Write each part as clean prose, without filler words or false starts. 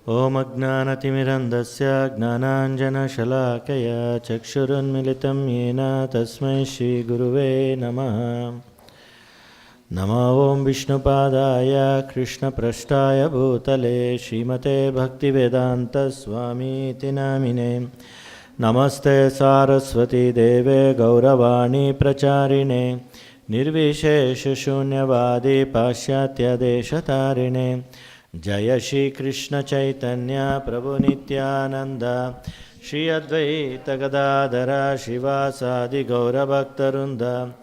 Om Ajnanatimirandasya Gnananjana Shalakaya Chakshurunmilitam Yena Tasmai Shri Guruve Namaha. Namo Om Vishnupadaya Krishna Prashtaya Bhutale Srimate Bhaktivedanta Swami Iti Namine. Namaste Saraswati Deve Gauravani Pracharine Nirvishesha Shunyavadi Pashyatya Deshatarine Jaya Shri Krishna Chaitanya Prabhu Nityananda Shri Advaita Gadadhara Shivasadi Gaura Bhaktarunda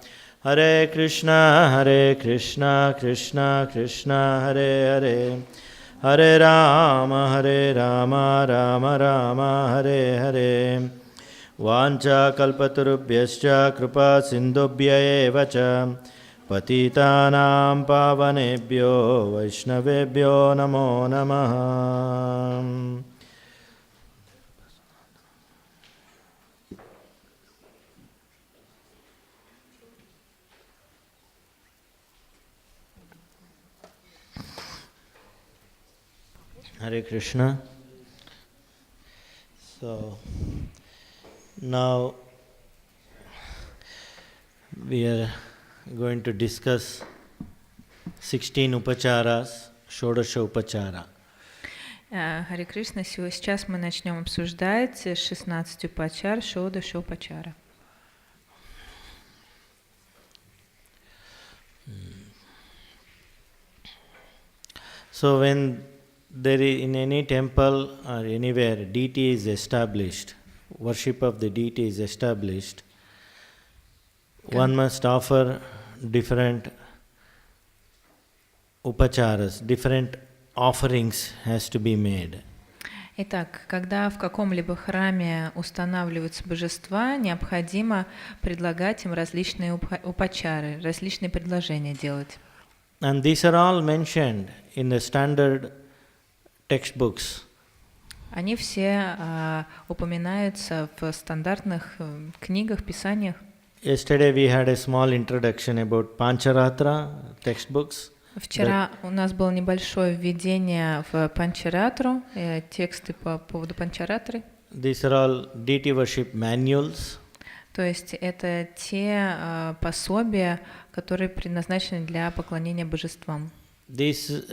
Hare Krishna Krishna Krishna Hare Hare Hare Rama Rama Rama Hare Hare Vancha kalpatarubhyascha kripa sindubhya eva cha patitanam pavanebhyo vaishnavebhyo namo namaha. Hare Krishna. So now we are going to discuss 16 upacharas, Shodasha upachara. Харе Кришна, сейчас мы начнем обсуждать 16 упачар, Шодаша упачара. So when there is in any temple or anywhere deity is established, worship of the deity is established, one must offer different upacharas, different offerings has to be made. Итак, когда в каком-либо храме устанавливаются божества, необходимо предлагать им различные упачары, различные предложения делать. And these are all mentioned in the standard textbooks. Они все упоминаются в стандартных книгах, писаниях. Yesterday we had a small introduction about Pancharatra textbooks. Вчера у нас было небольшое введение в Панчаратру, тексты по поводу Панчаратры. These are all deity worship manuals. То есть это те пособия, которые предназначены для поклонения божествам. These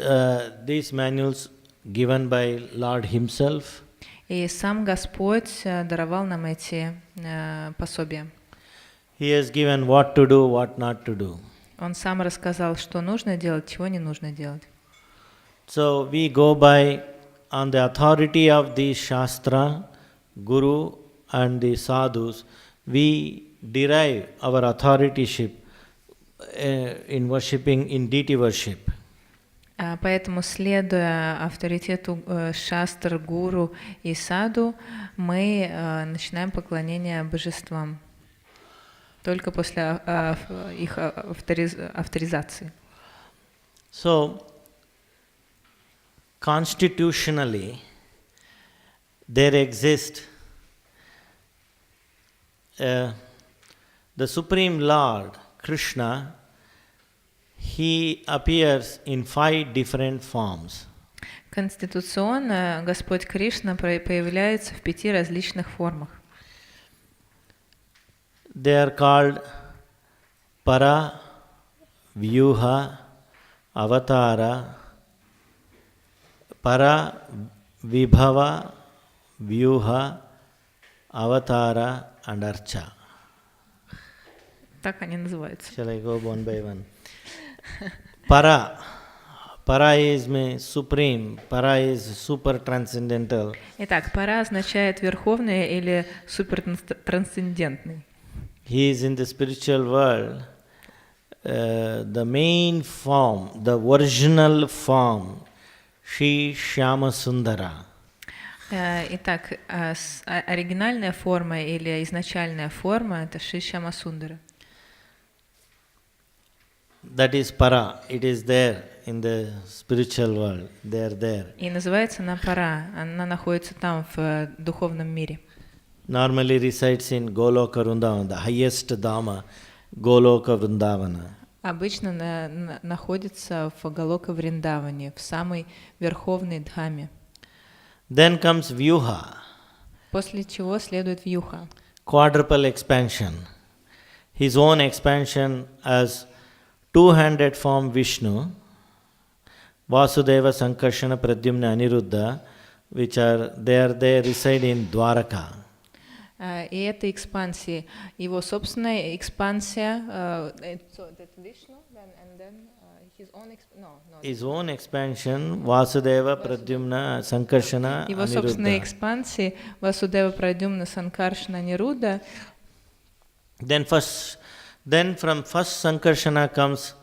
manuals given by Lord Himself. И сам Господь даровал нам эти пособия. He has given what to do, what not to do. Он сам рассказал, что нужно делать, чего не нужно делать. So we go by on the authority of the Shastra, Guru and the Sadhus. We derive our authorityship in worshipping, in deity worship. Поэтому, следуя авторитету шастр, гуру и саду, мы начинаем поклонение божествам только после их авторизации. So, constitutionally, there exists the Supreme Lord, Krishna. He appears in 5 different forms. Конституционно Господь Кришна появляется в 5 различных формах. They are called Para, Vyuha, Avatara, Para, Vibhava, Vyuha, Avatara and Archa. Так они называются. Shall I go one by one? Para. Para is supreme. Para is super transcendental. Итак, пара означает верховный или супертрансцендентный. He is in the spiritual world, the main form, the original form, Shri Shyama Sundara. Итак, оригинальная форма или изначальная форма — это Шри Шьяма Сундара. That is para. It is there in the spiritual world. They are there. И называется она пара. Она находится там, в духовном мире. Normally resides in Goloka Vrindavana, the highest Dhamma, Goloka Vrindavana. Обычно находится в Галока Вриндаване, в самой верховной Дхаме. Then comes Vyuha, После чего следует вьюха. quadruple expansion. His own expansion as two-handed form Vishnu, Vasudeva, Sankarshana, Pradyumna, Aniruddha, they reside in Dwaraka. И это экспансии. Его собственная экспансия, so that Vishnu, and then his own His own expansion, Vasudeva, Pradyumna, Sankarshana, Его собственные Aniruddha. экспансии, Васудева, Прадюмна, Санкаршана, Нируда. Then from first Sankarshana comes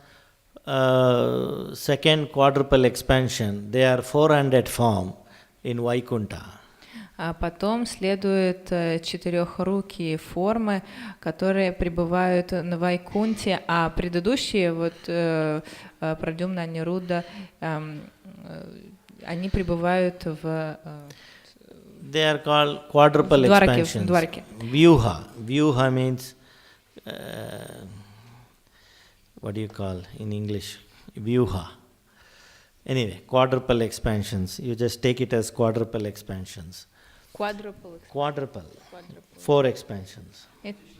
second quadruple expansion. They are four-handed form in Vaikuntha. А потом следуют четырехрукие формы, которые пребывают на Вайкунте, а предыдущие, Прадюмна, Анирудда, они пребывают в They are called quadruple expansions. в Двараке. Vyuha means, what do you call in English? Vyuha. Anyway, quadruple expansions. You just take it as quadruple expansions. Quadruple. Four expansions.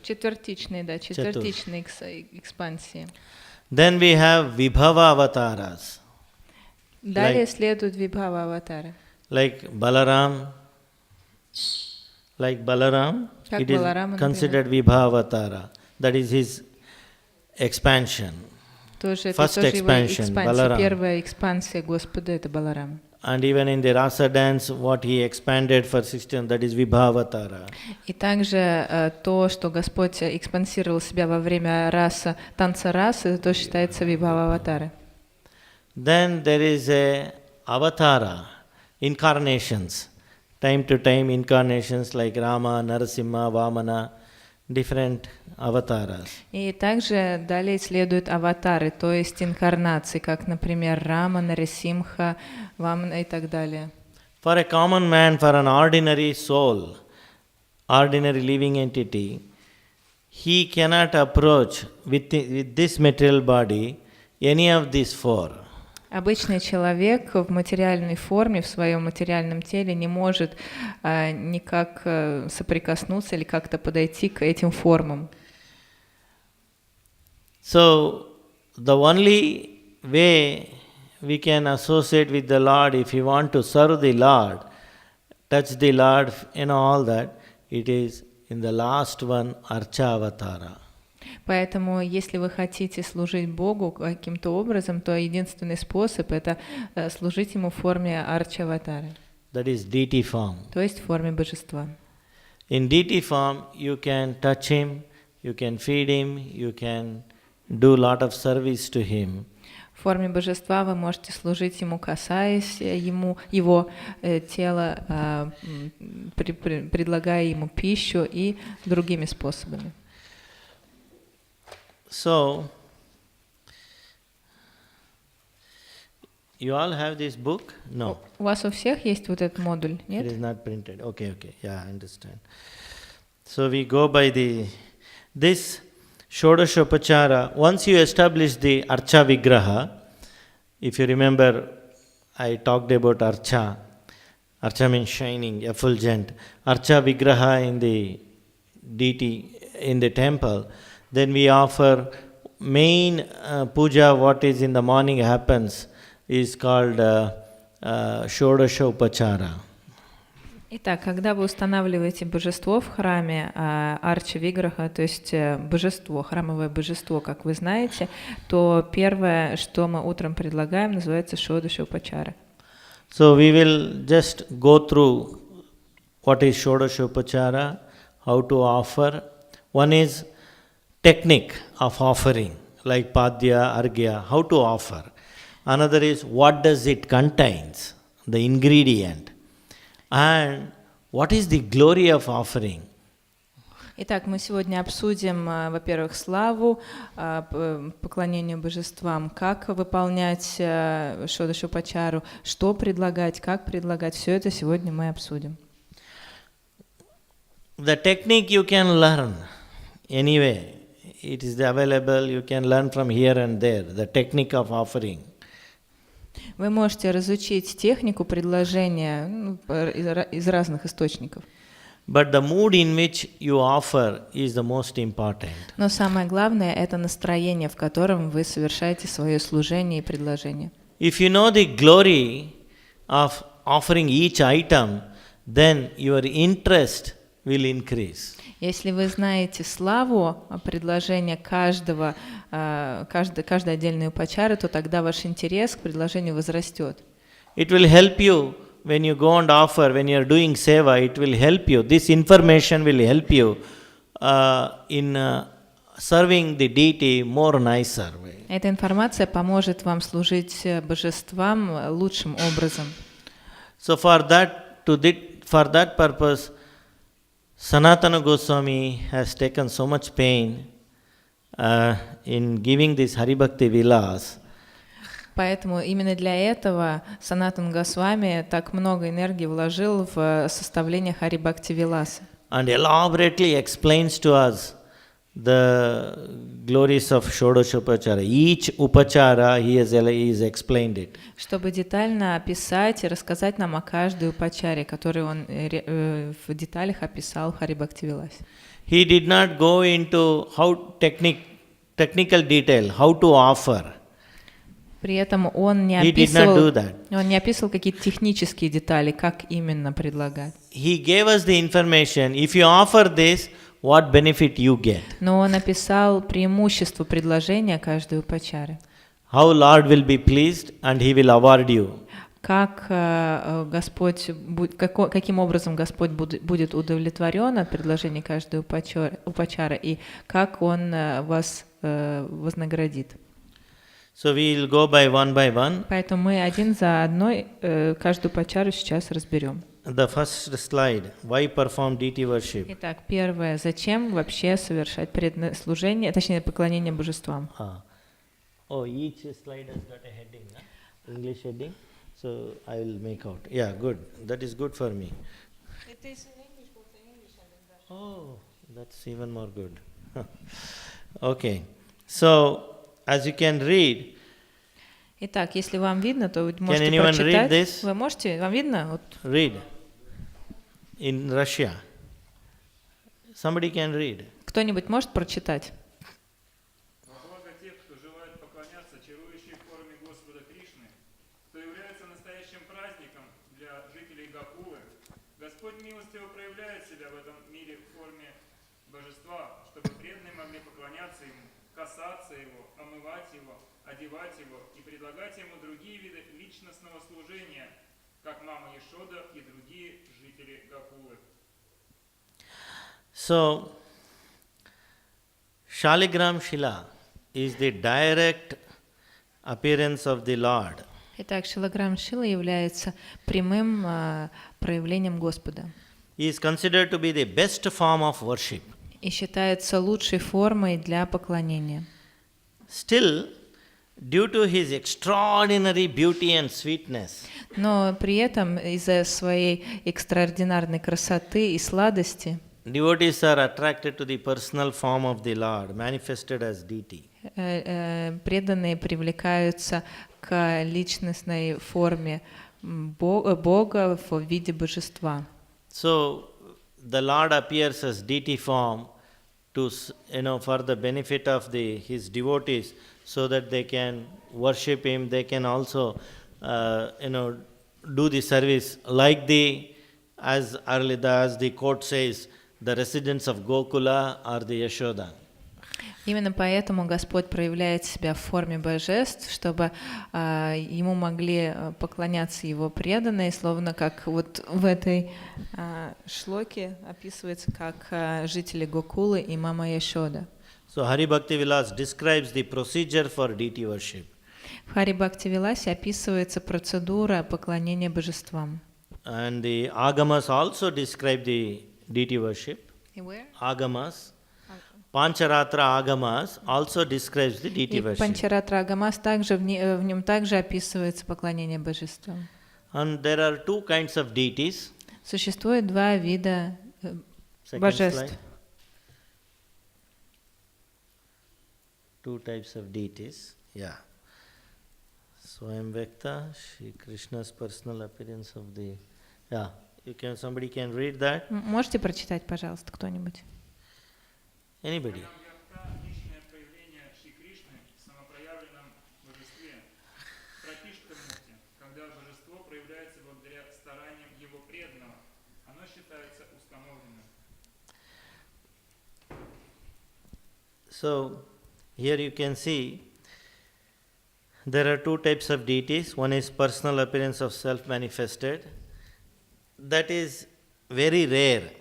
Четвертичные, да, четвертичные экспансии. Then we have Vibhava avatars. Далее следуют Вибхава аватары. Like Balaram, Как it is Баларама, considered Vibhava avatara. That is his expansion. Тоже, это First тоже его expansion, экспансия. Баларам. Первая экспансия Господа — это Баларама. And even in the rasa dance, what he expanded for 16, that is Vibhavatara. И также то, что Господь экспансировал себя во время танца расы, это тоже считается Вибхава аватары. Then there is a avatara, incarnations. Time to time incarnations like Rama, Narasimha, Vamana, different avatars. И также далее следуют аватары, то есть инкарнации, как, например, Рама, Нарисимха, Вамана и так далее. For a common man, for an ordinary soul, ordinary living entity, he cannot approach with this material body any of these four. Обычный человек в материальной форме, в своем материальном теле не может никак соприкоснуться или как-то подойти к этим формам. So, the only way we can associate with the Lord, if you want to serve the Lord, touch the Lord, all that, it is in the last one, Archa Avatara. Поэтому, если вы хотите служить Богу каким-то образом, то единственный способ — это служить Ему в форме арча-аватары. That is deity form. То есть в форме божества. In deity form, you can touch Him, you can feed Him, you can do a lot of service to Him. В форме божества вы можете служить Ему, касаясь Его тела, предлагая Ему пищу и другими способами. So, you all have this book? No. У вас у всех есть вот этот модуль, It нет? is not printed. Okay. Yeah, I understand. So we go by this Shodashopachara. Once you establish the Archa Vigraha, if you remember, I talked about Archa. Archa means shining, effulgent. Archa Vigraha in the deity, in the temple. Then we offer main puja, what is in the morning happens, is called Shodasha Upachara. Итак, когда вы устанавливаете божество в храме, Арча Виграха, то есть божество, храмовое божество, как вы знаете, то первое, что мы утром предлагаем, называется Шодаша Упачара. So we will just go through what is Shodasha Upachara, how to offer. One is technique of offering, like Padya, Argya, how to offer. Another is what does it contains, the ingredient. And what is the glory of offering? Итак, мы сегодня обсудим, во-первых, славу, поклонение божествам, как выполнять Шодаша Упачару, что предлагать, как предлагать. Все это сегодня мы обсудим. The technique you can learn anyway. It is available, you can learn from here and there, the technique of offering. Вы можете разучить технику предложения из разных источников. But the mood in which you offer is the most important. Но самое главное — это настроение, в котором вы совершаете свое служение и предложение. If you know the glory of offering each item, then your interest will increase. Если вы знаете славу предложения каждой отдельной упачары, то тогда ваш интерес к предложению возрастет. It will help you when you go and offer, when you are doing seva, it will help you. This information will help you in serving the deity more nicer way. Эта информация поможет вам служить божествам лучшим образом. So for that purpose, Sanatana Goswami has taken so much pain in giving this Haribhakti Vilas. Поэтому именно для этого Санатан Госвами так много энергии вложил в составление Хари Бхакти Виласа. And elaborately explains to us the glories of Shodasha Upachara. Each Upachara he has explained it. Чтобы детально описать и рассказать нам о каждой упачаре, которую он в деталях описал в Хари Бхакти Виласе. He did not go into technical detail, how to offer. При этом он не описывал какие-то технические детали, как именно предлагать. He gave us the information. If you offer this, what benefit you get? Но он описал преимущество предложения каждой упачары. How Lord will be pleased and He will award you. Каким образом Господь будет удовлетворен от предложения каждой упачары и как Он вас вознаградит. So we will go by one. Поэтому мы один за одной каждую упачару сейчас разберем. The first slide, why perform deity worship? Итак, первое, зачем вообще совершать служение, точнее поклонение божествам? Each slide has got a heading, English heading. So I will make out. Yeah, good. That is good for me. It is in English, both in English and in Russian. Oh, that's even more good. Okay. So, as you can read. Итак, если вам видно, то вы можете прочитать. Вы можете? Вам видно? Вот. Read. In Russia. Somebody can read. Кто-нибудь может прочитать? Господь милостиво проявляет себя в этом мире в форме божества, чтобы преданные могли поклоняться Ему, касаться Его, омывать Его, одевать Его и предлагать Ему другие виды личностного служения, как мама Ешода и другие жители Гокулы. So, Shaligram Shila is the direct appearance of the Lord. Итак, Шилаграм Шила является прямым проявлением Господа. He is considered to be the best form of worship. И считается лучшей формой для поклонения. Still, due to his extraordinary beauty and sweetness, но при этом из-за своей экстраординарной красоты и сладости devotees are attracted to the personal form of the Lord, manifested as deity. Преданные привлекаются к личностной форме Бога в виде божества. So the Lord appears as deity form to, for the benefit of his devotees, so that they can worship Him. They can also, do the service like as the quote says, the residents of Gokula or the Yashoda. Именно поэтому Господь проявляет себя в форме божеств, чтобы Ему могли поклоняться Его преданные, словно как вот в этой шлоке описывается, как жители Гокулы и мама Яшода. So Hari Bhakti Vilas describes the procedure for deity worship. В Хари Бхакти Виласе описывается процедура поклонения божествам. And the Agamas also describe the deity worship. Where? Agamas. Pancharatra Agamas also describes the deity worship. Панчаратра Агамас также в нем также описывается поклонение божествам. And there are two kinds of deities. Существует два вида божеств. Two types of deities. Yeah. Swayam Vyakta, Shri Krishna's personal appearance of the... Yeah, somebody can read that? Можете прочитать, пожалуйста, кто-нибудь? Anybody? Личное проявление Шри Кришны в самопроявленном божестве. Пратишта мукти, когда божество проявляется благодаря стараниям его преданного, оно считается установленным. So, here you can see there are two types of deities. One is personal appearance of self-manifested. That is very rare.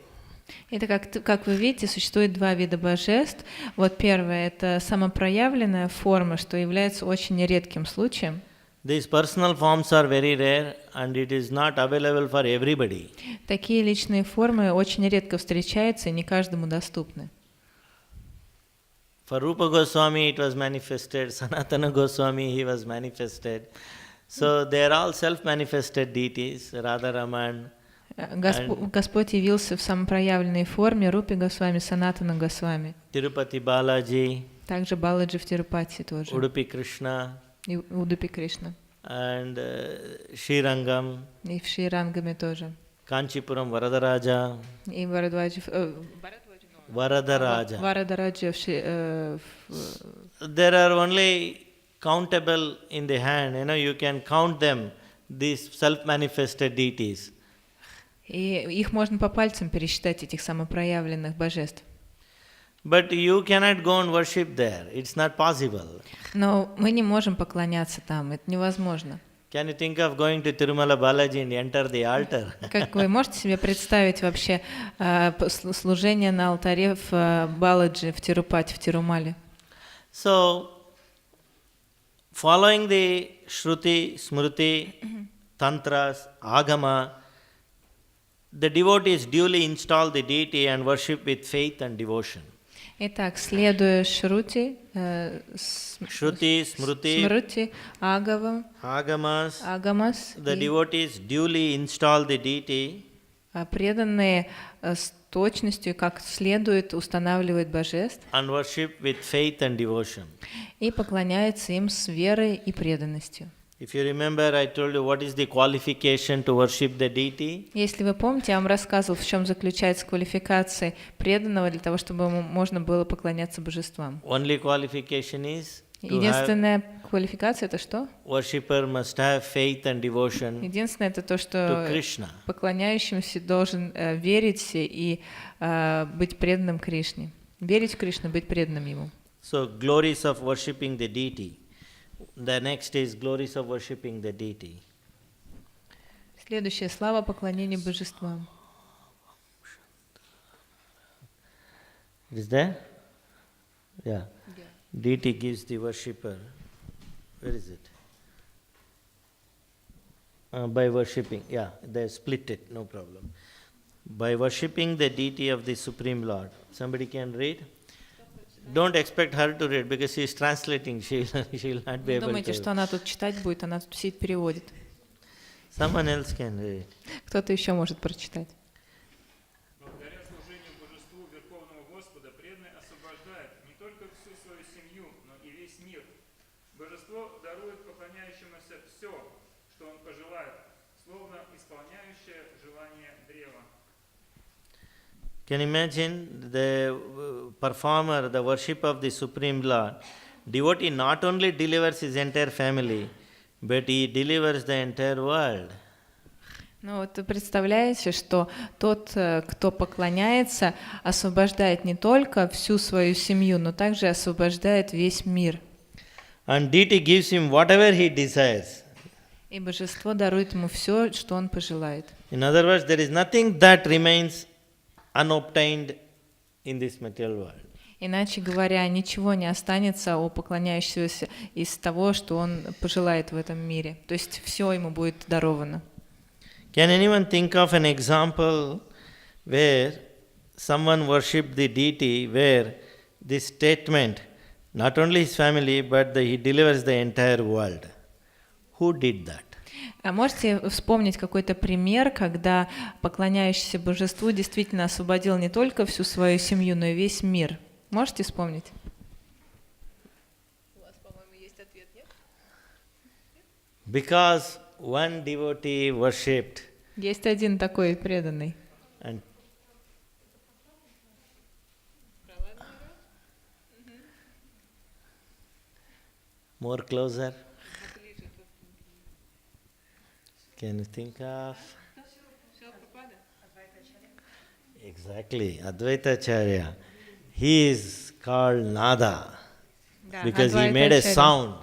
Это как вы видите, существует два вида божеств. Вот первое — это самопроявленная форма, что является очень редким случаем. These personal forms are very rare and it is not available for everybody. Такие личные формы очень редко встречаются и не каждому доступны. For Rupa Goswami it was manifested, Sanatana Goswami he was manifested. So they are all self-manifested deities, Radharaman. Господь явился в самопроявленной форме Рупи Госвами, Санатана Госвами. Tirupati Balaji. Также Баладжи в Тирупати тоже. Udupi Krishna. И Удупи Кришна. And Srirangam. И в Шрирангаме тоже. Kanchipuram Varadaraja. И Варадваджи. Varadaraja. Варадaraja There are only countable in the hand, you can count them, these self-manifested deities. И их можно по пальцам пересчитать, этих самопроявленных божеств. But you cannot go and worship there. It's not possible. Но мы не можем поклоняться там, это невозможно. Can you think of going to Tirumala Balaji and enter the altar? Как вы можете себе представить вообще служение на алтаре в Баладжи, в Тирупати, в Тирумале? So, following the Shruti, Smruti, Tantras, Agama, the devotees duly install the deity and worship with faith and devotion. Итак, следуя Шрути, Shruti, Smruti, Смрути, Agamas, Агамас, the devotees duly install the deity преданные с точностью, как следует, устанавливают божеств and worship with faith and devotion. и поклоняются им с верой и преданностью. If you remember, I told you what is the qualification to worship the deity. Если вы помните, я вам рассказывал, в чем заключается квалификация преданного для того, чтобы ему можно было поклоняться божествам. Only qualification is Единственная квалификация — это что? worshipper must have faith and devotion Единственное — это то, to что Krishna. поклоняющимся должен верить и быть преданным Кришне. Верить в Кришну, быть преданным Ему. So, glories of worshipping the deity. The next is glories of worshipping the deity. Следующее — слава поклонения божествам. Is there? Yeah. Deity gives the worshipper. Where is it? By worshipping. Yeah, they split it, no problem. By worshipping the deity of the Supreme Lord. Somebody can read? Don't expect her to read because she is translating. She will not be able Думайте, to. что она тут читать будет, она тут сидит, переводит. Someone else can read. Кто-то еще может прочитать. Благодаря служению божеству Верховного Господа преданный освобождает не только всю свою семью, но и весь мир. Божество дарует поклоняющемуся все, что он пожелает, словно исполняющее желание древа. Can you imagine the performer, the worship of the Supreme Lord? Devotee not only delivers his entire family, but he delivers the entire world. Ну вот вы представляете, что тот, кто поклоняется, освобождает не только всю свою семью, но также освобождает весь мир. And deity gives him whatever he desires. И божество дарует ему все, что он пожелает. In other words, there is nothing that remains unobtained in this material world. Иначе говоря, ничего не останется у поклоняющегося из того, что он пожелает в этом мире. То есть все ему будет даровано. Can anyone think of an example where someone worshipped the deity, where this statement, not only his family, but he delivers the entire world? Who did that? А можете вспомнить какой-то пример, когда поклоняющийся божеству действительно освободил не только всю свою семью, но и весь мир? Можете вспомнить? У вас, по-моему, есть ответ, нет? Because one devotee worshipped Есть один такой преданный. and more closer. Can you think of? Exactly, Advaita Acharya. He is called Nada because he made a sound.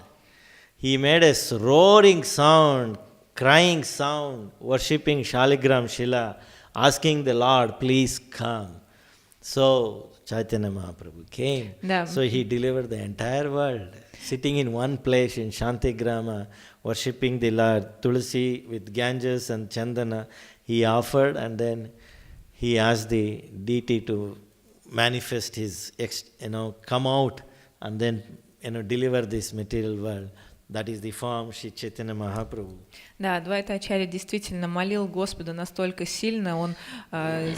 He made a roaring sound, crying sound, worshipping Shaligram Shila, asking the Lord, please come. So Chaitanya Mahaprabhu came. Да. So he delivered the entire world, sitting in one place in Shantigrama, worshipping the Lord. Tulsi with Ganges and Chandana, he offered, and then he asked the deity to manifest his, come out and then, deliver this material world. That is the form Shri Chaitanya Mahaprabhu. Да, Адвайта Ачарья действительно молил Господа настолько сильно, он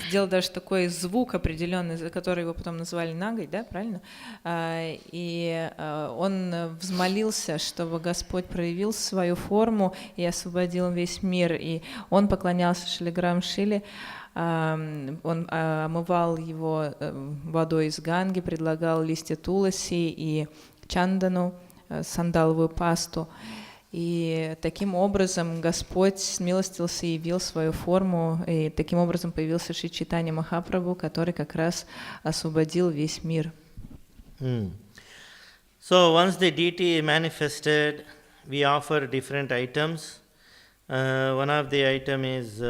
сделал даже такой звук определенный, за который его потом называли Нагой, да, правильно? И он взмолился, чтобы Господь проявил свою форму и освободил весь мир. И он поклонялся Шилиграм Шиле, он омывал его водой из Ганги, предлагал листья туласи и чандану, сандаловую пасту. И таким образом Господь смилостился и явил свою форму, и таким образом появился Шри Чайтанья Махапрабху, который как раз освободил весь мир. So once the deity manifested, we offer different items. One of the item is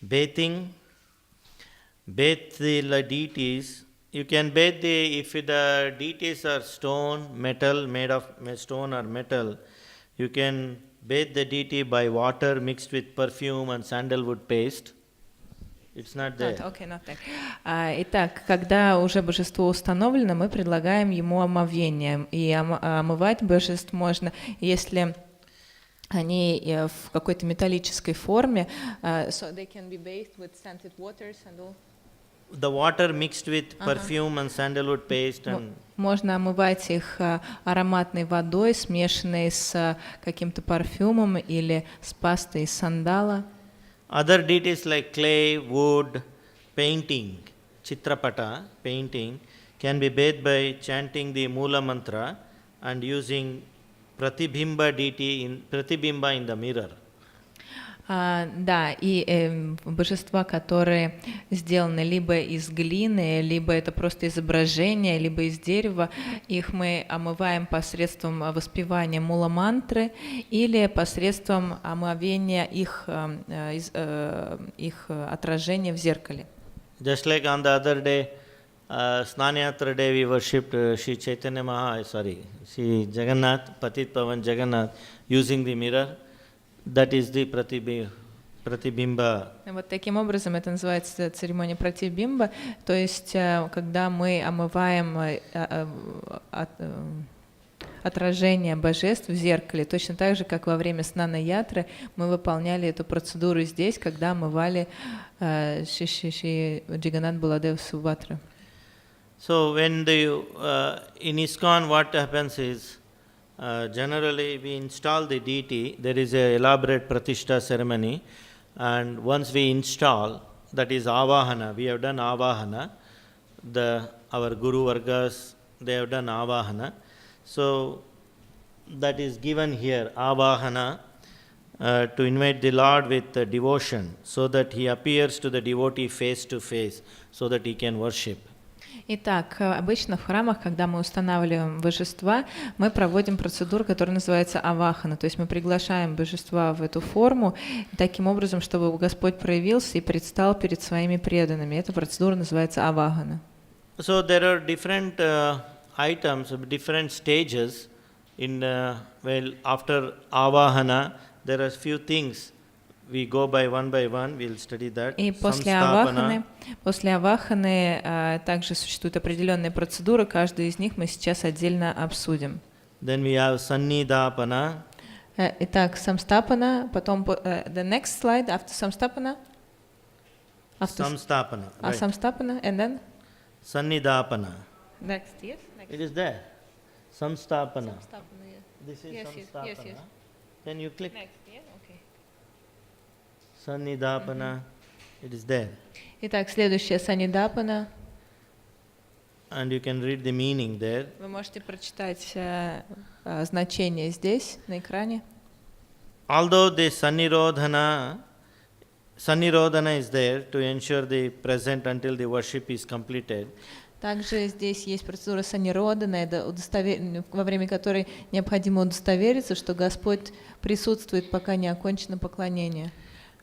bathing. Bathe the deities. You can bathe if the deities are stone, metal, made of stone or metal, you can bathe the deity by water mixed with perfume and sandalwood paste. It's not there. Итак, когда уже божество установлено, мы предлагаем ему омовение. И омывать божеств можно, если они в какой-то металлической форме. So they can be bathed with scented waters and all. The water mixed with perfume and sandalwood paste. Можно омывать их ароматной водой, смешанной с каким-то парфюмом или с пастой из сандала. Other deities like clay, wood, painting, chitrapata, painting, can be bathed by chanting the Mula mantra and using pratibimba in the mirror. Да, и божества, которые сделаны либо из глины, либо это просто изображение, либо из дерева, их мы омываем посредством воспевания мула-мантры или посредством омовения их отражения в зеркале. Just like on the other day, Snanyatra day, we worshipped Shri Chaitanya Shri Jagannath, Patit Pavan Jagannath, using the mirror. That is the pratibimba. Вот таким образом это называется церемония пратибимба, то есть когда мы омываем отражение божеств в зеркале, точно так же, как во время снана-ятры мы выполняли эту процедуру здесь, когда омывали Шри Джаганнат Баладев Субхадра. So when in ISKCON what happens is, generally we install the deity, there is a elaborate pratishtha ceremony, and once we install, that is avahana, we have done avahana, our Guru Vargas, they have done avahana, so that is given here, avahana, to invite the Lord with devotion, so that he appears to the devotee face to face, so that he can worship. Итак, обычно в храмах, когда мы устанавливаем божества, мы проводим процедуру, которая называется авахана, то есть мы приглашаем божества в эту форму, таким образом, чтобы Господь проявился и предстал перед своими преданными. Эта процедура называется авахана. So there are different items, different stages in after avahana, there are few things. We go by one, we'll study that. И после аваханы также существуют определенные процедуры, каждую из них мы сейчас отдельно обсудим. Then we have sannidapana. Итак, самстапана, потом the next slide after samstapana. Samstapana. Right. Samstapana, and then? Sannidapana. Next, yes. Next. It is there. Samstapana. Samstapana, yes. This is yes, samstapana. Yes. Then you click Next, yeah? Okay. Sannidapana, it is there. Итак, следующее санидапана. And you can read the meaning there. Вы можете прочитать значение здесь, на экране. Although the Sannirodhana is there to ensure the present until the worship is completed. Также здесь есть процедура санниродана, это во время которой необходимо удостовериться, что Господь присутствует, пока не окончено поклонение.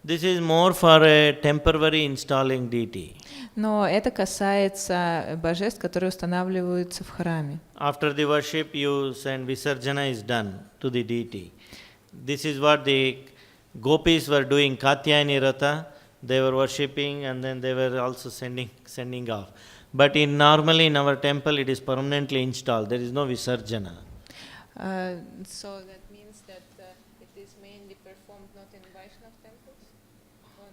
This is more for a temporary installing deity. Но это касается божеств, которые устанавливаются в храме. After the worship, you send Visarjana is done to the deity. This is what the gopis were doing, Katyayani Ratha. They were worshipping and then they were also sending off. But normally in our temple, it is permanently installed. There is no Visarjana. So that means that it is mainly performed not in Vaishnava temples? Or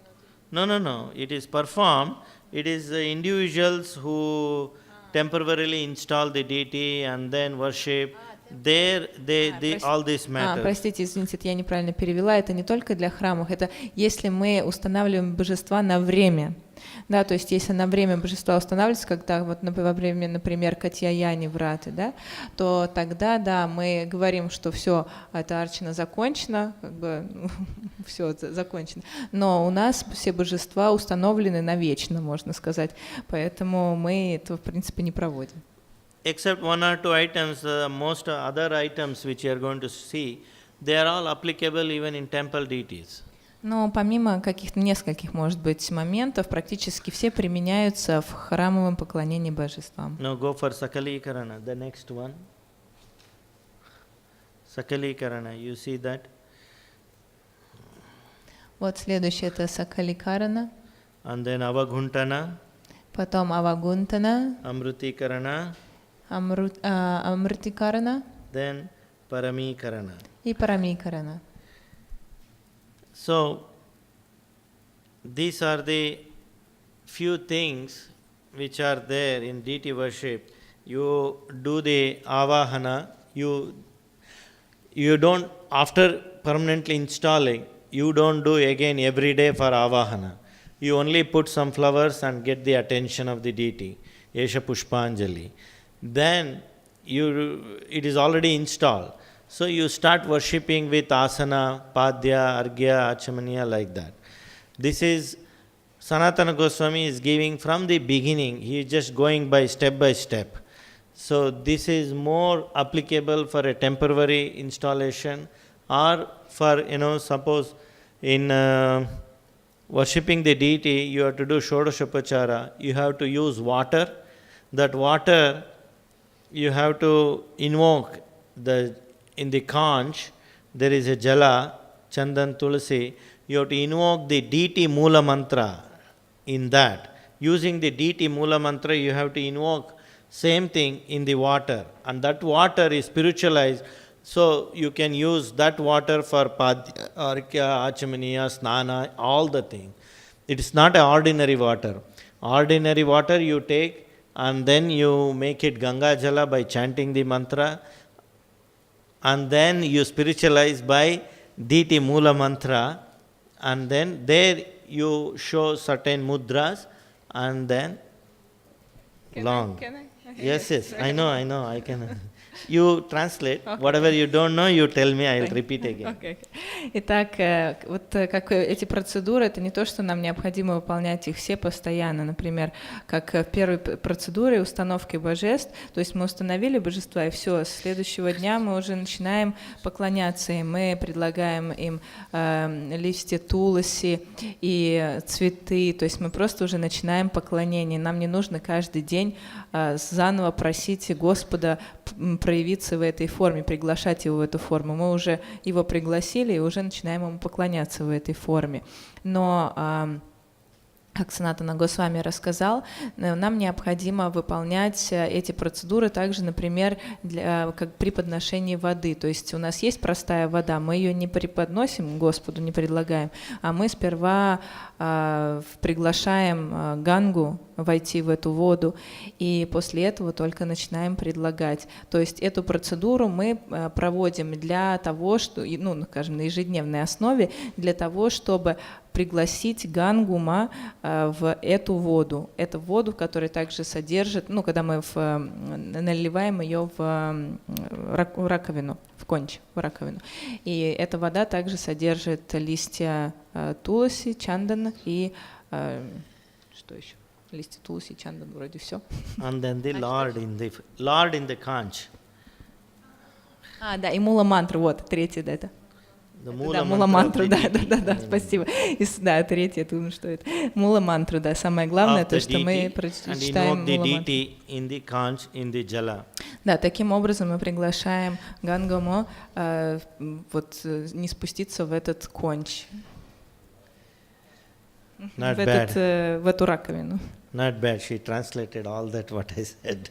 not in... No. It is performed. It is the individuals who temporarily install the deity and then worship. All this matters. Простите, извините, это я неправильно перевела. Это не только для храмов. Это если мы устанавливаем божества на время. Да, то есть если на время божества устанавливаются, когда вот во время, например, Катьяяни враты, да, то тогда, да, мы говорим, что все, эта арчана закончена, как бы все закончено. Но у нас все божества установлены навечно, можно сказать, поэтому мы этого, в принципе, не проводим. Except one or two items, most other items which you are going to see, they are all applicable even in temple deities. Но помимо каких-то нескольких, может быть, моментов, практически все применяются в храмовом поклонении божествам. Now go for Sakalikarana, the next one. Sakalikarana, you see that? Вот следующее это Сакаликарана. And then Avaghuntana. Потом Авагунтана. Amrutikarana. Амрутикарана. Then Paramikarana. И Парамикарана. So, these are the few things which are there in deity worship. You do the avahana, you don't, after permanently installing, you don't do again every day for avahana. You only put some flowers and get the attention of the deity, Yesha Pushpanjali. Then it is already installed. So you start worshipping with asana, padya, arghya, achamaniya, like that. This is, Sanatana Goswami is giving from the beginning, he is just going by step. So this is more applicable for a temporary installation or for, suppose in worshipping the deity, you have to do Shodashopachara, you have to use water. That water, you have to invoke in the conch, there is a jala, chandan, tulsi, you have to invoke the deity mula mantra in that. Using the deity mula mantra, you have to invoke same thing in the water. And that water is spiritualized, so you can use that water for padya, arghya, achamaniya, snana, all the things. It is not an ordinary water. Ordinary water you take and then you make it Ganga Jala by chanting the mantra, and then you spiritualize by deity mula mantra, and then there you show certain mudras, and then long. Can I? Yes, I know, I can. You translate. Okay. Whatever you don't know, you tell me, I'll repeat again. Okay. Итак, вот как эти процедуры, это не то, что нам необходимо выполнять их все постоянно. Например, как в первой процедуре установки божеств, то есть мы установили божества, и все, с следующего дня мы уже начинаем поклоняться им. Мы предлагаем им листья туласи и цветы, то есть мы просто уже начинаем поклонение. Нам не нужно каждый день заново просить Господа проявиться в этой форме, приглашать его в эту форму. Мы уже его пригласили и уже начинаем ему поклоняться в этой форме. Но, как Санатана Госвами рассказал, нам необходимо выполнять эти процедуры также, например, как при подношении воды. То есть у нас есть простая вода, мы ее не преподносим Господу, не предлагаем, а мы сперва приглашаем Гангу, войти в эту воду, и после этого только начинаем предлагать. То есть эту процедуру мы проводим для того, что, ну, скажем, на ежедневной основе, для того, чтобы пригласить гангума в эту воду. Это воду, которая также содержит, ну, когда мы наливаем ее в раковину, в конч, в раковину. И эта вода также содержит листья туласи, чандана и что еще? Листья туласи, чандана, вроде все. And then the Lord in the conch. Да, и мула-мантра, вот, третье, да, это. The Да, мула-мантру, да, спасибо. Да, третье, я думаю, что это. Мула-мантру, да, самое главное, то, что мы прочитаем мула-мантру. Да, таким образом мы приглашаем Гангаму вот не спуститься в этот конч, в эту раковину. Not bad, she translated all that what I said.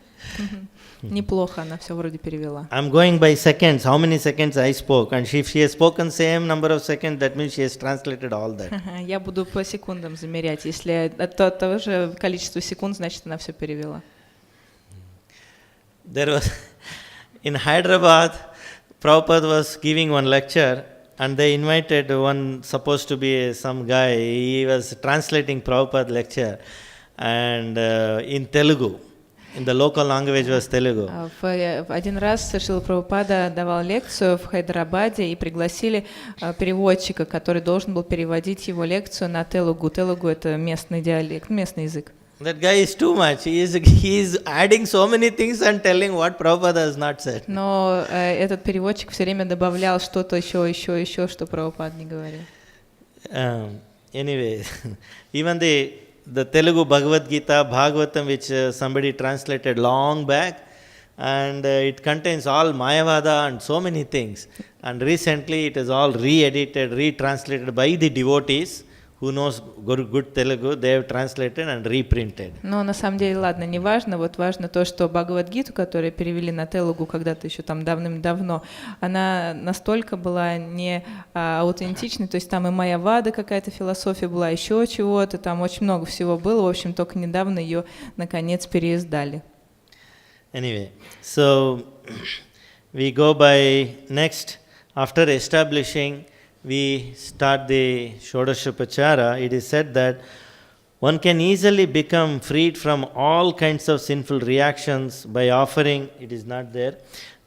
Неплохо, она все вроде перевела. I'm going by seconds, how many seconds I spoke, and if she has spoken same number of seconds, that means she has translated all that. Я буду по секундам замерять, если то же количество секунд, значит она все перевела. There was, in Hyderabad, Prabhupada was giving one lecture, and they invited one supposed to be some guy, he was translating Prabhupada lecture, and in Telugu. In the local language was Telugu. Один раз Шрила Прабхупада давал лекцию в Хайдарабаде и пригласили переводчика, который должен был переводить его лекцию на телугу. Телугу — это местный диалект, местный язык. That guy is too much. He is adding so many things and telling what Prabhupada has not said. Но этот переводчик все время добавлял что-то еще, что Прабхупада не говорил. Anyway, even the Telugu Bhagavad Gita, Bhagavatam, which somebody translated long back, and it contains all Mayavada and so many things. And recently it is all re-edited, retranslated by the devotees who knows good Telugu. They have translated and reprinted. Но на самом деле, ладно, не важно. Вот важно то, что Бхагавад-гиту, которую перевели на Телугу когда-то еще там давным-давно, она настолько была не аутентичной, то есть там и майявада какая-то философия была, еще чего-то, там очень много всего было. В общем, только недавно ее наконец переиздали. Anyway, so we go by next, after establishing, we start the Shodashopachara. It is said that one can easily become freed from all kinds of sinful reactions by offering, it is not there,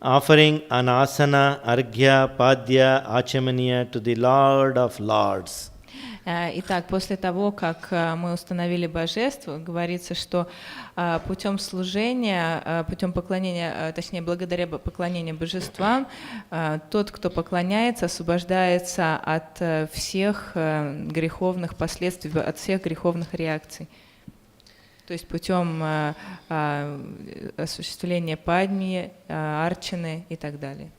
offering an asana, arghya, padya, achemaniya to the Lord of Lords. Итак, после того, как мы установили божество, говорится, что путем служения, путем поклонения, точнее, благодаря поклонению божествам, тот, кто поклоняется, освобождается от всех греховных последствий, от всех греховных реакций. То есть путем осуществления падми, арчаны и так далее.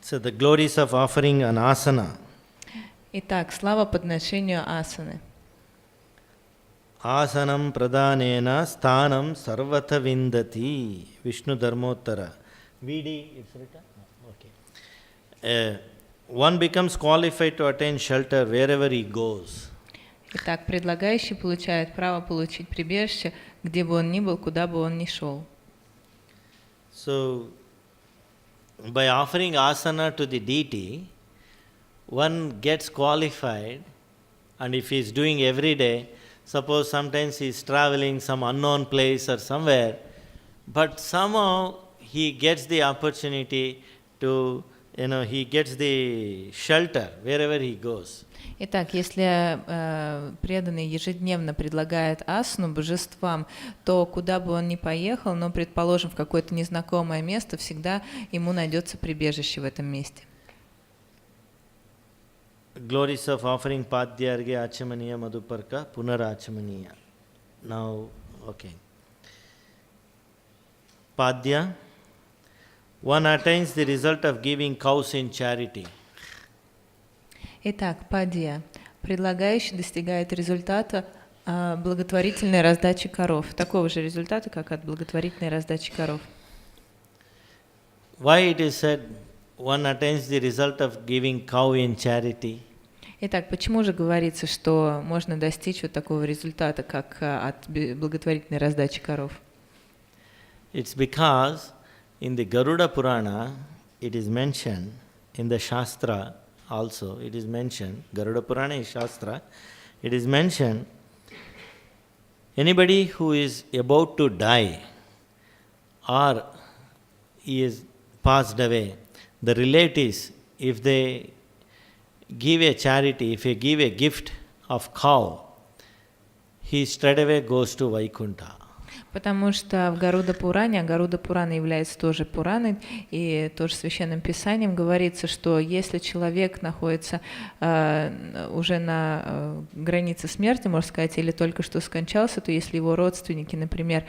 So the glories of offering an asana. Итак, слава подношению асаны. Asanam pradhanena sthanam sarvata vindati. Vishnu Dharmottara. VD, it's written? Okay. One becomes qualified to attain shelter wherever he goes. Итак, предлагающий получает право получить прибежище, где бы он ни был, куда бы он ни шел. So, by offering asana to the deity, one gets qualified, and if he is doing every day, suppose sometimes he is traveling some unknown place or somewhere, but somehow he gets the opportunity to, he gets the shelter wherever he goes. Итак, если преданный ежедневно предлагает асану божествам, то куда бы он ни поехал, но, предположим, в какое-то незнакомое место, всегда ему найдется прибежище в этом месте. Glories of offering Padya, Arghya, Achemaniya, Madhuparka, Punarachemaniya. Now, okay. Padya, one attains the result of giving cows in charity. Итак, падья. Предлагающий достигает результата благотворительной раздачи коров. Такого же результата, как от благотворительной раздачи коров. Why it is said one attains the result of giving cow in charity? Итак, почему же говорится, что можно достичь вот такого результата, как от благотворительной раздачи коров? It's because in the Garuda Purana, it is mentioned, in the Shastra also, it is mentioned, Garuda Purana is Shastra, it is mentioned, anybody who is about to die or he is passed away, the relatives, if they give a charity, if you give a gift of cow, he straightaway goes to Vaikunta. Потому что в Гаруда Пуране, а Гаруда Пурана является тоже Пураной и тоже священным писанием, говорится, что если человек находится уже на границе смерти, можно сказать, или только что скончался, то если его родственники, например,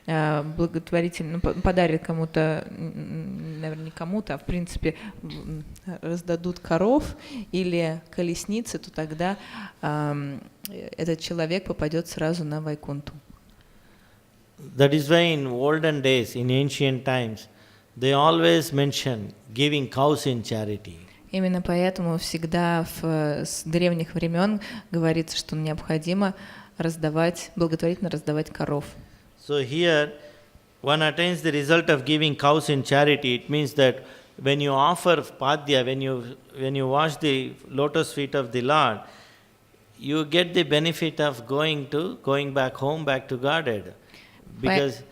благотворительно подарят кому-то, наверное, не кому-то, а в принципе раздадут коров или колесницы, то тогда этот человек попадет сразу на Вайкунту. That is why in olden days, in ancient times, they always mention giving cows in charity. Именно поэтому всегда с древних времен говорится, что необходимо благотворительно раздавать коров. So here, one attains the result of giving cows in charity. It means that when you offer padya, when you wash the lotus feet of the Lord, you get the benefit of going back home, back to Godhead. Because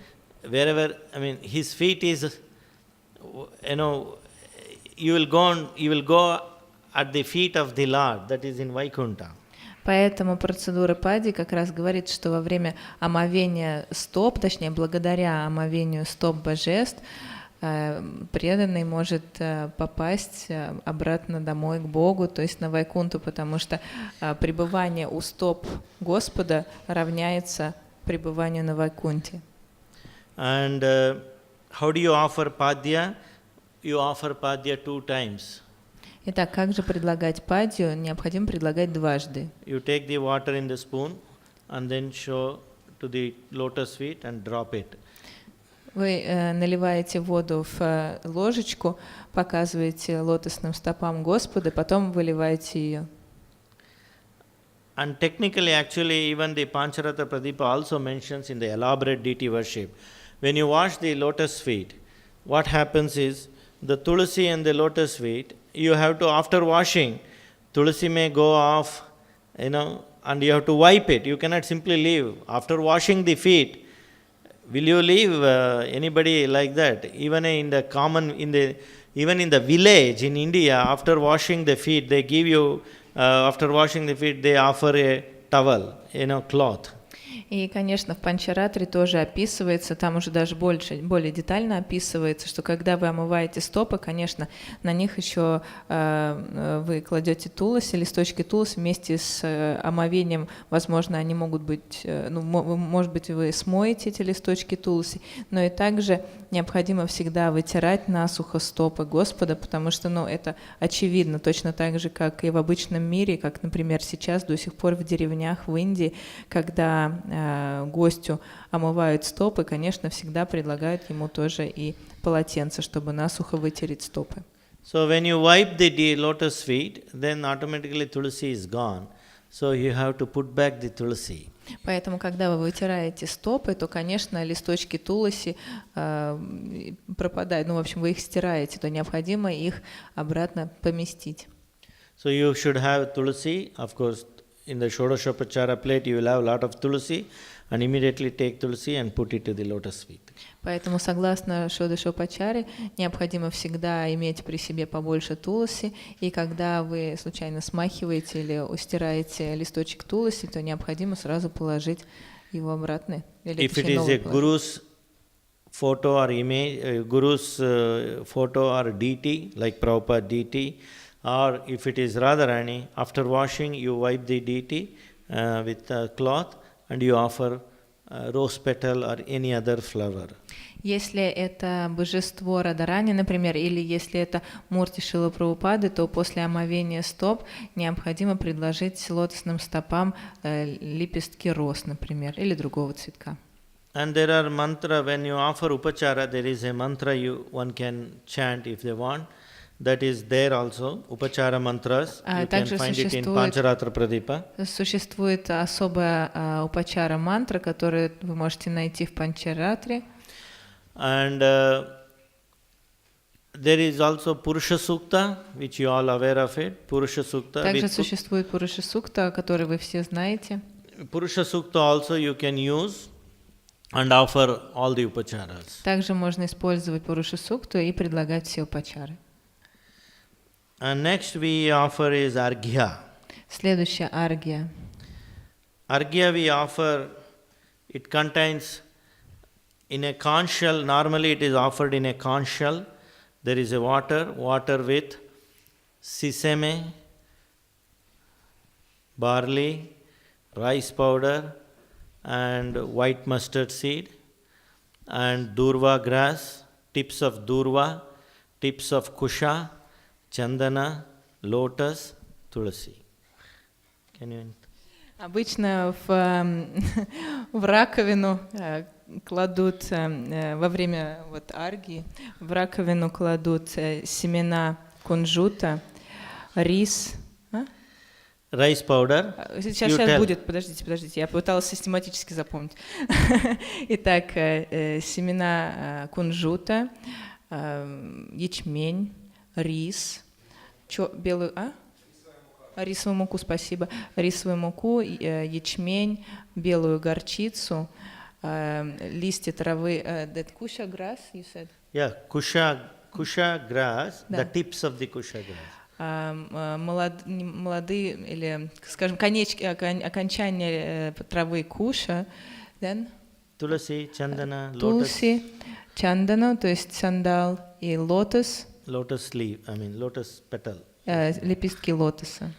wherever, his feet is, you will go at the feet of the Lord, that is in Vaikunta. Поэтому процедура пади как раз говорит, что во время омовения стоп, точнее, благодаря омовению стоп божеств, преданный может попасть обратно домой к Богу, то есть на Вайкунту, потому что пребывание у стоп Господа равняется пребыванию на Вайкунте. And how do you offer padya? You offer padya 2 times. Итак, как же предлагать падью? Необходимо предлагать дважды. You take the water in the spoon and then show to the lotus feet and drop it. Вы наливаете воду в ложечку, показываете лотосным стопам Господа, потом выливаете ее. And technically, actually, even the Pancharatha Pradipa also mentions in the elaborate deity worship, when you wash the lotus feet, what happens is, the tulsi and the lotus feet, you have to, after washing, tulsi may go off, and you have to wipe it. You cannot simply leave. After washing the feet, will you leave anybody like that? Even in the village in India, after washing the feet, they give you, after washing the feet, they offer a towel, cloth. И, конечно, в Панчаратре тоже описывается, там уже даже более детально описывается, что когда вы омываете стопы, конечно, на них еще вы кладете туласи, листочки туласи вместе с омовением, возможно, они могут быть, может быть, вы смоете эти листочки туласи, но и также необходимо всегда вытирать насухо стопы Господа, потому что, это очевидно, точно так же, как и в обычном мире, как, например, сейчас до сих пор в деревнях в Индии, когда гостю омывают стопы, конечно, всегда предлагают ему тоже и полотенце, чтобы насухо вытереть стопы. So when you wipe the lotus feet, then automatically tulsi is gone. So you have to put back the tulsi. Поэтому, когда вы вытираете стопы, то, конечно, листочки туласи пропадают. В общем, вы их стираете, то необходимо их обратно поместить. So you should have tulsi, of course. In the Shodashopachara plate, you will have a lot of tulsi, and immediately take tulsi and put it to the lotus feet. Поэтому, согласно Шодашопачаре, необходимо всегда иметь при себе побольше туласи, и когда вы случайно смахиваете или стираете листочек туласи, то необходимо сразу положить его обратно. If it is a guru's photo or image, guru's photo or deity, like Prabhupada deity, or if it is Radharani, after washing, you wipe the deity with a cloth and you offer rose petal or any other flower. Если это божество Радharani, например, или если это Мурти Шрилы Прабхупады, то после омовения стоп необходимо предложить лотосным стопам лепестки роз, например, или другого цветка. And there are mantra, when you offer upachara, there is a mantra one can chant if they want. that is there also, Upachara mantras. You can Также find it in существует Pancharatra Pradipa. Существует особая упачара мантра, которую вы можете найти в Панчаратре. And there is also Purusha Sukta, which you all aware of it. Purusha Sukta. Также существует Пуруша Сукта, который вы все знаете. Purusha Sukta also you can use and offer all the upacharas. Также можно использовать Пуруша Сукту и предлагать все упачары. And next we offer is Arghya. Следующая аргия. Arghya we offer, it contains in a conch shell, normally it is offered in a conch shell. There is a water with sesame, barley, rice powder, and white mustard seed, and durva grass, tips of durva, tips of kusha, chandana, lotus, tulasi. Can you? Обычно в раковину кладут во время аргии, в раковину кладут семена кунжута, рис. Rice powder. Сейчас будет, подождите, я пыталась систематически запомнить. Итак, семена кунжута, ячмень, рис, белую, рисовую муку, спасибо, рисовую муку, ячмень, белую горчицу, листья травы, that kusha grass, you said? Yeah, kusha grass, the tips of the kusha grass. Молодые, или, скажем, окончания травы куша, then? Tulasi, chandana, lotus. Тулси, чандана, то есть сандал, и лотос. Lotus leaf, lotus petal. Лепестки лотоса.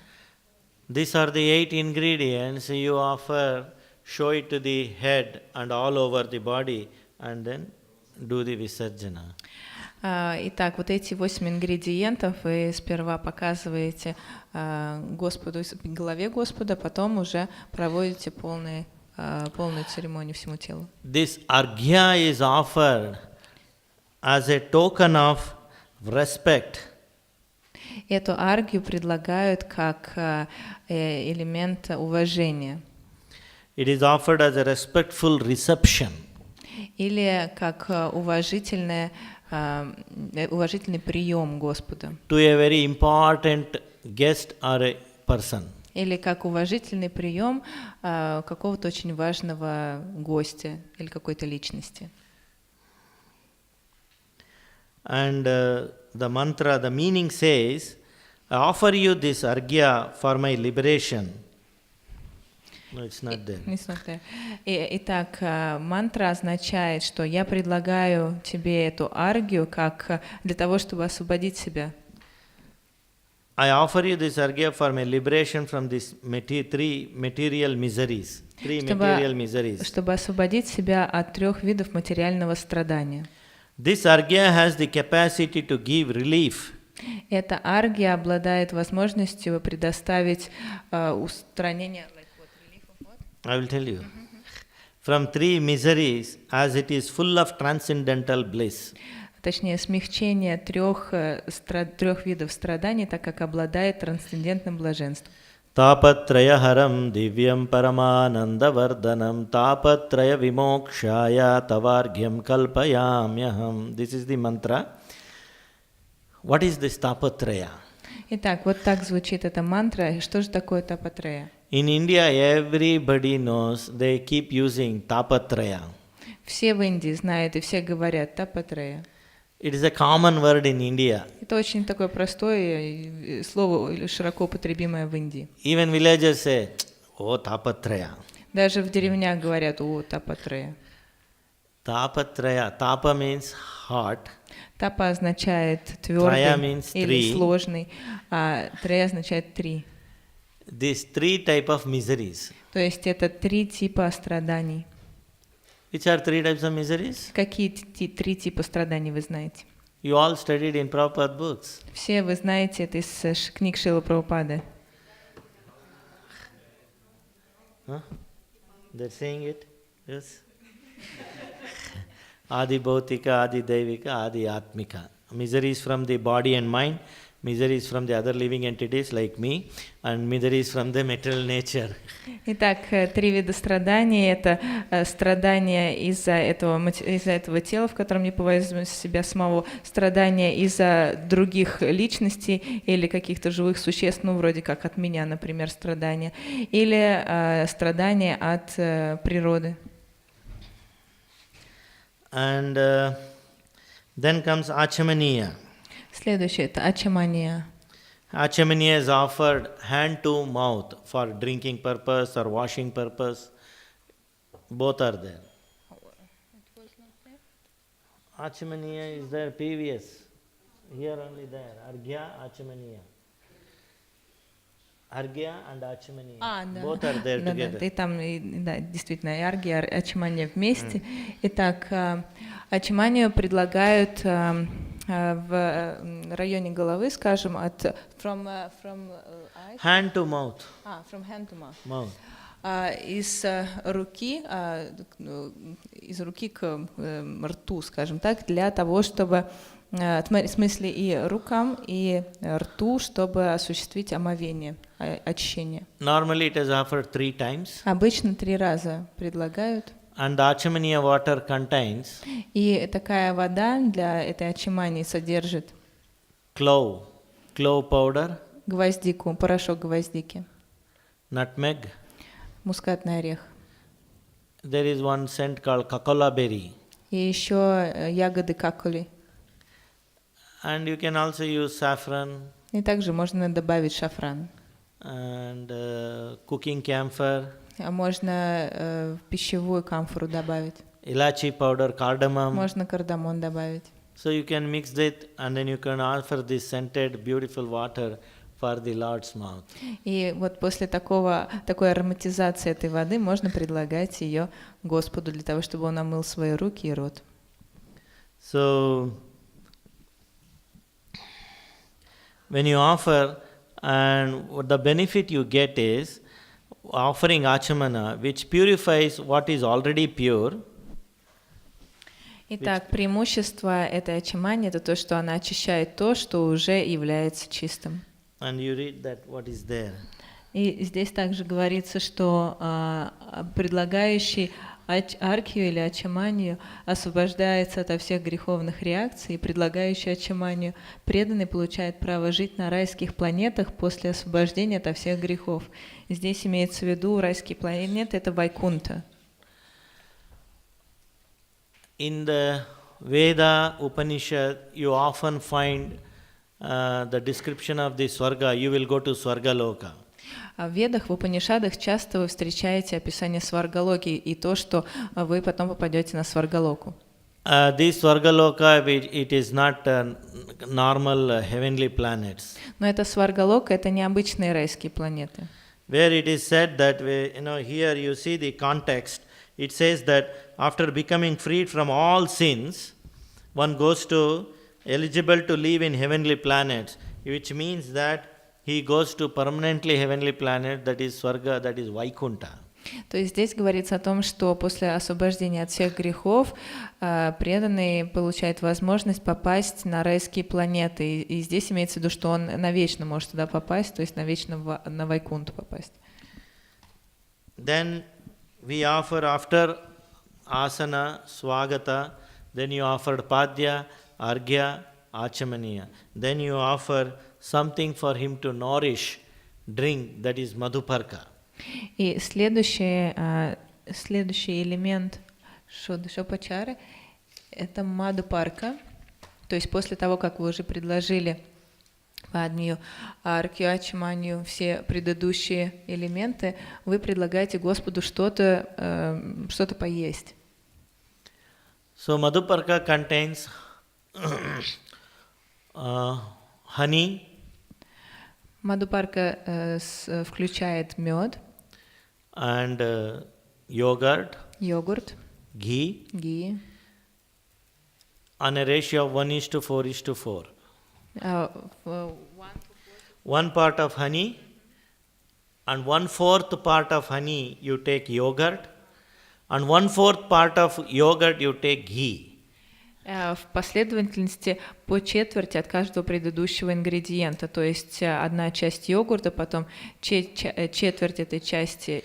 These are the 8 ingredients you offer, show it to the head and all over the body, and then do the visarjana. Итак, вот эти 8 ингредиентов вы сперва показываете Господу, голове Господа, потом уже проводите полную церемонию всему телу. This arghya is offered as a token of respect. Эту аргию предлагают как элемент уважения. It is offered as a respectful reception. Или как уважительный прием Господа. To a very important guest or a person. Или как уважительный прием какого-то очень важного гостя или какой-то личности. And the mantra, the meaning says, I offer you this arghya for my liberation. No, it's not there. Итак, мантра означает, что я предлагаю тебе эту аргию как для того, чтобы освободить себя. I offer you this arghya for my liberation from these three material miseries. Чтобы освободить себя от 3 видов материального страдания. This arghya has the capacity to give relief. Эта аргия обладает возможностью предоставить устранение. I will tell you. From 3 miseries, as it is full of transcendental bliss. Точнее, смягчение 3 видов страданий, так как обладает трансцендентным блаженством. Tapatrayaharam divyam paramanandavardhanam tapatraya vimokshaya tavargyam kalpayamyaham. This is the mantra. What is this tapatraya? Итак, вот так звучит эта мантра. Что же такое тапатрея? In India, everybody knows, they keep using tapatraya. Все в Индии знают и все говорят тапатрея. It is a common word in India. Это очень такое простое слово, широко употребимое в Индии. Even villagers say, "Oh, tapatraya." Даже в деревнях говорят, о, тапатрея. Tapatraya. Tapa means hot. Тапа означает твердый или 3. сложный, а трея означает 3. These 3 type of miseries. То есть это 3 типа страданий. Which are 3 types of miseries? Какие 3 типа страданий вы знаете? You all studied in Prabhupada books. Все вы знаете это из книг Шрилы Прабхупады. Huh? They're saying it? Yes. Adi Bhautika, Adi Daivika, Adi Atmika. Miseries from the body and mind, miseries from the other living entities like me, and miseries from the material nature. Итак, три вида страданий — это страдания из-за этого тела, в котором не бывает себя самого, страдания из-за других личностей или каких-то живых существ, ну, вроде как от меня, например, страдания, или страдания от природы. And then comes Achamaniya. Следующее — это ачамания. Achamaniya is offered hand to mouth for drinking purpose or washing purpose. Both are there. Achamaniya is there previous. Here only there. Arghya, Achamaniya. Arghya and Achamaniya. Both are there together. И там, да, действительно, и аргия, и ачамания вместе. Итак, ачаманию предлагают в районе головы, скажем, from eyes. Hand to mouth. From hand to mouth. Mouth. Из руки к рту, скажем так, для того, чтобы, в смысле, и рукам, и рту, чтобы осуществить омовение, очищение. Normally it is offered 3 times. Обычно 3 раза предлагают. And the Achamaniya water contains И такая вода для этой ачамании содержит clove powder, гвоздику, порошок гвоздики, nutmeg. мускатный орех. There is one scent called kakola berry. И еще ягоды какули. And you can also use saffron И также можно добавить шафран. and cooking camphor, А можно пищевую камфору добавить. ilachi powder, cardamom. Можно кардамон добавить. So you can mix it and then you can offer this scented beautiful water for the Lord's mouth. И вот после такой ароматизации этой воды можно предлагать ее Господу для того, чтобы он омыл свои руки и рот. So when you offer, and what the benefit you get is offering achamana, which purifies what is already pure. Итак, преимущество этой ачамани — это то, что она очищает то, что уже является чистым. And you read that what is there. И здесь также говорится, что предлагающий архию или ачаманию освобождается ото всех греховных реакций, и предлагающий ачаманию преданный получает право жить на райских планетах после освобождения ото всех грехов. Здесь имеется в виду райские планеты — это Вайкунта. In the Veda Upanishad, you often find the description of the Swarga, you will go to Swargaloka. А в Ведах, в Упанишадах часто вы встречаете описание Сваргалоки и то, что вы потом попадете на Сваргалоку. This Swargaloka, it is not normal heavenly planets. Но это Сваргалока — это необычные райские планеты. Where it is said that, here you see the context, it says that after becoming freed from all sins, one goes to eligible to live in heavenly planets, which means that he goes to permanently heavenly planet, that is Swarga, that is Vaikunta. То есть здесь говорится о том, что после освобождения от всех грехов преданный получает возможность попасть на райские планеты. И здесь имеется в виду, что он навечно может туда попасть, то есть навечно на Вайкунту попасть. Then we offer after asana, swagata, then you offer padya, arghya, achamaniya. Then you offer something for him to nourish, drink, that is madhuparka. И следующий элемент шопачары — это мадхупарка. То есть после того, как вы уже предложили падмию, архию, ачаманию, все предыдущие элементы, вы предлагаете Господу что-то поесть. So madhuparka contains honey. Мадхупарка включает мед, and yogurt, ghee, on a ratio of 1:4:4. 1 part of honey and 1/4 part of honey you take yogurt, and 1/4 part of yogurt you take ghee. В последовательности по четверти от каждого предыдущего ингредиента, то есть одна часть йогурта, потом четверть этой части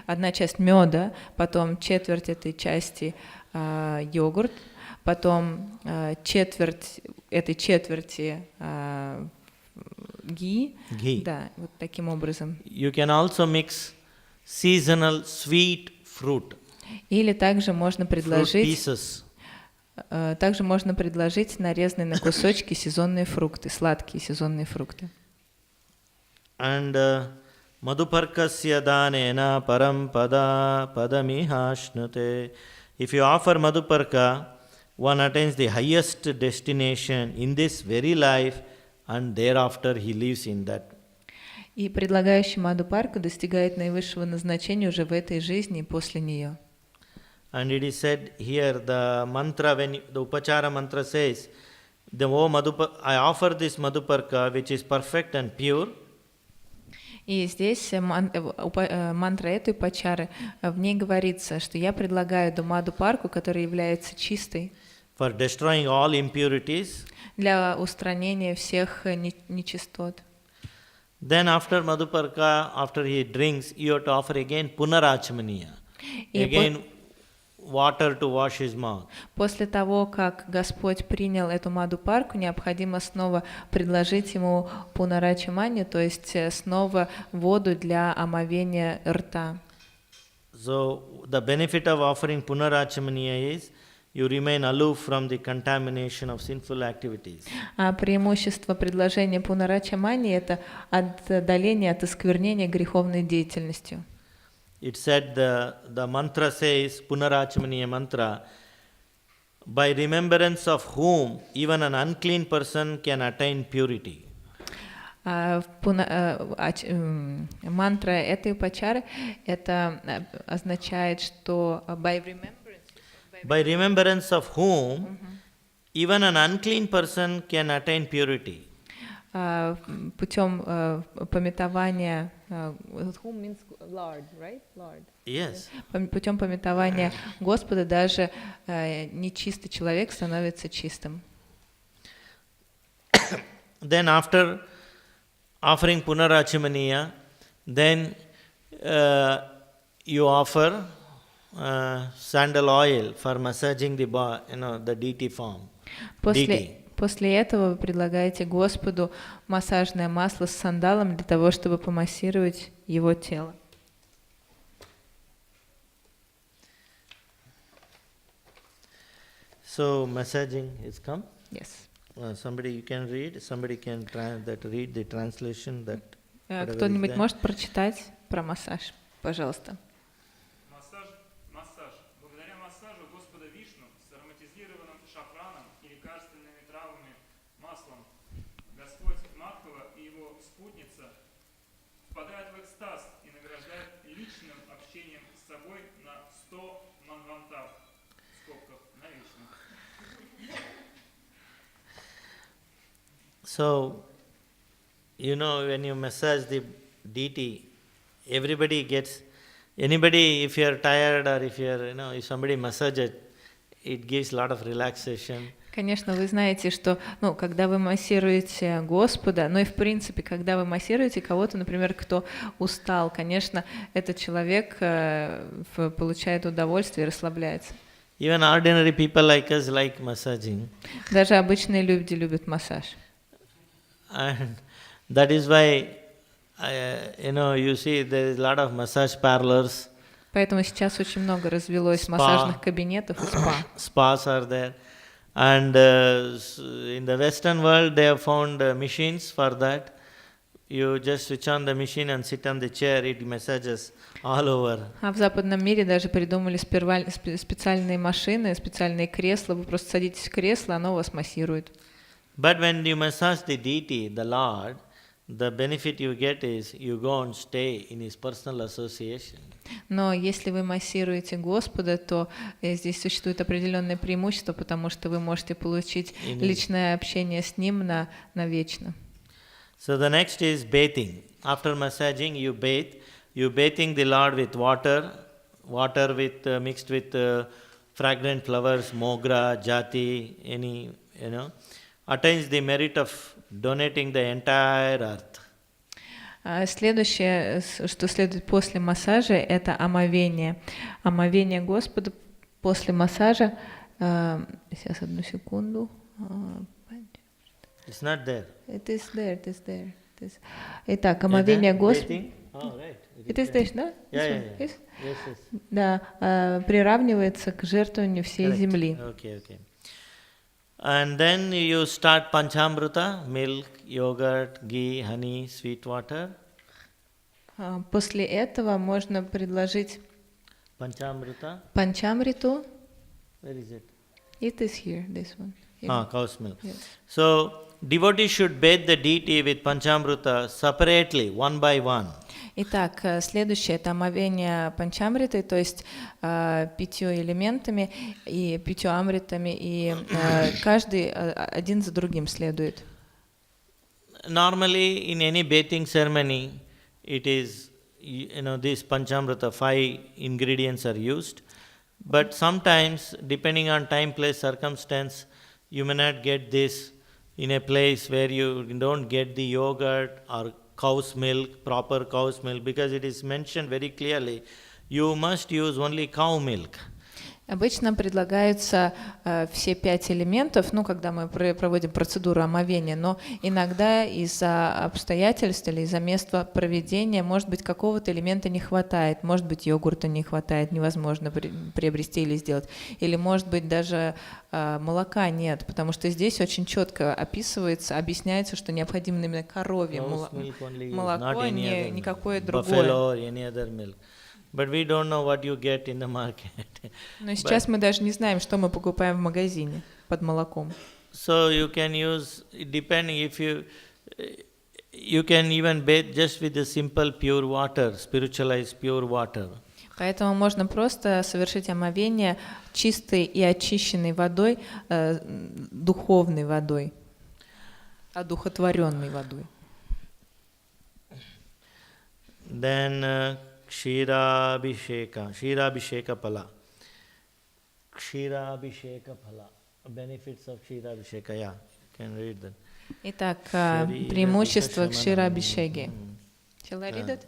одна часть меда, потом четверть этой части йогурт, потом четверть этой четверти ги. Да, вот таким образом. You can also mix seasonal sweet fruit. Или также можно предложить нарезанные на кусочки сезонные фрукты, сладкие сезонные фрукты. And madhuparkasya danena param pada padamihashnute. If you offer madhuparka, one attains the highest destination in this very life, and thereafter he lives in that. И предлагающий мадхупарку достигает наивысшего назначения уже в этой жизни и после нее. And it is said here, the mantra, when the upachara mantra says, I offer this madhuparka which is perfect and pure. И здесь мантра этой пачары, в ней говорится, что я предлагаю эту мадхупарку, которая является чистой, for destroying all impurities. Для устранения всех нечистот. Then after madhuparka, after he drinks, you have to offer again punarachmaniya. Again water to wash his mouth. После того, как Господь принял эту мадхупарку, необходимо снова предложить ему пунарачамани, то есть снова воду для омовения рта. So the benefit of offering punarachmaniya is you remain aloof from the contamination of sinful activities. А преимущество предложения пунарачамани — это отдаление от осквернения греховной деятельностью. It said the mantra says, punarachmaniya mantra, by remembrance of whom even an unclean person can attain purity. Мантра этой пачары это означает, что by remembrance of whom even an unclean person can attain purity. Путем памятования, whom means Lord, right? Lord. Yes. Путем памятования Господа даже нечистый человек становится чистым. Then after offering punarachmaniya, then you offer sandal oil for massaging the deity form. После этого вы предлагаете Господу массажное масло с сандалом для того, чтобы помассировать его тело. So massaging is come. Yes. Somebody you can read. Somebody can read the translation that. Кто-нибудь может прочитать про массаж, пожалуйста. Массаж. Благодаря массажу Господа Вишну с ароматизированным шафраном и лекарственными травами, маслом, Господь Мадхава и его спутница впадают в экстаз и награждают личным общением с собой на 100 манвантар, в скобках, навечно. So, when you massage the deity, everybody gets. Anybody, if you are tired or if you are, if somebody massages it gives a lot of relaxation. Конечно, вы знаете, что, когда вы массируете Господа, и в принципе, когда вы массируете кого-то, например, кто устал, конечно, этот человек получает удовольствие и расслабляется. Even ordinary people like us like massaging. Даже обычные люди любят массаж. And that is why, you see there is a lot of massage parlors. Поэтому сейчас очень много развелось массажных кабинетов и спа. Spas are there. And in the Western world, they have found machines for that. You just switch on the machine and sit on the chair, it massages all over. А в западном мире даже придумали специальные машины, специальные кресла. Вы просто садитесь в кресло, оно вас массирует. But when you massage the deity, the Lord, the benefit you get is you go and stay in His personal association. Но если вы массируете Господа, то здесь существует определенное преимущество, потому что вы можете получить личное общение с Ним навечно. So the next is bathing. After massaging, you bathe. You bathing the Lord with water with mixed with fragrant flowers, mogra, jati, any, attains the merit of donating the entire earth. Следующее, что следует после массажа, это омовение. Омовение Господа после массажа. Сейчас, одну секунду. It's not there. It is there, it is there. Итак, омовение Господа. Oh, right. It is there, да? Yeah. Yes? Yes. Да, приравнивается к жертвованию всей земли. Okay. And then you start panchamrita, milk, yogurt, ghee, honey, sweet water. После этого можно предложить Panchamrita. Where is it? It is here, this one. Here. Cow's milk. Yes. So, devotees should bathe the deity with panchamrita separately, one by one. Итак, следующее это омовение панчамритой, то есть 5 элементами и 5 амритами, и каждый один за другим следует. Normally, in any bathing ceremony, it is, this panchamrita, 5 ingredients are used. But sometimes, depending on time, place, circumstance, you may not get this in a place where you don't get the yogurt or cow's milk, proper cow's milk, because it is mentioned very clearly, you must use only cow milk. Обычно предлагаются все 5 элементов, когда мы проводим процедуру омовения, но иногда из-за обстоятельств или из-за места проведения, может быть, какого-то элемента не хватает, может быть, йогурта не хватает, невозможно приобрести или сделать, или, может быть, даже молока нет, потому что здесь очень четко описывается, объясняется, что необходимо именно коровье молоко, никакое другое. But we don't know what you get in the market. Но сейчас мы даже не знаем, что мы покупаем в магазине под молоком. So you can use, depending if you can even bathe just with the simple pure water, spiritualized pure water. Поэтому можно просто совершить омовение чистой и очищенной водой, духовной водой, одухотворенной водой. Then Kshirabhisheka phala. Benefits of Kshirabhisheka, yeah, you can read that. Итак, преимущество Кширабхишеги. Shall I read it?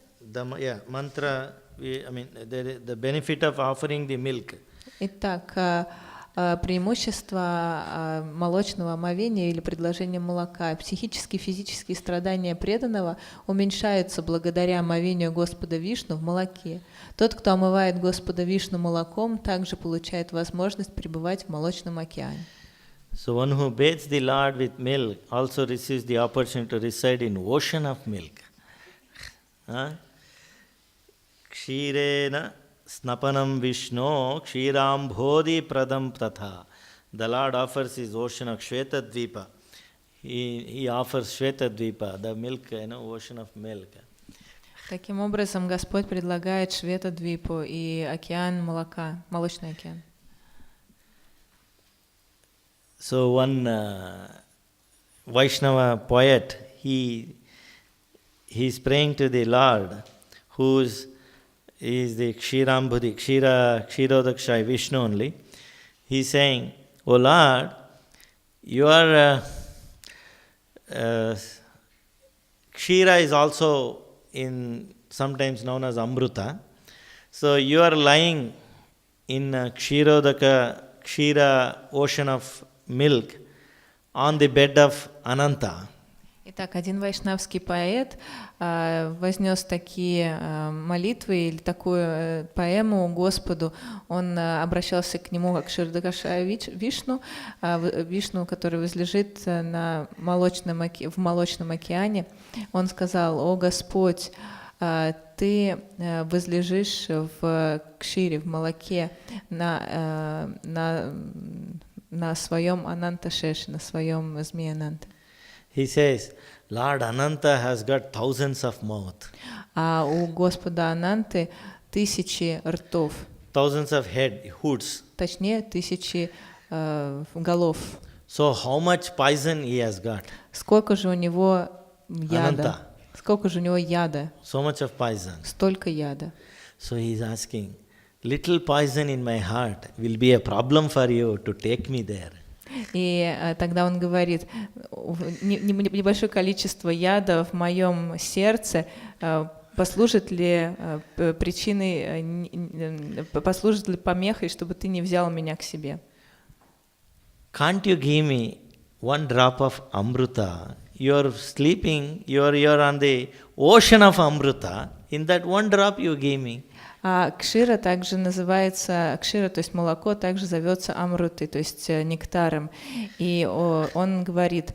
Mantra, the benefit of offering the milk. Итак, преимущество молочного омовения или предложения молока. Психические и физические страдания преданного уменьшаются благодаря омовению Господа Вишну в молоке. Тот, кто омывает Господа Вишну молоком, также получает возможность пребывать в молочном океане. So one who bathes the Lord with milk also receives the opportunity to reside in ocean of milk. Kshirena Snapanam Vishnu Kshirambhodhi Pradam Tatha. The Lord offers his ocean of Shvetadvipa. He offers Shvetadvipa, the milk, ocean of milk. Таким образом, Господь предлагает Шветадвипу и океан молока, молочный океан. So one Vaishnava poet, he's praying to the Lord, who's is the Kshirambudhi, Kshirodakshai, Vishnu only. He's saying, "O Lord, you are Kshira is also sometimes known as Amruta. So you are lying in Kshira ocean of milk on the bed of Ananta." Итак, один вайшнавский поэт вознес такие молитвы или такую поэму Господу. Он обращался к нему как Кширодакшая Вишну, Вишну, который возлежит в молочном океане. Он сказал: «О Господь, ты возлежишь в кшире, в молоке, на своем Ананта-шеше, на своем змее Ананта». He says, Lord Ananta has got thousands of mouths. А у Господа Ананты 1000 ртов. Thousands of hoods. Точнее, 1000 голов. So how much poison he has got? Сколько же у него яда? Ananta. Сколько же у него яда? So much of poison. Столько яда. So he is asking, little poison in my heart will be a problem for you to take me there. И тогда он говорит, небольшое количество яда в моем сердце послужит ли помехой, чтобы ты не взял меня к себе? Can't you give me one drop of amruta? You're sleeping, you're on the ocean of amruta. In that one drop you gave me. А кшира также называется, кшира, то есть молоко, также зовется амрутой, то есть нектаром. И он говорит,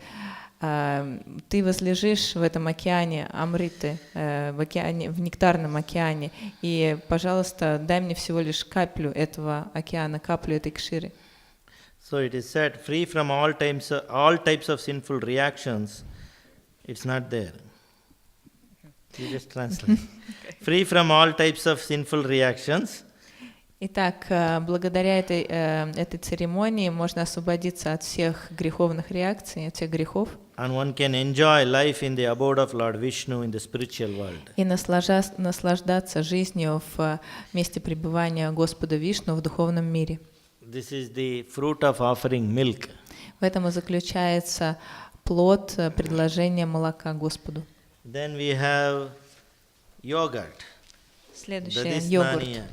ты возлежишь в этом океане амриты, в нектарном океане, и, пожалуйста, дай мне всего лишь каплю этого океана, каплю этой кширы. So it is said, free from all types of sinful reactions. It's not there. You just translate. Free from all types of sinful reactions. Итак, благодаря этой церемонии можно освободиться от всех греховных реакций, от всех грехов. And one can enjoy life in the abode of Lord Vishnu in the spiritual world. И наслаждаться жизнью в месте пребывания Господа Вишну в духовном мире. This is the fruit of offering milk. В этом и заключается плод предложения молока Господу. Then we have yogurt. Следующее — йогурт.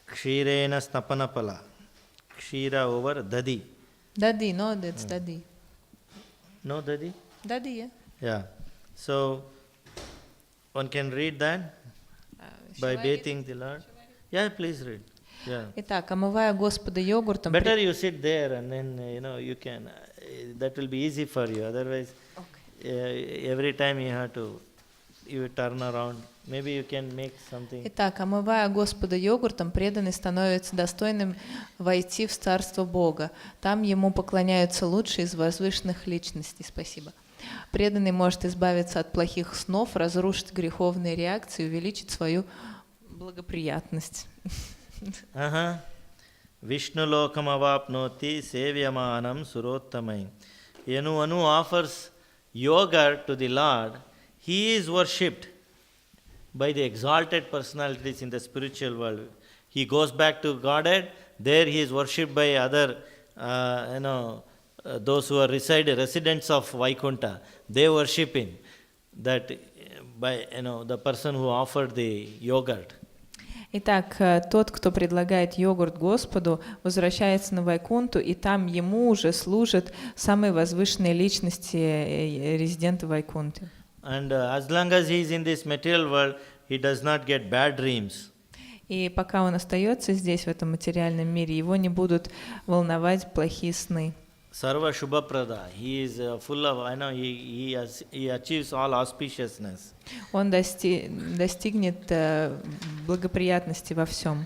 Kshirena snapanapala. Kshira over dadi. Дади, no, that's дади. No dadi? Дади, yeah. Yeah. So one can read that by bathing the Lord. Yeah, please read. Yeah. Итак, омывая Господа йогуртом. Better you sit there and then you can. That will be easy for you. Otherwise, every time you turn around. Maybe you can make something. Итак, омывая Господа йогуртом, преданный становится достойным войти в Царство Бога. Там ему поклоняются лучшие из возвышенных личностей. Спасибо. Преданный может избавиться от плохих снов, разрушить греховные реакции, увеличить свою благоприятность. Vishnu lokam avapnoti sevyamanam surottamai. Anyone who offers yogurt to the Lord, he is worshipped by the exalted personalities in the spiritual world. He goes back to Godhead, there he is worshipped by other, those who are residents of Vaikuntha. They worship him. That by the person who offered the yogurt. Итак, тот, кто предлагает йогурт Господу, возвращается на Вайкунту, и там ему уже служат самые возвышенные личности, резиденты Вайкунты. And as long as he is in this material world, he does not get bad dreams. И пока он остается здесь, в этом материальном мире, его не будут волновать плохие сны. Sarva Shubhaprada. He is full of, he achieves all auspiciousness. Он достигнет благоприятности во всем.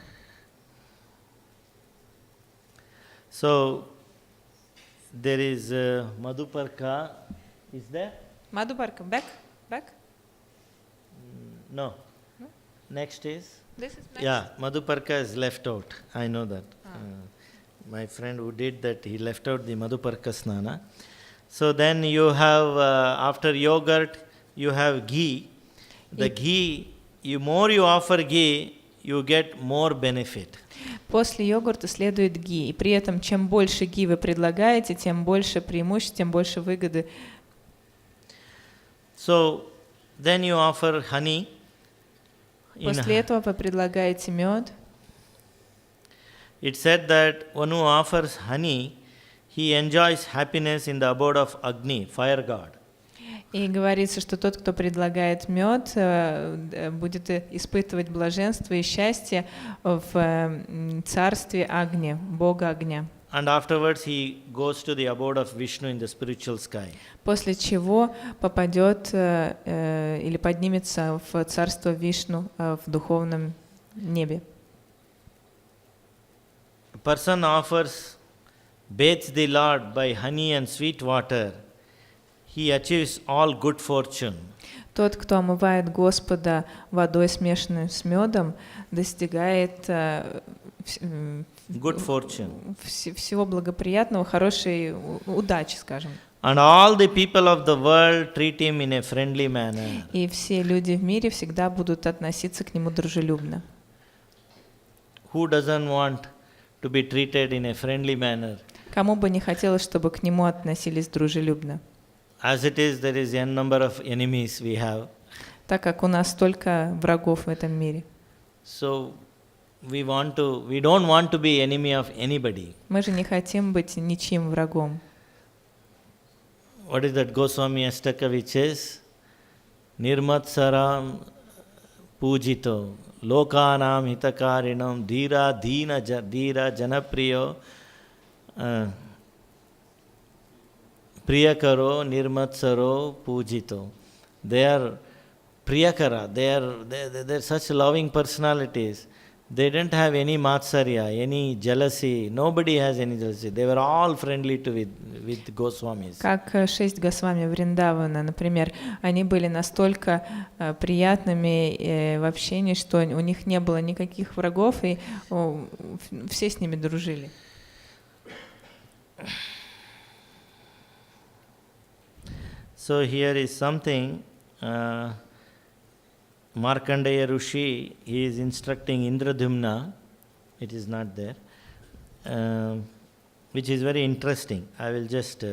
So, there is Madhuparka. Is there? Madhuparka, back? No. Next is? This is next. Yeah, Madhuparka is left out. I know that. My friend who did that, he left out the Madhuparka Snana. So then you have, after yogurt, you have ghee. The ghee, more you offer ghee, you get more benefit. После йогурта следует ги. И при этом, чем больше ги вы предлагаете, тем больше преимуществ, тем больше выгоды. So then you offer honey. После этого вы предлагаете мед. It said that one who offers honey, he enjoys happiness in the abode of Agni, fire god. И говорится, что тот, кто предлагает мед, будет испытывать блаженство и счастье в царстве Агни, бога огня. And afterwards he goes to the abode of Vishnu in the spiritual sky. После чего попадет или поднимется в царство Вишну в духовном небе. A person bathes the Lord by honey and sweet water. He achieves all good fortune. Тот, кто омывает Господа водой, смешанной с медом, достигает good fortune. Всего благоприятного, хорошей удачи, скажем. And all the people of the world treat him in a friendly manner. И все люди в мире всегда будут относиться к нему дружелюбно. who doesn't want to be treated in a friendly manner? Кому бы не хотелось, чтобы к нему относились дружелюбно? As it is, there is n number of enemies we have. Так как у нас столько врагов в этом мире. So we don't want to be enemy of anybody. Мы же не хотим быть ничьим врагом. What is that Goswami Astaka which says? Nirmatsaram pujito lokanam hitakarinam dhira dhira janapriyo priyakaro nirmatsaro pujito. They are priyakara, they're such loving personalities. They didn't have any matsarya, any jealousy. Nobody has any jealousy. They were all friendly with Goswamis. Как 6 Госвами Вриндавана, например, они были настолько приятными в общении, что у них не было никаких врагов, и все с ними дружили. So here is something. Markandeya Rishi, he is instructing Indradhyumna, it is not there, which is very interesting. I will just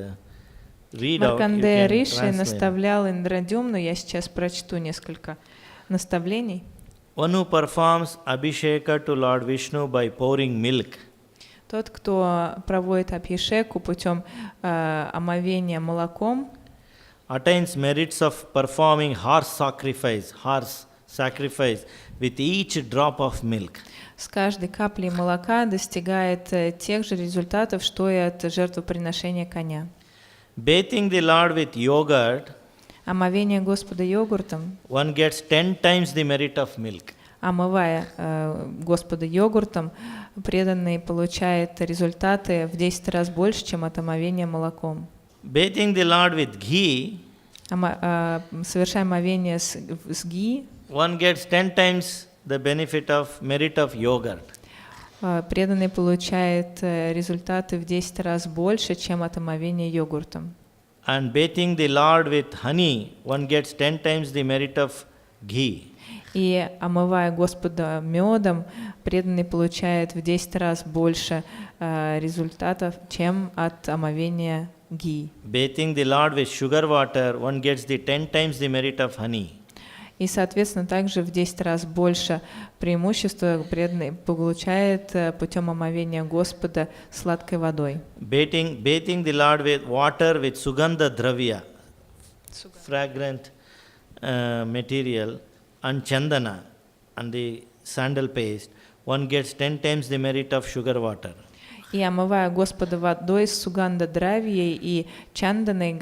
read out. Маркандея Риши наставлял Индрадюмну, я сейчас прочту несколько наставлений. One who performs Abhisheka to Lord Vishnu by pouring milk. Тот, кто проводит абхишеку путем омовения молоком, attains merits of performing horse sacrifice with each drop of milk. С каждой каплей молока достигает тех же результатов, что и от жертвоприношения коня. Bathing the Lord with yogurt, омовение Господа йогуртом, one gets 10 times the merit of milk. Омывая Господа йогуртом, преданный получает результаты в 10 раз больше, чем от омовения молоком. Bathing the Lord with ghee, совершая омовение с ги, one gets 10 times the merit of yogurt. Преданный получает результаты в 10 раз больше, чем от омовения йогуртом. And bathing the Lord with honey, one gets 10 times the merit of ghee. И омывая Господа медом, преданный получает в 10 раз больше результатов, чем от омовения ги. Bathing the Lord with sugar water, one gets the 10 times the merit of honey. И, соответственно, также в 10 раз больше преимущества преданный получает путем омовения Господа сладкой водой. Bathing the Lord with water with sugandha dravya, fragrant material, and chandana, and the sandal paste, one gets 10 times the merit of sugar water. И омывая Господа водой с суганда дравьей и чанданой,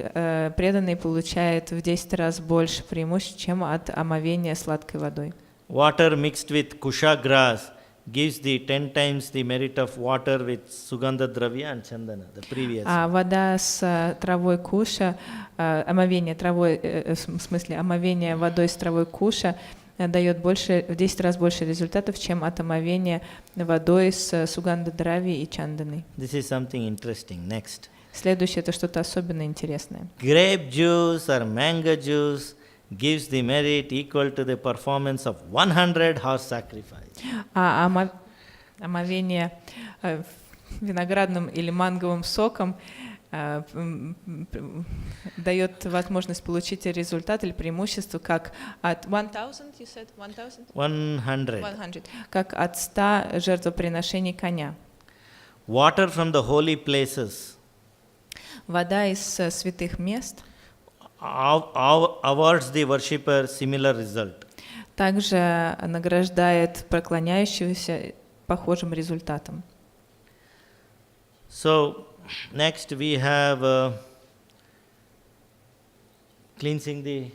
преданный получает в 10 раз больше преимуществ, чем от омовения сладкой водой. Water mixed with kusha grass gives the 10 times the merit of water with sugandha dravya and chandana, the previous. А вода с травой куша, омовение травой, в смысле омовение водой с травой куша дает в 10 раз больше результатов, чем от омовения водой с суганда драви и чанданой. This is something interesting. Next. Следующее — это что-то особенно интересное. Grape juice or mango juice gives the merit equal to the performance of 100 horse sacrifice. Омовение виноградным или манговым соком дает возможность получить результат или преимущество как от 100. Как от 100 жертвоприношений коня. Water from the holy places. Вода из святых мест Awards the worshipper similar result. Также награждает поклоняющегося похожим результатом. So next we have cleansing the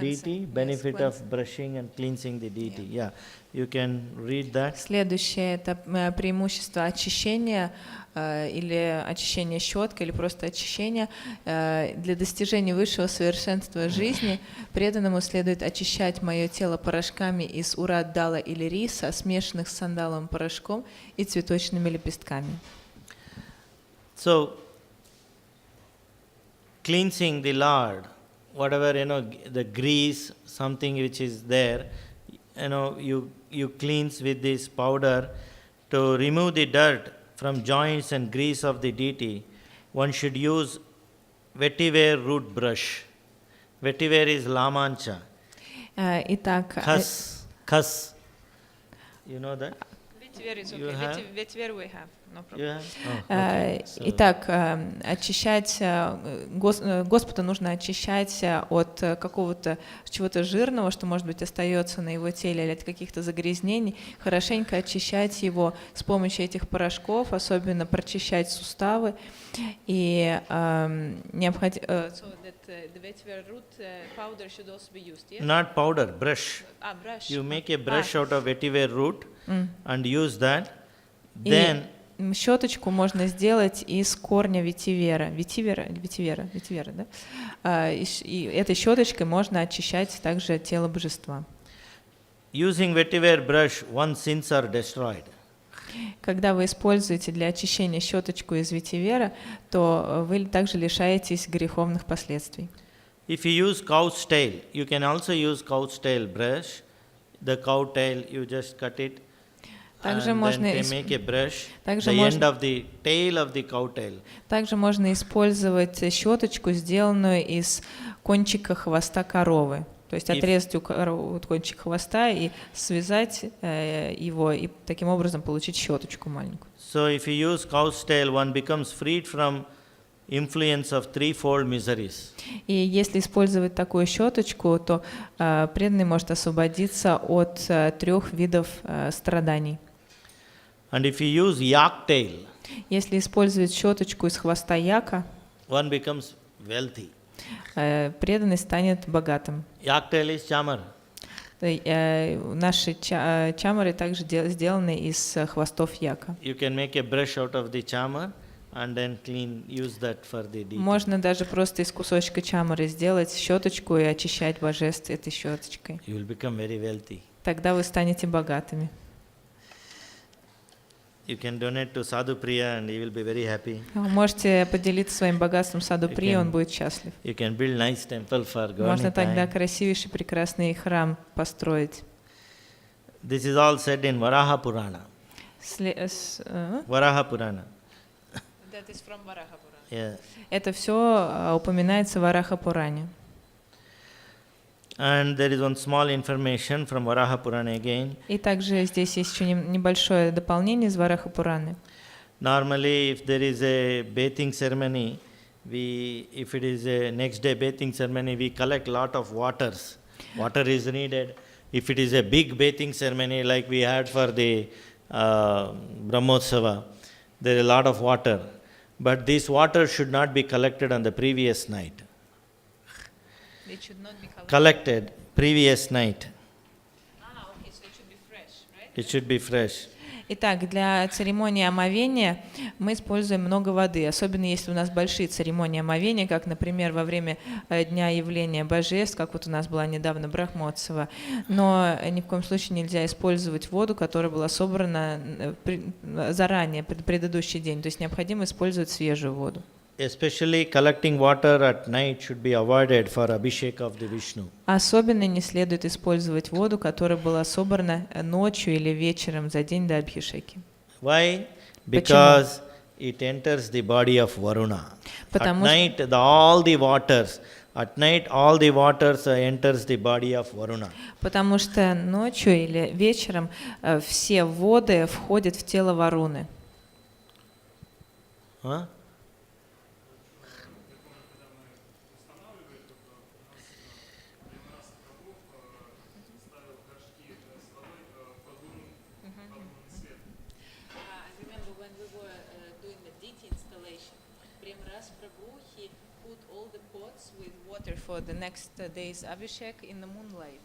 deity, benefit of brushing and cleansing the deity. Yeah, you can read that. Следующее — это преимущество очищения или очищения щеткой, или просто очищения. Для достижения высшего совершенства жизни преданному следует очищать мое тело порошками из урад-дала или риса, смешанных с сандаловым порошком и цветочными лепестками. So, cleansing the Lord, whatever, the grease, something which is there, you cleanse with this powder to remove the dirt from joints and grease of the deity, one should use vetiver root brush. Vetiver is lamancha. Итак, Khas. You know that? Vetiver is You okay. have? Vetiver we have, no You problem. have? Oh, okay. So, Итак, очищать, Господа нужно очищать от какого-то чего-то жирного, что, может быть, остается на его теле, или от каких-то загрязнений, хорошенько очищать его с помощью этих порошков, особенно прочищать суставы. И необходимо... So that the vetiver root powder should also be used, yes? not powder, brush. Brush. You make a brush out of vetiver root and use that. Then И щеточку можно сделать из корня ветивера. Ветивера, да? И этой щеточкой можно очищать также тело божества. using vetiver brush, one's sins are destroyed. Когда вы используете для очищения щеточку из ветивера, то вы также лишаетесь греховных последствий. If you use cow's tail, you can also use cow's tail brush. The cow tail, you just cut it. Также And можно then they make a brush, также the можно- end of the tail of the cow tail. Также можно использовать щеточку, сделанную из кончика хвоста коровы. То есть отрезать вот кончик хвоста и связать его, и таким образом получить щеточку маленькую. So if you use cow's tail, one becomes freed from influence of threefold miseries. И если использовать такую щеточку, то преданный может освободиться от 3 видов страданий. And if you use yak tail, Если использовать щеточку из хвоста яка, one becomes wealthy. преданный станет богатым. Yak tail is chamar. Наши чамары также сделаны из хвостов яка. You can make a brush out of the chamar and then use that for the deity. Можно даже просто из кусочка чамары сделать щеточку и очищать божеств этой щеточкой. You will become very wealthy. Тогда вы станете богатыми. You can donate to Sadhu Priya and he will be very happy. Вы можете поделиться своим богатством Саду You При, can- он будет счастлив. You can build nice temple for Можно God. тогда красивейший, прекрасный храм построить. This is all said in Varaha Purana. Varaha Purana. Yeah. Это все упоминается в Вараха Пуране. And there is one small information from Varaha Purana again. И также здесь есть еще небольшое дополнение из Вараха Пураны. Normally, if there is a bathing ceremony, if it is a next day bathing ceremony, we collect lot of waters. Water is needed. If it is a big bathing ceremony like we had for the Brahmotsava, there is a lot of water. But this water should not be collected on the previous night. It should not be Collected previous night. Okay, so it should be fresh, right? It should be fresh. Итак, для церемонии омовения мы используем много воды, особенно если у нас большие церемонии омовения, как, например, во время Дня явления божеств, как вот у нас была недавно Брахмоцева. Но ни в коем случае нельзя использовать воду, которая была собрана заранее, предыдущий день. То есть необходимо использовать свежую воду. Especially collecting water at night should be avoided for Abhishek of the Vishnu. Особенно не следует использовать воду, которая была собрана ночью или вечером за день до Абхишеки. Why? Because it enters the body of Varuna. Потому At night, all the waters enters the body of Varuna. Потому что ночью или вечером все воды входят в тело Варуны. Huh? For the next day's Abhishek in the moonlight.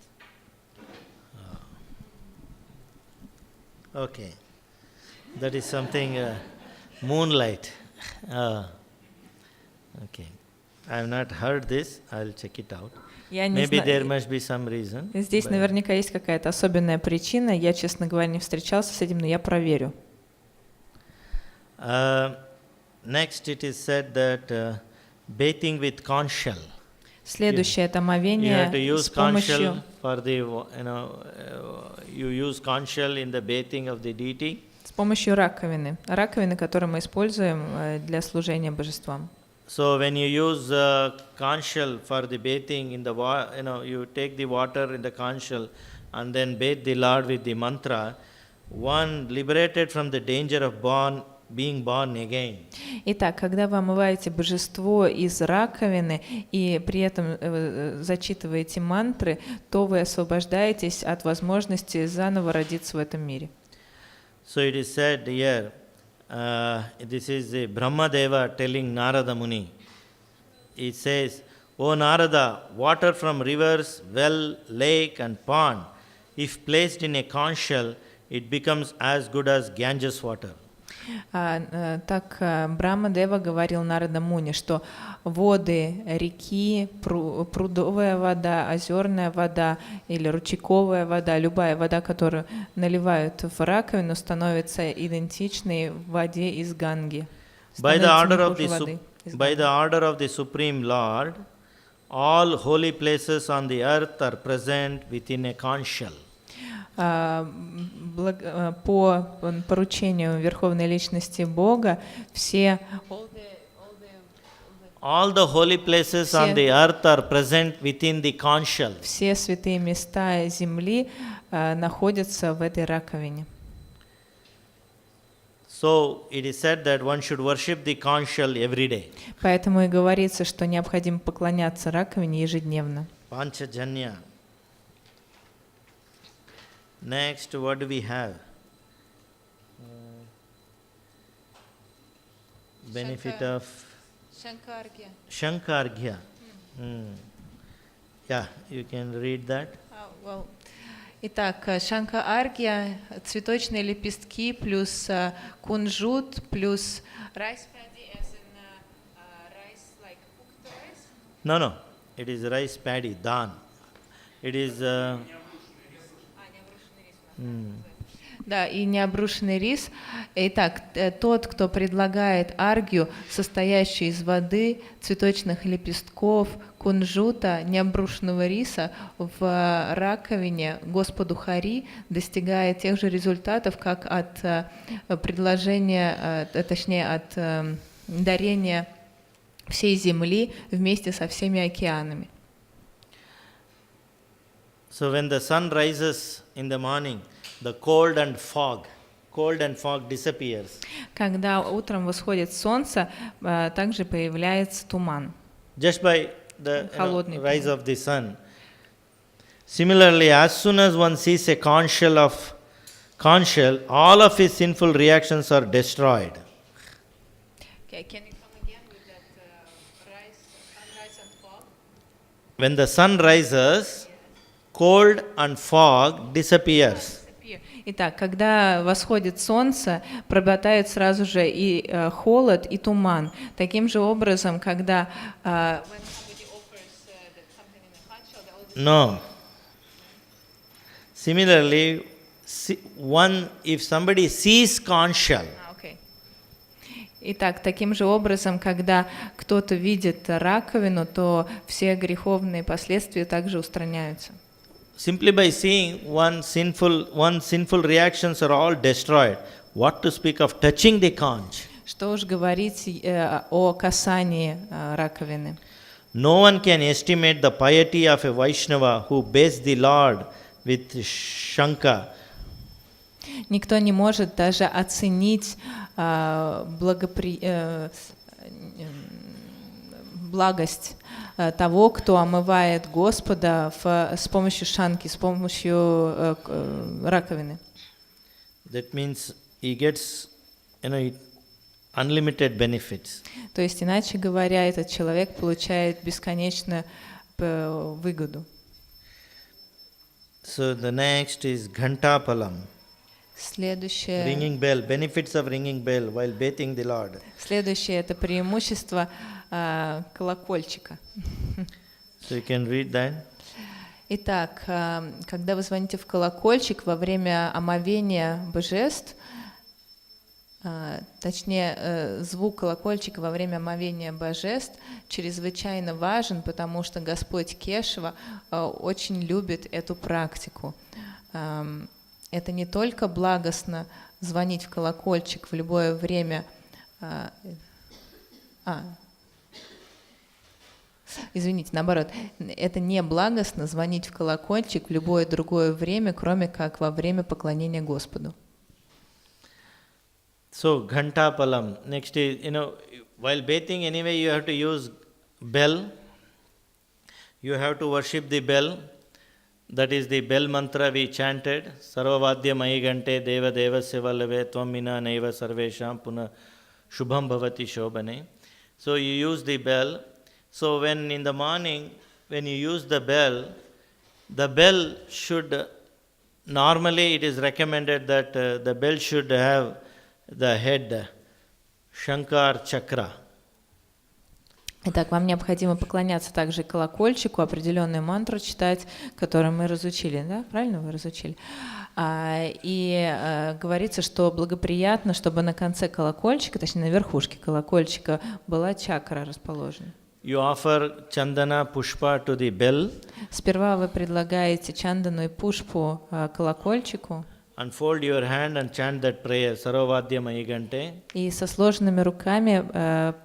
Okay. That is something, moonlight. Okay. I have not heard this. I'll check it out. Maybe there must be some reason. Здесь наверняка есть какая-то особенная причина. Я, честно говоря, не встречался с этим, но я проверю. Next it is said that bathing with conch shell. Следующее это You омовение have to use с conch shell помощью... for the, you use conch shell in the bathing of the deity. С помощью раковины. Раковины, которую мы используем для служения божествам. So when you use conch shell for the bathing in the you take the water in the conch shell and then bathe the Lord with the mantra, one liberated from the danger of being born again. Итак, когда вы омываете божество из раковины и при этом зачитываете мантры, то вы освобождаетесь от возможности заново родиться в этом мире. So it is said here, this is the Brahma Deva telling Narada Muni. It says, O Narada, water from rivers, well, lake and pond, if placed in a conch shell, it becomes as good as Ganges water. Так Брахма Дева говорил Нарада Муни, что воды реки, прудовая вода, озерная вода или ручейковая вода, любая вода, которую наливают в раковину, становится идентичной воде из Ганги. By the order of the Supreme Lord, all holy places on the earth are present within a conch shell. По поручению Верховной Личности Бога все all the holy places on the earth are present within the conch shell. Все святые места земли находятся в этой раковине. So it is said that one should worship the conch shell every day. Поэтому и говорится, что необходимо поклоняться раковине ежедневно. Panchajanya. Next, what do we have? Benefit of Shankargya. Yeah, you can read that. Итак, Шанка-аргья, цветочные лепестки плюс кунжут плюс rice paddy as in rice like cooked rice? No, it is rice paddy, dhan. It is... Да, и необрушенный рис. Итак, тот, кто предлагает аргью, состоящую из воды, цветочных лепестков, кунжута, необрушенного риса в раковине Господу Хари, достигает тех же результатов, как от предложения, точнее, от дарения всей земли вместе со всеми океанами. So when the sun rises in the morning, the cold and fog disappears. Когда uтром восходит солнце, также появляется туман. Just by the rise of the sun. Similarly, as soon as one sees a conch shell, all of his sinful reactions are destroyed. Okay, can you come again with that sunrise and fog? When the sun rises, cold and fog disappears. Итак, когда восходит солнце, пропадает сразу же и холод, и туман. Таким же образом, когда No. Similarly, if somebody sees conch shell, Итак, таким же образом, когда кто-то видит раковину, то все греховные последствия также устраняются. Simply by seeing one sinful reactions are all destroyed. What to speak of touching the conch? Что уж говорить о касании раковины. No one can estimate the piety of a Vaishnava who bathes the Lord with Shanka. Никто не может даже оценить благость того, кто омывает Господа с помощью шанки, с помощью раковины. That means he gets, unlimited benefits. То есть, иначе говоря, этот человек получает бесконечную выгоду. So the next is Ghantapalam. Следующее. Ringing bell, benefits of ringing bell while bathing the Lord. Следующее это преимущество колокольчика. So you can read that. Итак, когда вы звоните в колокольчик во время омовения божеств, точнее, звук колокольчика во время омовения божеств чрезвычайно важен, потому что Господь Кешава очень любит эту практику. Это не только благостно звонить в колокольчик в любое время. Извините, наоборот. Это не благостно звонить в колокольчик в любое другое время, кроме как во время поклонения Господу. So, Ghantapalam. Next is, while bathing anyway you have to use bell. You have to worship the bell. That is the bell mantra we chanted. Sarvavadya Mahigante Deva Devasya Vallave Tvamina Neva Sarvesham Puna Shubham Bhavati Shobhane. So you use the bell. So when in the morning, when you use the bell should, normally it is recommended that the bell should have the head Shankar Chakra. Итак, вам необходимо поклоняться также колокольчику, определенную мантру читать, которую мы разучили, да? Правильно вы разучили? Говорится, что благоприятно, чтобы на конце колокольчика, точнее на верхушке колокольчика, была чакра расположена. You offer chandana pushpa to the bell. Сперва вы предлагаете чандану и пушпу колокольчику. And fold your hand and chant that prayer, Sarvavadya Mahigante. И со сложенными руками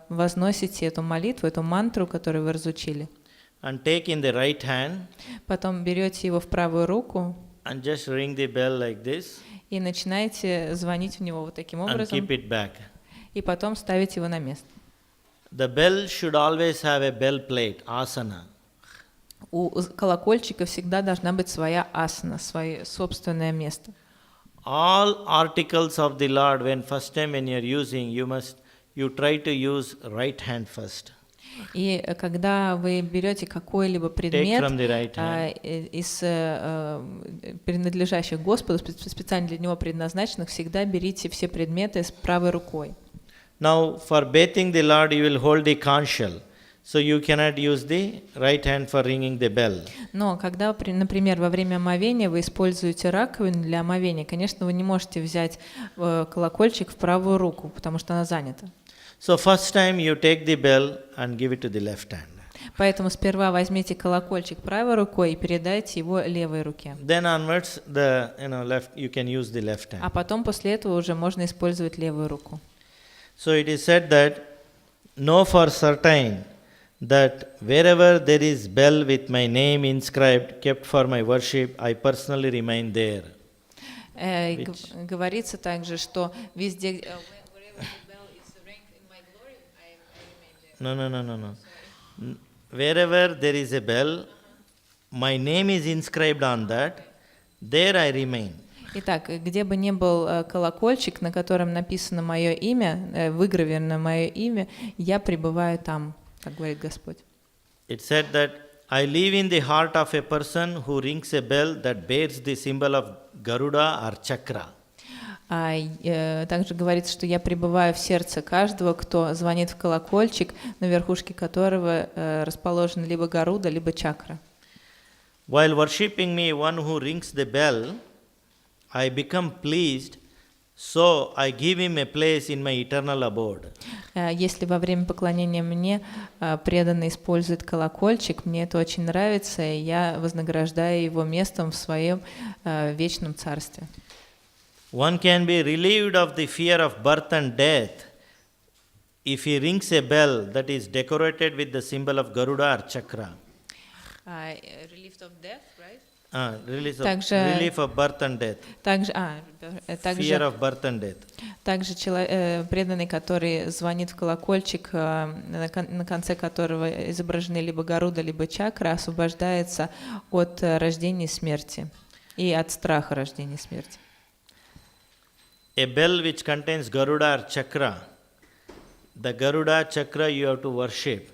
возносите эту молитву, эту мантру, которую вы разучили. And take in the right hand. Потом берете его в правую руку. And just ring the bell like this. И начинаете звонить в него вот таким образом. And keep it back. И потом ставить его на место. The bell should always have a bell plate, asana. У колокольчика всегда должна быть своя асана, свое собственное место. All articles of the Lord, when you're using, you try to use right hand first. И когда вы берете какой-либо предмет из принадлежащих Господу, специально для него предназначенных, всегда берите все предметы с правой рукой. Now, for bathing the Lord, you will hold the conch shell. So you cannot use the right hand for ringing the bell. Но когда, например, во время омовения вы используете раковину для омовения, конечно, вы не можете взять колокольчик в правую руку, потому что она занята. So first time you take the bell and give it to the left hand. Поэтому сперва возьмите колокольчик правой рукой и передайте его левой руке. Then onwards, left you can use the left hand. А потом после этого уже можно использовать левую руку. So it is said that know for certain that wherever there is bell with my name inscribed, kept for my worship, I personally remain there. Говорится также, что везде... No. Wherever there is a bell, my name is inscribed on that, there I remain. Итак, где бы ни был колокольчик, на котором написано мое имя, выгравировано мое имя, я пребываю там, как говорит Господь. It said that I live in the heart of a person who rings a bell that bears the symbol of Garuda or Chakra. Также говорится, что я пребываю в сердце каждого, кто звонит в колокольчик, на верхушке которого расположена либо Гаруда, либо чакра. While worshipping me, one who rings the bell, I become pleased, so I give him a place in my eternal abode. Если во время поклонения мне преданный использует колокольчик, мне это очень нравится, и я вознаграждаю его местом в своем вечном царстве. One can be relieved of the fear of birth and death if he rings a bell that is decorated with the symbol of Garuda or Chakra. Relief of death, right? Relief of birth and death. Fear of birth and death. Также преданный, который звонит в колокольчик, на конце которого изображены либо Гаруда, либо чакра, освобождается от рождения и смерти и от страха рождения и смерти. A bell which contains Garuda or Chakra, the Garuda Chakra you have to worship.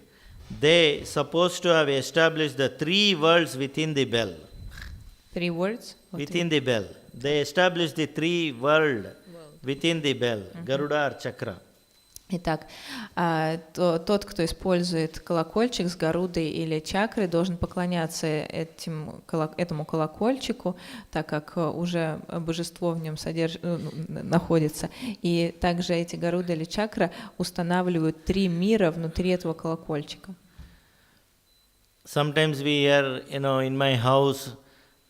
They supposed to have established the 3 worlds within the bell. 3 words? Within the bell. They established the 3 worlds within the bell, Garuda or Chakra. Итак, тот, кто использует колокольчик с Гарудой или чакрой, должен поклоняться этому колокольчику, так как уже божество в нем находится. И также эти Гаруда или чакра устанавливают 3 мира внутри этого колокольчика. Sometimes we hear, in my house,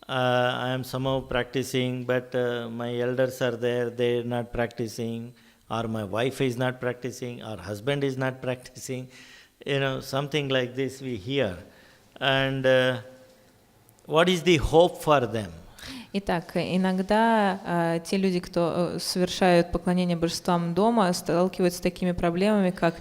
I am somehow practicing, but my elders are there, they are not practicing, or my wife is not practicing, or husband is not practicing. Something like this we hear. And what is the hope for them? Итак, иногда те люди, кто совершают поклонение божествам дома, сталкиваются с такими проблемами, как,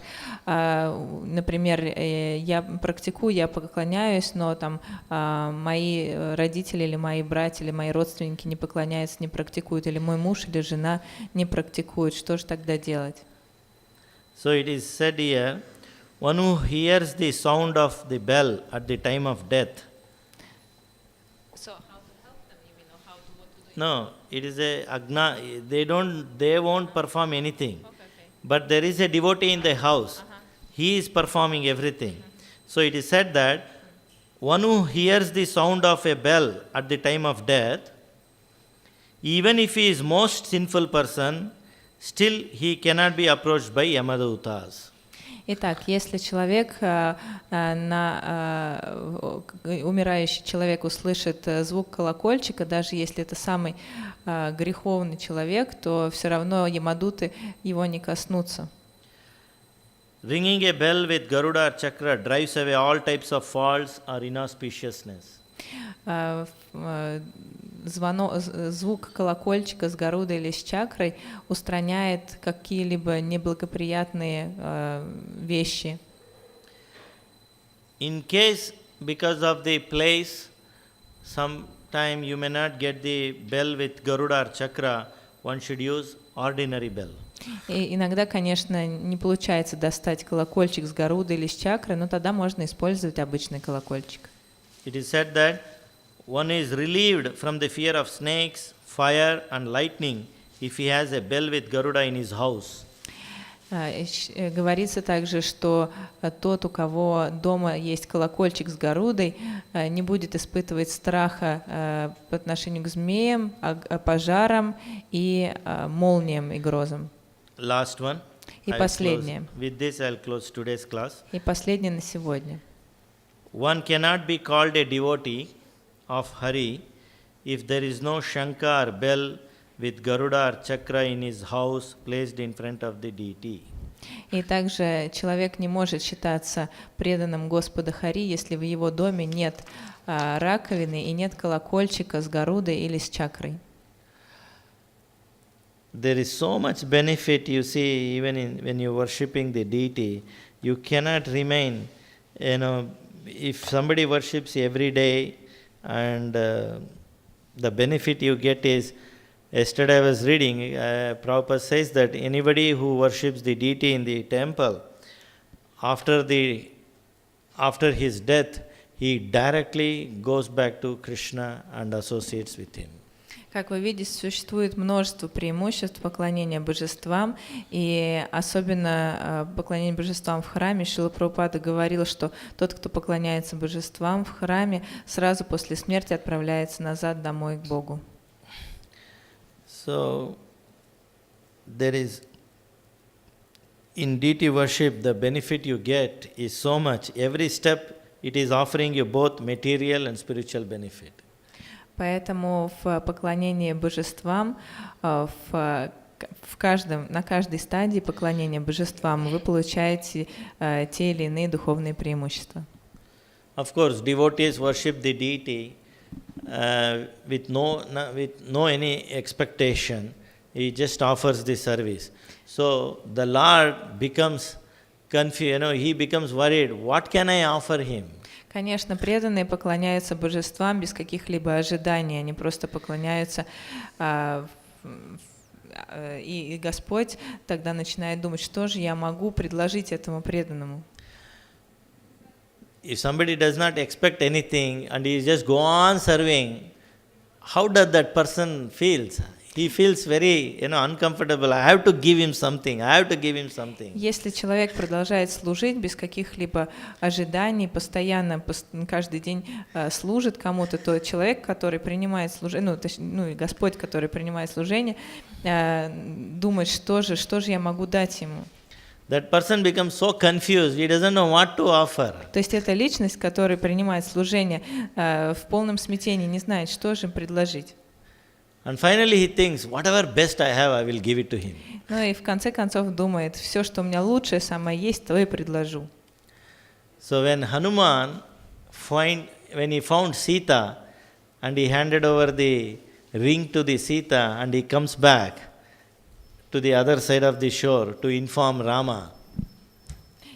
например, я практикую, я поклоняюсь, но там мои родители или мои братья или мои родственники не поклоняются, не практикуют, или мой муж или жена не практикуют. Что же тогда делать? So it is said here, one who hears the sound of the bell at the time of death. No, it is a agna. They won't perform anything. But there is a devotee in the house. He is performing everything. So it is said that one who hears the sound of a bell at the time of death, even if he is most sinful person, still he cannot be approached by Yamadutas. Итак, если человек, умирающий человек услышит звук колокольчика, даже если это самый греховный человек, то все равно ямадуты его не коснутся. Ringing a bell with Garuda or chakra drives away all types of faults or inauspiciousness. Звук колокольчика с Гарудой или с чакрой устраняет какие-либо неблагоприятные вещи. In case, because of the place, sometime you may not get the bell with Garuda or chakra, one should use ordinary bell. И иногда, конечно, не получается достать колокольчик с Гарудой или с чакрой, но тогда можно использовать обычный колокольчик. It is said that one is relieved from the fear of snakes, fire and lightning if he has a bell with Garuda in his house. Говорится также, что тот, у кого дома есть колокольчик с Гарудой, не будет испытывать страха по отношению к змеям, пожарам и молниям и грозам. Last one. И последнее. With this I'll close today's class. И последнее на сегодня. One cannot be called a devotee of Hari if there is no Shankar bell with Garuda or chakra in his house placed in front of the deity. И также человек не может считаться преданным Господа Хари, если в его доме нет раковины и нет колокольчика с Гарудой или с чакрой. There is so much benefit, you see, even when you are worshipping the deity, you cannot remain, if somebody worships every day, and the benefit you get is, yesterday I was reading, Prabhupada says that anybody who worships the deity in the temple, after his death, he directly goes back to Krishna and associates with him. Как вы видите, существует множество преимуществ поклонения божествам, и особенно поклонение божествам в храме. Шрила Прабхупада говорил, что тот, кто поклоняется божествам в храме, сразу после смерти отправляется назад домой к Богу. So, there is, in deity worship, the benefit you get is so much. Every step, it is offering you both material and spiritual benefit. Поэтому в поклонении божествам, на каждой стадии поклонения божествам вы получаете те или иные духовные преимущества. Of course, devotees worship the deity with no any expectation. He just offers the service. So the Lord becomes confused. He becomes worried. What can I offer him? Конечно, преданные поклоняются божествам без каких-либо ожиданий, они просто поклоняются, и Господь тогда начинает думать, что же я могу предложить этому преданному. If somebody does not expect anything and he just go on serving, how does that person feels? He feels very, uncomfortable. I have to give him something. Если человек продолжает служить без каких-либо ожиданий, постоянно, каждый день служит кому-то, то человек, который принимает служение, и Господь, который принимает служение, думает, что же я могу дать ему. that person becomes so confused, he doesn't know what to offer. То есть это личность, которая принимает служение в полном смятении, не знает, что же им предложить. And finally he thinks, whatever best I have, I will give it to him. Ну и в конце концов думает, все, что у меня лучшее, самое есть, то и предложу. So when when he found Sita and he handed over the ring to the Sita and he comes back to the other side of the shore to inform Rama.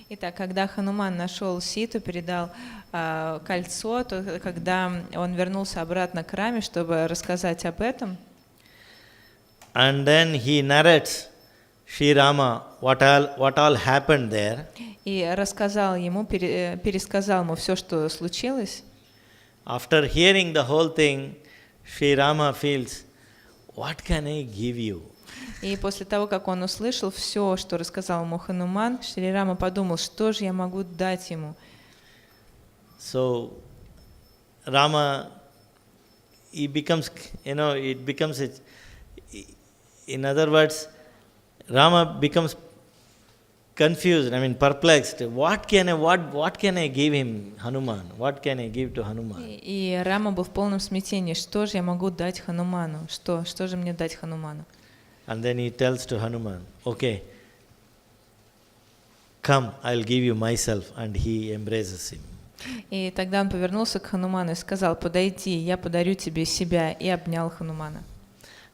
Итак, когда Хануман нашел Ситу, передал кольцо, то когда он вернулся обратно к Раме, чтобы рассказать об этом, And then he narrates Sri Rama what all happened there. и рассказал ему, пересказал ему все, что случилось. After hearing the whole thing, Sri Rama feels, what can I give you? И после того, как он услышал все, что рассказал ему Хануман, Шри Рама подумал, что же я могу дать ему. So Rama, it becomes in other words, Rama becomes confused, perplexed. What can I give him, Hanuman? What can I give to Hanuman? И Рама был в полном смятении. Что же я могу дать Хануману? Что же мне дать Хануману? And then he tells to Hanuman, okay, come, I'll give you myself. And he embraces him. И тогда он повернулся к Хануману и сказал, подойди, я подарю тебе себя, и обнял Ханумана.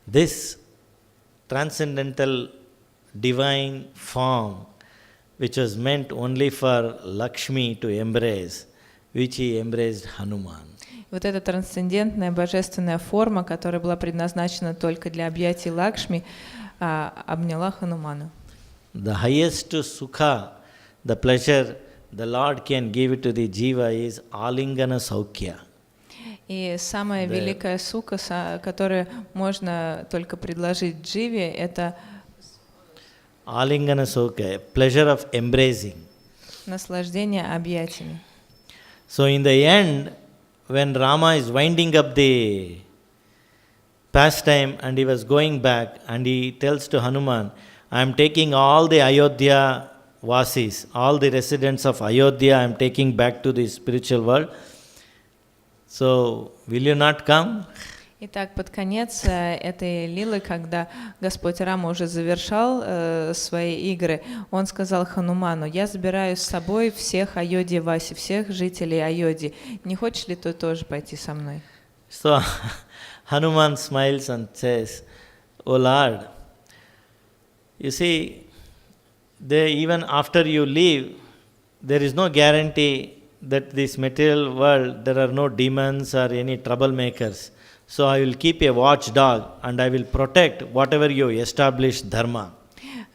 This transcendental divine form, which was meant only for Lakshmi to embrace, which he embraced Hanuman. Вот эта трансцендентная божественная форма, которая была предназначена только для объятий Лакшми, обняла Ханумана. The highest sukha, the pleasure the Lord can give it to the jiva is alingana saukya. И самая великая сука, которую можно только предложить дживе, это alingana saukya, pleasure of embracing. Наслаждение объятиями. So in the end, when Rama is winding up the pastime and he was going back and he tells to Hanuman, I am taking all the Ayodhya Vasis, all the residents of Ayodhya, I am taking back to the spiritual world. So, will you not come? Итак, под конец этой лилы, когда Господь Рама уже завершал свои игры, он сказал Хануману, я забираю с собой всех Айодхи Васи, всех жителей Айодхи. Не хочешь ли ты тоже пойти со мной? So, Hanuman smiles and says, O Lord, you see, even after you leave, there is no guarantee that this material world, there are no demons or any troublemakers. So I will keep a watchdog and I will protect whatever you establish dharma.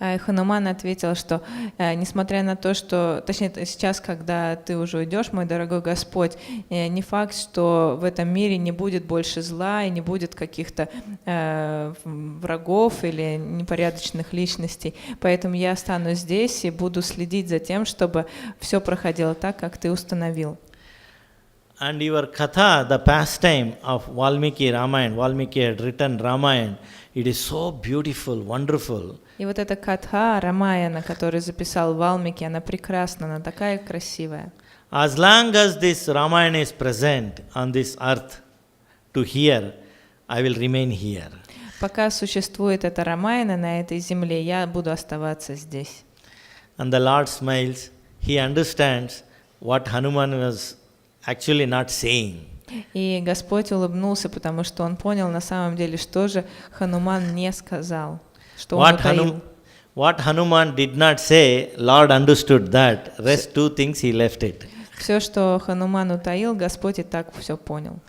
Хануман ответил, что несмотря на то, что, точнее, сейчас, когда ты уже уйдешь, мой дорогой Господь, не факт, что в этом мире не будет больше зла и не будет каких-то врагов или непорядочных личностей. Поэтому я останусь здесь и буду следить за тем, чтобы все проходило так, как ты установил. And your katha, the pastime of Valmiki Ramayana, Valmiki had written Ramayana, it is so beautiful, wonderful. И вот эта катха Рамаяна, которую записал Валмики, она прекрасна, она такая красивая. As long as this Ramayana is present on this earth to hear, I will remain here. Пока существует эта Рамаяна на этой земле, я буду оставаться здесь. And the Lord smiles. He understands what Hanuman was actually not saying. И Господь улыбнулся, потому что он понял на самом деле, что же Хануман не сказал, что он утаил. What Hanuman did not say, Lord understood that. Rest two things he left it. Все, что Хануман утаил, Господь и так все понял.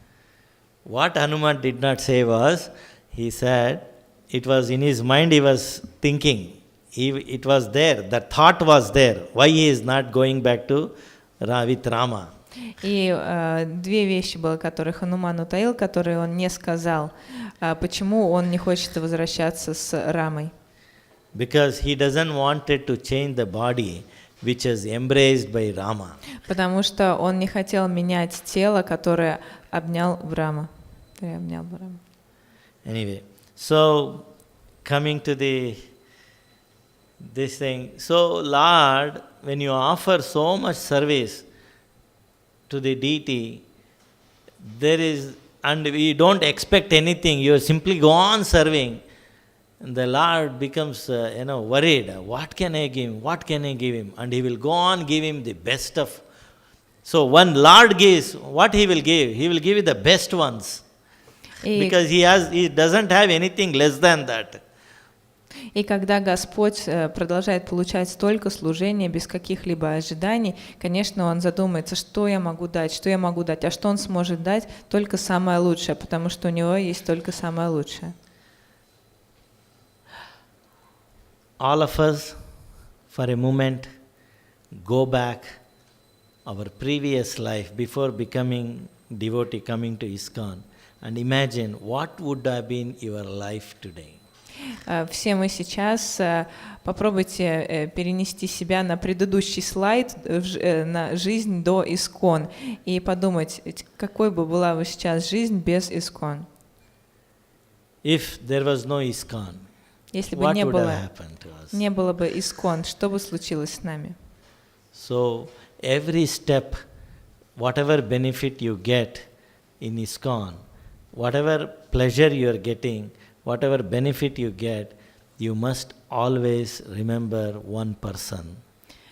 What Hanuman did not say was, he said, it was in his mind he was thinking. It was there, the thought was there. Why he is not going back to with Rama? И две вещи было, которые Хануман утаил, которые он не сказал. Почему он не хочет возвращаться с Рамой? Because he doesn't want it to change the body which is embraced by Rama. Потому что он не хотел менять тело, которое обнял Рама. Anyway, so coming to this thing. So, Lord, when you offer so much service to the deity, there is, and we don't expect anything, you simply go on serving. And the Lord becomes, worried. What can I give him? What can I give him? And he will go on give him the best of. So when Lord gives, what he will give? He will give you the best ones. Because he doesn't have anything less than that. И когда Господь продолжает получать столько служения без каких-либо ожиданий, конечно, Он задумается, что я могу дать, а что Он сможет дать? Только самое лучшее, потому что у Него есть только самое лучшее. All of us, for a moment, go back our previous life before becoming devotee, coming to ISKCON, and imagine what would have been your life today. Все мы сейчас попробуйте перенести себя на предыдущий слайд, на жизнь до ISKCON, и подумать, какой бы была бы сейчас жизнь без ISKCON. If there was no ISKCON, если бы не было бы ISKCON, что бы случилось с нами? So every step, whatever benefit you get in ISKCON, whatever pleasure you are getting, whatever benefit you get, you must always remember one person.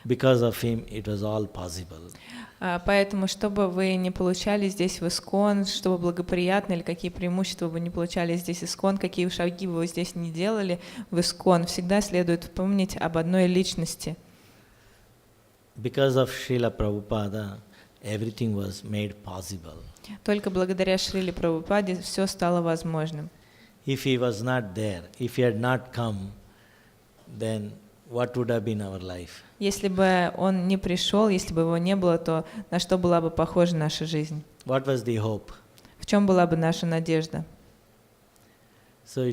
Because of him, it was all possible. Поэтому, что бы вы не получали здесь в ISKCON, что бы благоприятно или какие преимущества вы не получали здесь в ISKCON, какие шаги бы вы здесь не делали в ISKCON, всегда следует помнить об одной личности. Because of Srila Prabhupada, everything was made possible. Только благодаря Шриле Прабхупаде все стало возможным. If he was not there, if he had not come, then what would have been our life? Если бы он не пришел, если бы его не было, то на что была бы похожа наша жизнь? What was the hope? В чем была бы наша надежда? So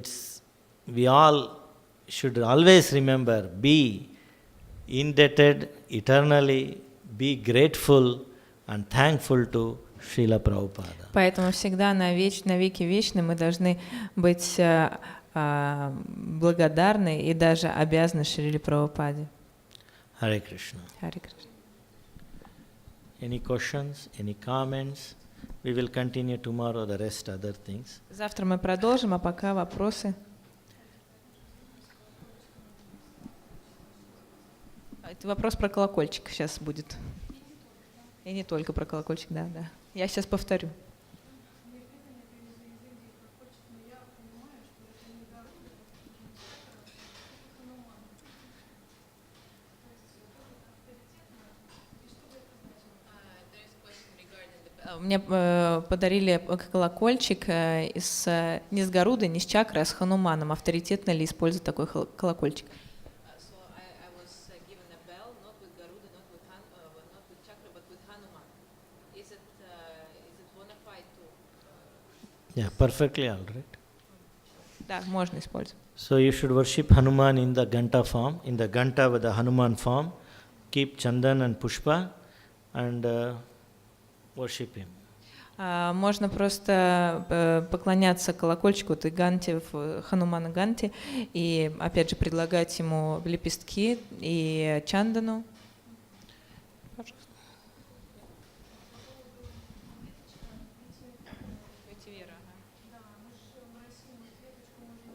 we all should always remember, be indebted eternally, be grateful and thankful to Srila Prabhupada. Поэтому всегда навеки вечны мы должны быть благодарны и даже обязаны Шриле Прабхупаде. Hare Krishna. Hare Krishna. Any questions, any comments? We will continue tomorrow the rest other things. Завтра мы продолжим, а пока вопросы. Это вопрос про колокольчик сейчас будет. И не только про колокольчик, да. Я сейчас повторю. Мне подарили колокольчик не с Гарудой, не с чакрой, а с Хануманом. Авторитетно ли использовать такой колокольчик? Yeah, perfectly all right. Да, можно использовать. So you should worship Hanuman in the Ganta form, in the Ganta with the Hanuman form. Keep Chandan and Pushpa and worship him. Можно просто поклоняться колокольчику, этой ганте, в Ханумана ганте, и опять же предлагать ему лепестки и чандану.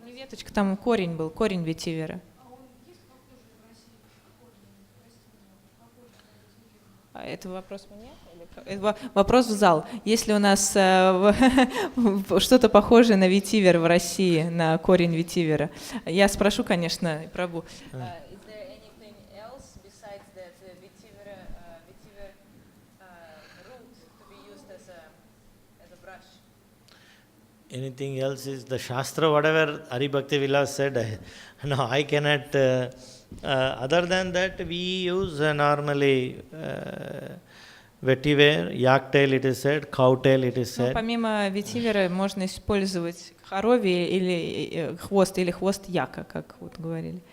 Не веточка, там корень был, корень ветивера. Это вопрос мне? Вопрос в зал. Есть ли у нас что-то похожее на ветивер в России, на корень ветивера? Я спрошу, конечно, прабху. Anything else is the Shastra, whatever Hari Bhakti Vilas said. No, I cannot. Other than that, we use normally vetiver, yak tail it is said, cow tail it is said. Помимо ветивера можно использовать хоровье или хвост яка, как вот говорили.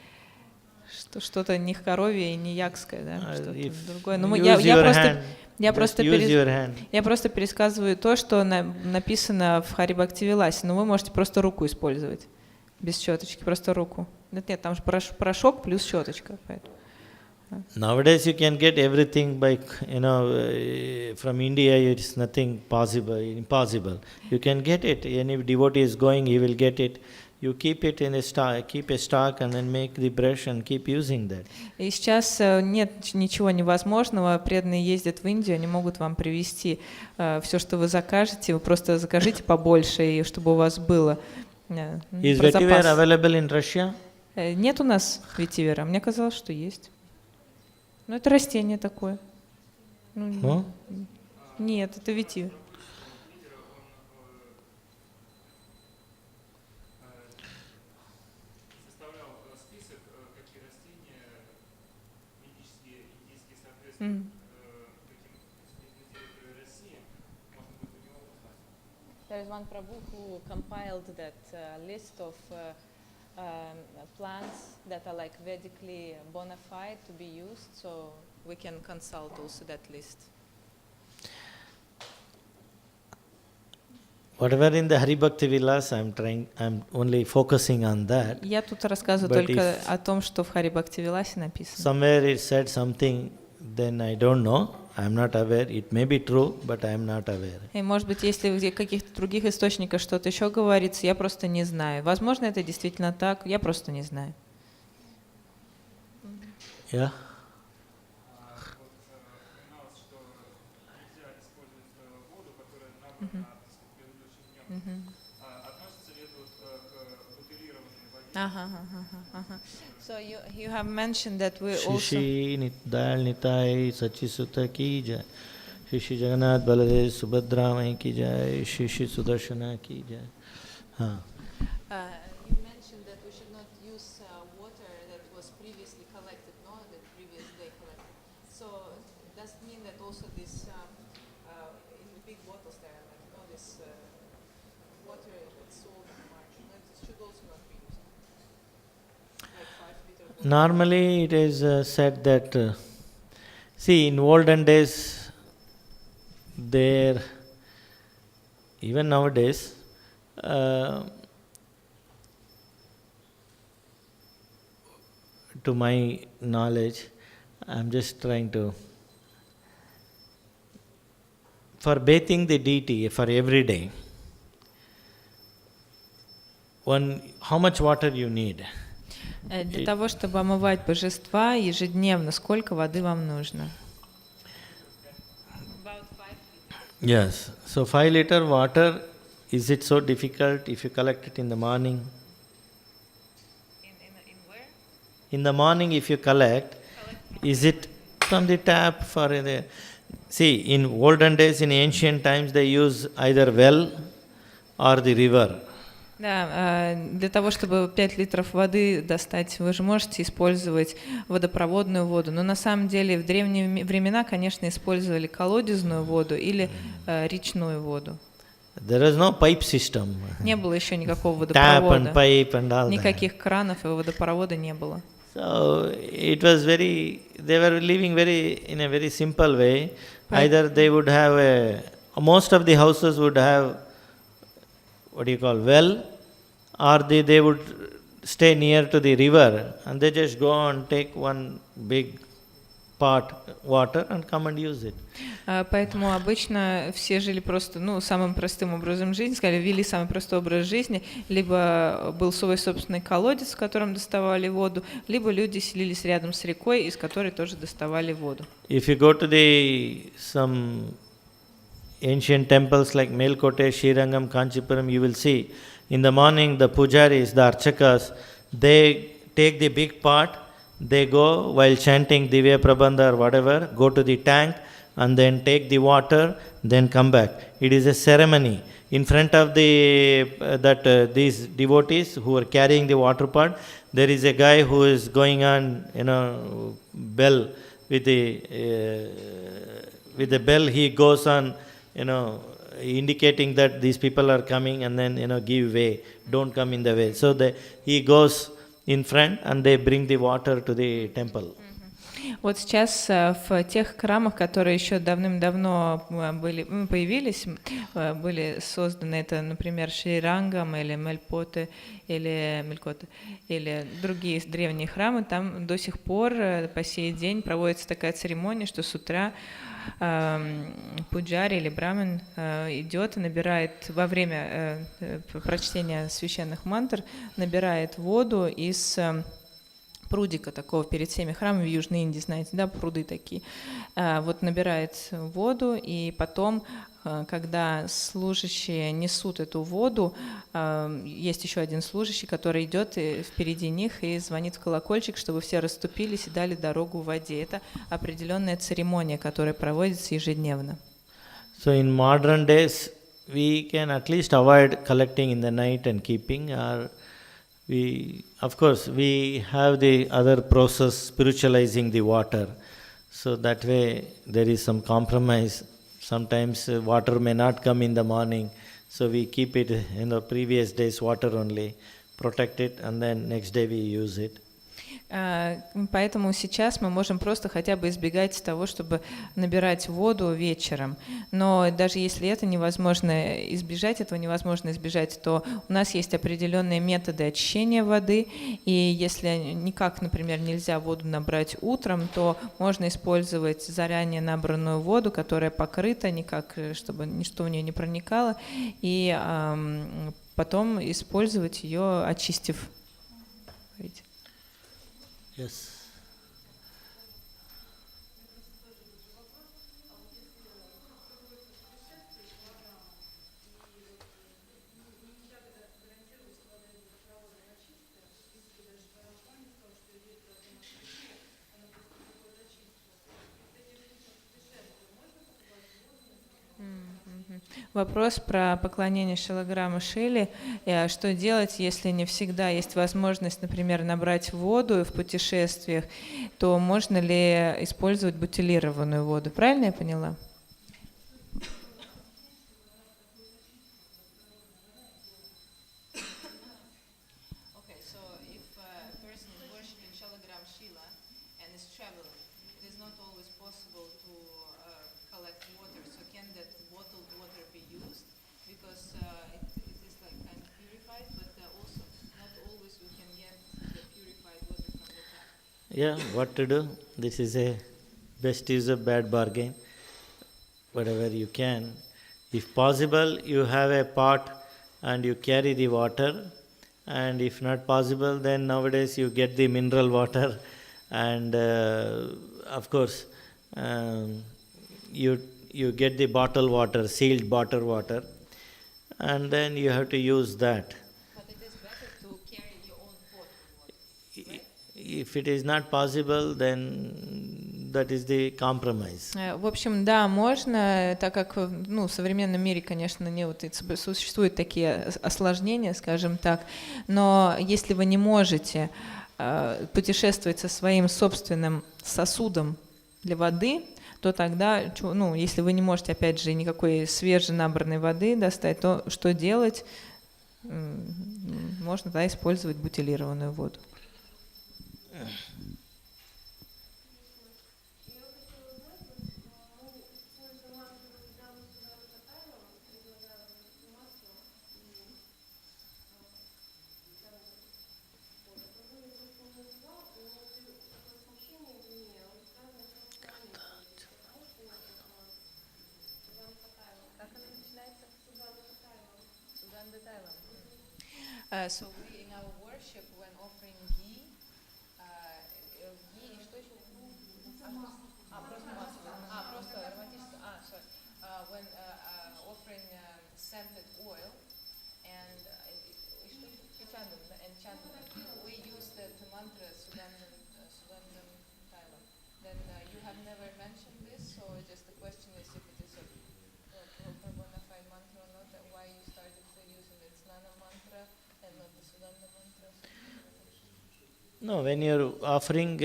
Что-то не коровье и не якское, да, что-то другое. Но я просто пересказываю то, что написано в Хари Бхакти Виласе, но вы можете просто руку использовать, без щеточки, просто руку. Нет, там же порошок плюс щеточка. Поэтому. Nowadays you can get everything by, from India it's nothing impossible. You can get it. Any devotee is going, he will get it. You keep it in a stock, keep a stock and then make the brush and keep using that. И сейчас нет ничего невозможного. Преданные ездят в Индию, они могут вам привезти все, что вы закажете. Вы просто закажите побольше, и чтобы у вас было Is про vetiver запас. available in Russia? Нет у нас ветивера. Мне казалось, что есть. Но это растение такое. No? Нет, это ветивер. Составлял список, какие растения медические, индийские соответствуют каким территории России. Можно будет у него узнать. There is one prabhu who compiled that list of plants that are like Vedically bona fide to be used, so we can consult also that list. Whatever in the Hari Bhakti Vilas, I'm only focusing on that. Я тут рассказываю But только if о том, что в Хари Бхакти Виласе написано. Somewhere it said something, then I don't know. I'm not aware. It may be true, but I'm not aware. И, может быть, если в каких-то других источниках что-то еще говорится, я просто не знаю. Возможно, это действительно так, я просто не знаю. Yeah? Упоминалось, что нельзя использовать воду, которая набрана предыдущим днем. Относится ли это к бутилированной воде? Ага. So you have mentioned that we also... Shishi Dayal Nitai Sachisuta ki jai. Shishi Jagannath Baladev Subhadra Mai ki jai. Shishi Sudarshana ki jai. You mentioned that we should not use water that was previously collected, no, the previous day collected. So does it mean that also this in the big bottles there, like, you know, this water that's sold in the market, that should also not be used? Like 5-liter bottle. Normally it is said that, see, in olden days, even nowadays, to my knowledge, I'm just trying to, for bathing the deity for every day, how much water you need? Для того, чтобы омывать божества ежедневно, сколько воды вам нужно? About 5 liters. Yes. So 5-liter water, is it so difficult if you collect it in the morning? In where? In the morning if you collect, is it from the tap for the... See, in olden days, in ancient times, they use either well or the river. Да, для того, чтобы 5 литров воды достать, вы же можете использовать водопроводную воду. Но на самом деле в древние времена, конечно, использовали колодезную воду или речную воду. There is no pipe system. Не было еще никакого Tap водопровода. and pipe and all that. Никаких кранов и водопровода не было. So it was they were living in a very simple way. Either they would have most of the houses would have, well, or they would stay near to the river and they just go and take one big pot water and come and use it. Поэтому обычно все жили просто, самым простым образом жизни, вели самый простой образ жизни, либо был свой собственный колодец, в котором доставали воду, либо люди селились рядом с рекой, из которой тоже доставали воду. If you go to some ancient temples like Melkote, Srirangam, Kanchipuram, you will see in the morning the pujaris, the archakas, they take the big pot, they go while chanting Divya Prabandha or whatever, go to the tank and then take the water, then come back. It is a ceremony. In front of these devotees who are carrying the water pot, there is a guy who is going on, bell with the bell. He goes on, indicating that these people are coming, and then give way, don't come in the way. So he goes in front and they bring the water to the temple. Вот сейчас в тех храмах, которые еще давным-давно появились, были созданы, это, например, Шри-Рангам или Мелькоте, или другие древние храмы, там до сих пор по сей день проводится такая церемония, что с утра пуджари или браман идет и набирает во время прочтения священных мантр, набирает воду из прудика такого перед всеми храмами в Южной Индии, знаете, да, пруды такие. Вот набирает воду, и потом, когда служащие несут эту воду, есть еще один служащий, который идет впереди них и звонит в колокольчик, чтобы все расступились и дали дорогу в воде. Это определенная церемония, которая проводится ежедневно. So in modern days, we can at least avoid collecting in the night and keeping, or of course, we have the other process, spiritualizing the water. So that way there is some compromise. Sometimes water may not come in the morning, so we keep it in the previous day's water only, protect it, and then next day we use it. Поэтому сейчас мы можем просто хотя бы избегать того, чтобы набирать воду вечером. Но даже если это невозможно избежать, то у нас есть определенные методы очищения воды. И если никак, например, нельзя воду набрать утром, то можно использовать заранее набранную воду, которая покрыта никак, чтобы ничто в нее не проникало, и потом использовать ее, очистив. Yes. Вопрос про поклонение шилограмму Шили. Что делать, если не всегда есть возможность, например, набрать воду в путешествиях, то можно ли использовать бутилированную воду? Правильно я поняла? Yeah, what to do? This is a best use of bad bargain. Whatever you can. If possible, you have a pot and you carry the water. And if not possible, then nowadays you get the mineral water. And of course, you get the bottled water, sealed bottled water. And then you have to use that. But it is better to carry your own pot of water, right? If it is not possible, then that is the compromise. В общем, да, можно, так как в современном мире, конечно, существуют такие осложнения, скажем так, но если вы не можете путешествовать со своим собственным сосудом для воды, то тогда, если вы не можете, опять же, никакой свеженабранной воды достать, то что делать? Можно тогда использовать бутилированную воду. So we in our worship when offering ghee, ghee и что еще? Просто ароматическое. When offering scented oil and we use the mantra Sugandham Tailam. Then you have never mentioned this, so just the question is if it is a bona fide mantra or not, and why you started using the Snana mantra and not the Sugandham mantra. No, when you're offering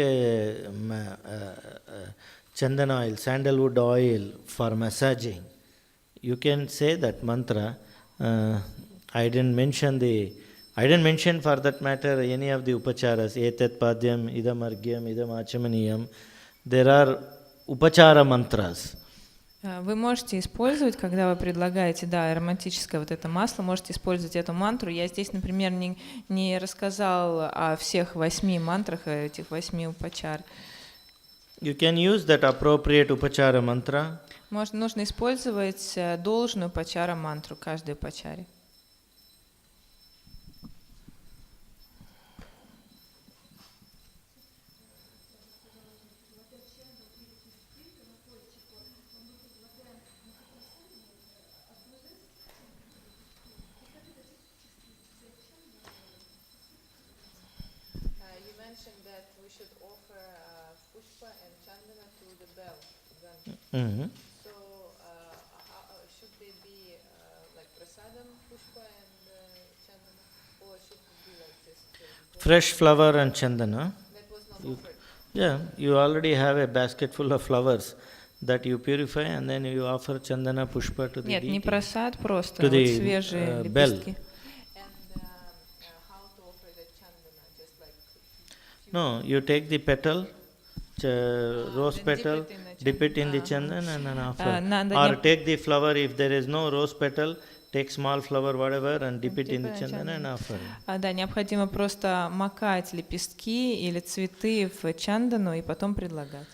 chandan oil, sandalwood oil for massaging, you can say that mantra. I didn't mention for that matter any of the upacharas. Etat padyam, idam argyam, idam achamaniyam, there are upachara mantras. Вы можете использовать, когда вы предлагаете, да, ароматическое вот это масло, можете использовать эту мантру. Я здесь, например, не рассказал о всех 8 мантрах, этих 8 упачар. You can use that appropriate upachara mantra. Нужно использовать должную упачара мантру каждой упачаре. Mm-hmm. So, should they be like prasadam, pushpa and chandana, or should it be like just Fresh flower and chandana. that was not offered? Yeah, you already have a basket full of flowers that you purify and then you offer chandana pushpa to the Нет, не deity. просад, просто To вот the, свежие bell. лепестки. And how to offer the chandana, just like No, you take the petal, rose then petal, dip it in the chandana and then offer. надо Or take the flower, if there is no rose petal, take small flower, whatever, and dip it in the in chandana and offer. Да, необходимо просто макать лепестки или цветы в чандану и потом предлагать.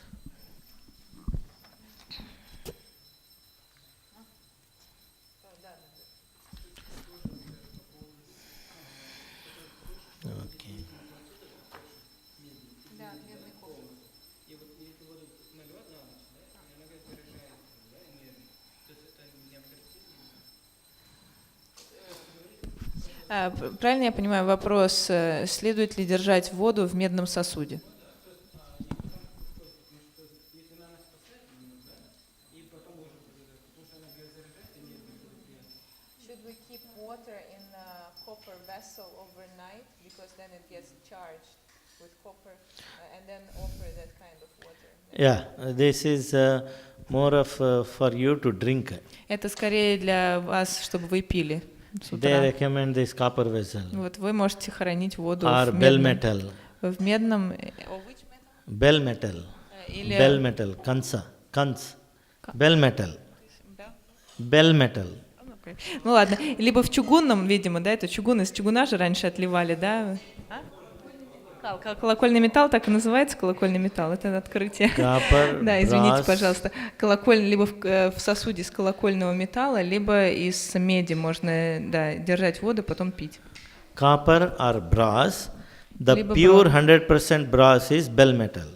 Okay. Правильно я понимаю вопрос, следует ли держать воду в медном сосуде? Should we keep water in a copper vessel overnight because then it gets charged with copper and then offer that kind of water? Yeah, this is more of for you to drink. Это скорее для вас, чтобы вы пили с They утра. recommend this copper vessel. Вот вы можете хранить воду Or в bell медном. metal. В медном. Bell metal. Или Bell metal. Kans. Bell metal. Bell metal. Ну ладно, либо в чугунном, видимо, да, это чугун, из чугуна же раньше отливали, да? Колокольный металл, так и называется колокольный металл, это открытие. Copper, Да, извините, brass. пожалуйста. Колокольный либо в сосуде из колокольного металла, либо из меди можно, да, держать воду, потом пить. Copper or brass. The Либо pure 100% brass is bell metal.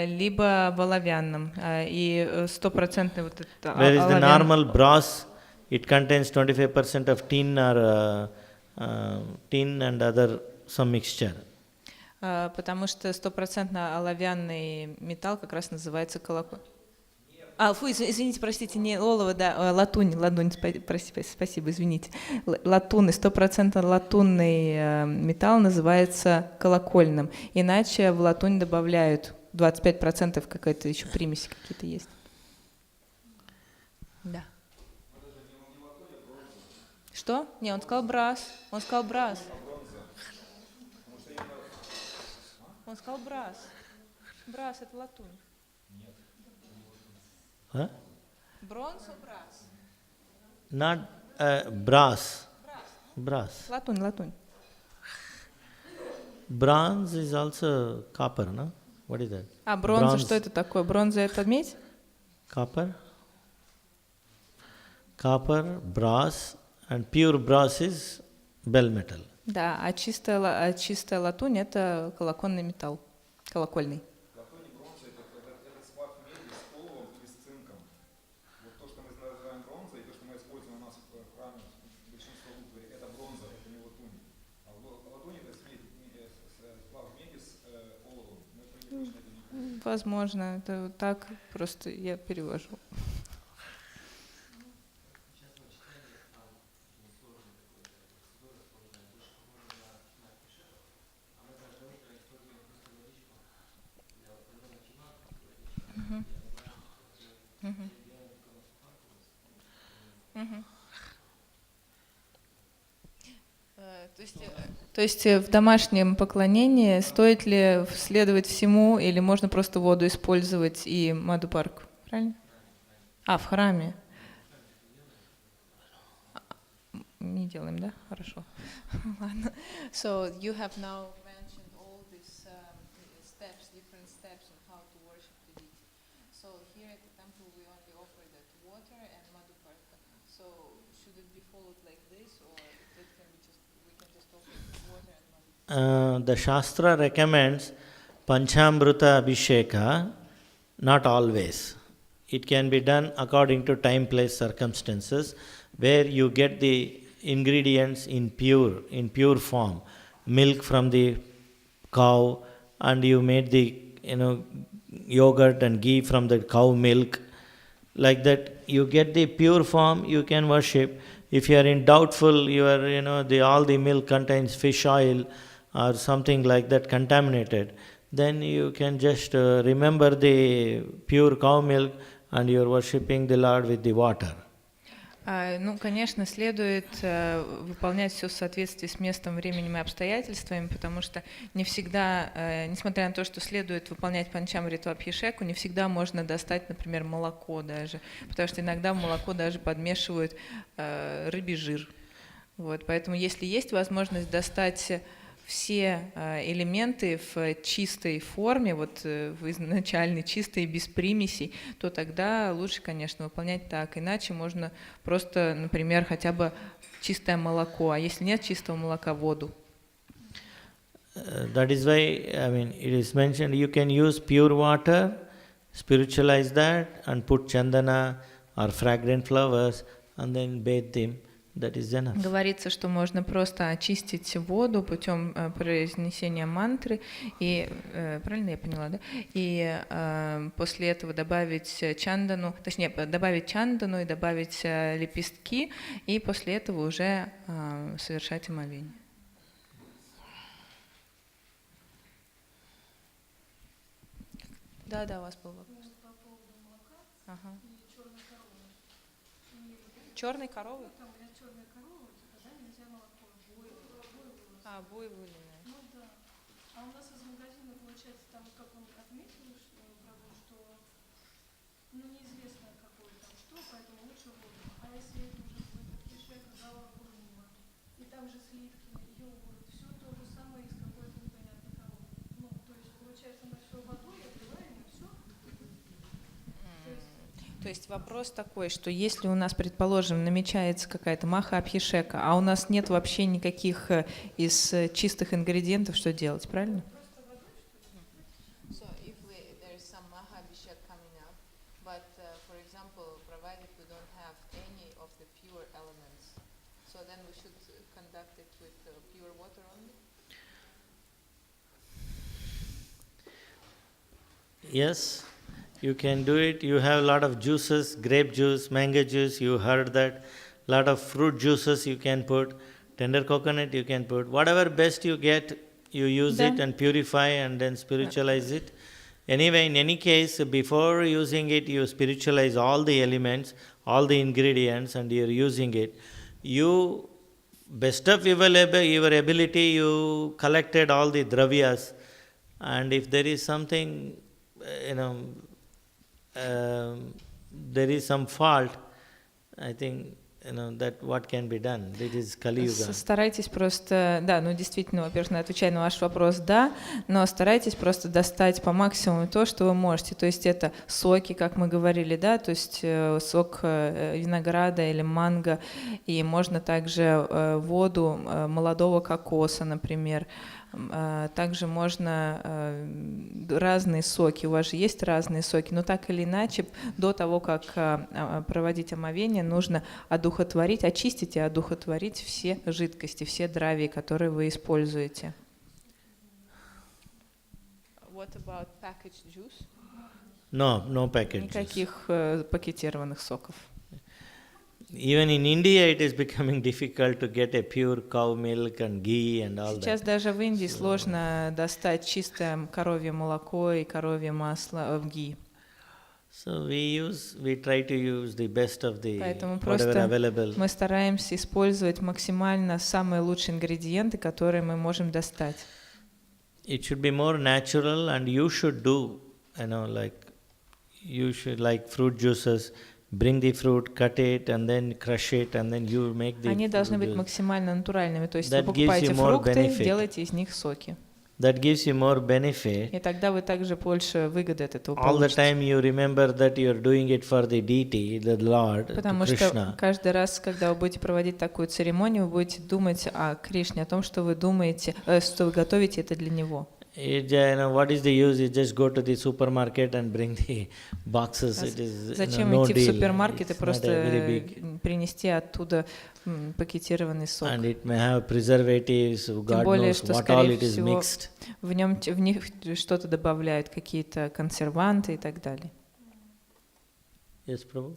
Либо в оловянном, и стопроцентный вот это Whereas the оловян. normal brass, it contains 25% of tin or tin and other some mixture. Потому что стопроцентно оловянный металл как раз называется колокольный. Извините, простите, не олово, да, латунь, спасибо, извините. Латунный, 100% латунный металл называется колокольным. Иначе в латунь добавляют 25% какой-то еще примеси какие-то есть. Да. Что? Не, он сказал брас. Он сказал брас. Он сказал брас. Брас — это латунь. Huh? Бронза — брас. Not brass. Brass. Латунь. Bronze is also copper, no? What is that? Бронза, Bronze. что это такое? Бронза — это медь? Copper. Copper, brass, and pure brass is bell metal. Да, а чистая латунь — это колокольный металл, колокольный. Латунь и бронза это сплав меди с оловом или с цинком. Вот то, что мы называем бронзой, и то, что мы используем у нас в храме, большинство утвари, это бронза, это не латунь. А латунь это сплав меди с оловом. Мы точно это не помним. Возможно, это так, просто я перевожу. То есть в домашнем поклонении стоит ли следовать всему, или можно просто воду использовать и мадхупарку, правильно? В храме. Не делаем, да? Хорошо. Ладно. So you have now mentioned all these steps, different steps on how to worship the deity. So here at the temple we only offer that water and madhuparka. So should it be followed like this, or that can be just we can just offer water and madhuparka? The Shastra recommends Panchamrita Abhisheka, not always. It can be done according to time, place, circumstances, where you get the ingredients in pure form, milk from the cow, and you made the yogurt and ghee from the cow milk. Like that, you get the pure form, you can worship. If you are in doubtful, you are all the milk contains fish oil or something like that contaminated, then you can just remember the pure cow milk and you are worshipping the Lord with the water. Ну, конечно, следует выполнять все в соответствии с местом, временем и обстоятельствами, потому что не всегда, несмотря на то, что следует выполнять панчамриту абхишеку, не всегда можно достать, например, молоко даже, потому что иногда в молоко даже подмешивают рыбий жир. Вот, поэтому если есть возможность достать все элементы в чистой форме, вот в изначальной чистой, без примесей, то тогда лучше, конечно, выполнять так. Иначе можно просто, например, хотя бы чистое молоко, а если нет чистого молока, воду. That is why, it is mentioned you can use pure water, spiritualize that, and put chandana or fragrant flowers, and then bathe them. That is enough. Говорится, что можно просто очистить воду путем произнесения мантры, и правильно я поняла, да? И после этого добавить чандану, точнее добавить чандану и добавить лепестки, и после этого уже совершать омовение. Да, у вас был вопрос. По поводу молока и черной коровы. Черной коровы? Там у меня черная корова, тогда нельзя молоко. Буйволиное. Ну да. А у нас из магазина получается, там как он отметил, прабху, что неизвестно какое там что, поэтому лучше воду. А если это уже какой-то кишек, зала бурнила, и там же сливки, йогурт, все то же самое из какой-то непонятной коровы. То есть получается мы все водой отливаем и все. То есть вопрос такой, что если у нас, предположим, намечается какая-то маха абхишека, а у нас нет вообще никаких из чистых ингредиентов, что делать, правильно? So if there is some maha abhishek coming up, but for example, provided we don't have any of the pure elements, so then we should conduct it with pure water only? Yes. You can do it. You have a lot of juices, grape juice, mango juice, you heard that. Lot of fruit juices you can put, tender coconut you can put. Whatever best you get, you use it and purify and then spiritualize it. Anyway, in any case, before using it, you spiritualize all the elements, all the ingredients, and you're using it. You, best of your ability, you collected all the dravyas, and if there is something, there is some fault, I think, that what can be done. It is Kali Yuga. Старайтесь просто, действительно, во-первых, отвечая на ваш вопрос, но старайтесь просто достать по максимуму то, что вы можете. То есть это соки, как мы говорили, то есть сок винограда или манго, и можно также воду молодого кокоса, например. Также можно разные соки, у вас же есть разные соки, но так или иначе, до того, как проводить омовение, нужно очистить и одухотворить все жидкости, все дравии, которые вы используете. What about packaged juice? No packaged juice. Никаких пакетированных соков. Even in India, it is becoming difficult to get a pure cow milk and ghee and all that. Сейчас даже в Индии сложно достать чистое коровье молоко и коровье масло, ghee. So we try to use the best of the Поэтому whatever просто available. мы стараемся использовать максимально самые лучшие ингредиенты, которые мы можем достать. It should be more natural, and you should do, like fruit juices, bring the fruit, cut it, and then crush it, and then you make the Они должны быть juice. максимально натуральными, то есть вы That gives покупаете you more фрукты, benefit. делаете из них соки. That gives you more benefit. И тогда вы также больше выгоды от этого All the получите. time you remember that you are doing it for the deity, the Lord, to Потому что Krishna. каждый раз, когда вы будете проводить такую церемонию, вы будете думать о Кришне, о том, что вы думаете, что вы готовите это для Него. What is the use? You just go to the supermarket and bring the boxes. It is Зачем no идти в deal. супермаркет и It's not a very просто big. принести оттуда пакетированный сок? And it may have preservatives. Тем God более, knows что, what all скорее it is всего, mixed. в них что-то добавляют, какие-то консерванты и так далее. Yes, Prabhu?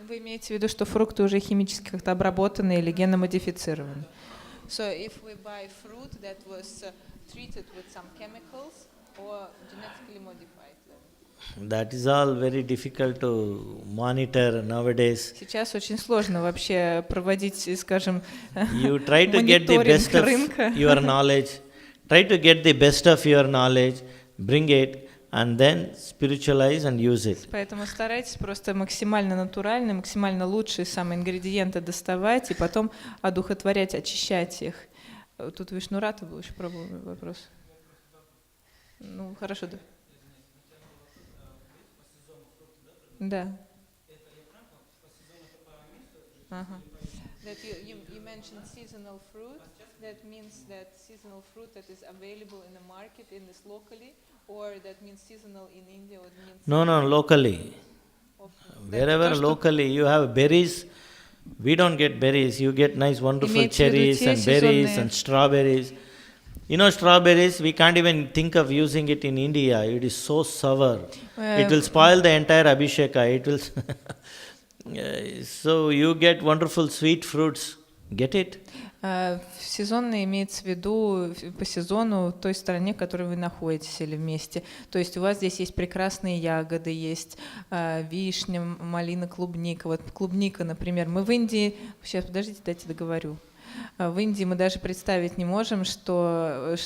Вы имеете в виду, что фрукты уже химически как-то обработаны или генно-модифицированы? So if we buy fruit that was treated with some chemicals or genetically modified. That is all very difficult to monitor nowadays. Сейчас очень сложно вообще проводить, скажем, You try to get the best мониторинг рынка. of your knowledge. Try to get the best of your knowledge, bring it, and then spiritualize and use it. Поэтому старайтесь просто максимально натурально, максимально лучшие самые ингредиенты доставать и потом одухотворять, очищать их. Тут Вишнурата был еще вопрос. Ну, хорошо, да. Да. Ага. That you mentioned seasonal fruit. That means that seasonal fruit that is available in the market in this locally, or that means seasonal in India, or it means No, locally. Wherever locally you have berries, we don't get berries. You get nice, wonderful Имеется в виду cherries те and berries сезонные- and strawberries. Strawberries, we can't even think of using it in India. It is so sour. It will spoil the entire Abhisheka. It will. So you get wonderful sweet fruits. Get it. Сезонно имеется в виду по сезону в той стране, в которой вы находитесь или вместе. То есть у вас здесь есть прекрасные ягоды, есть вишня, малина, клубника. Вот клубника, например. Мы в Индии... Сейчас, подождите, дайте договорю. В Индии мы даже представить не можем, чтобы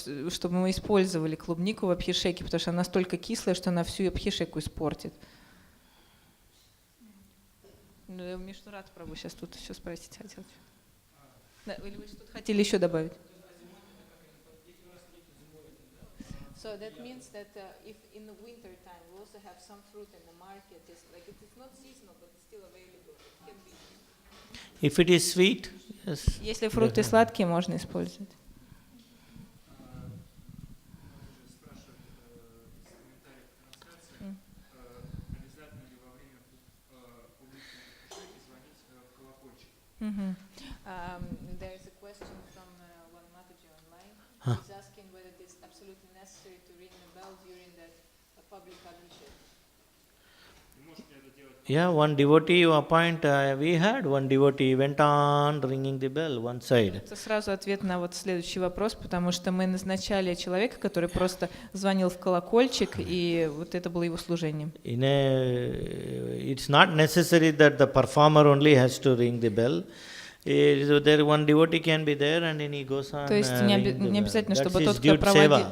мы использовали клубнику в абхишеке, потому что она настолько кислая, что она всю абхишеку испортит. Мишнурат Прабху сейчас тут еще спросить хотел. Да, или вы что-то хотели еще добавить? So that means that if in the winter time we also have some fruit in the market, it's not seasonal, but it's still available. It can be. If it is sweet, yes. Если фрукты сладкие, можно использовать. There is a question from one Mataji online. He's asking whether it is absolutely necessary to ring the bell during the public abhishek. Yeah, one devotee you appoint. We had one devotee went on ringing the bell one side. Это сразу ответ на вот следующий вопрос, потому что мы назначали человека, который просто звонил в колокольчик, и вот это было его служением. It's not necessary that the performer only has to ring the bell. There one devotee can be there and then he goes on. То есть не обязательно, чтобы тот, кто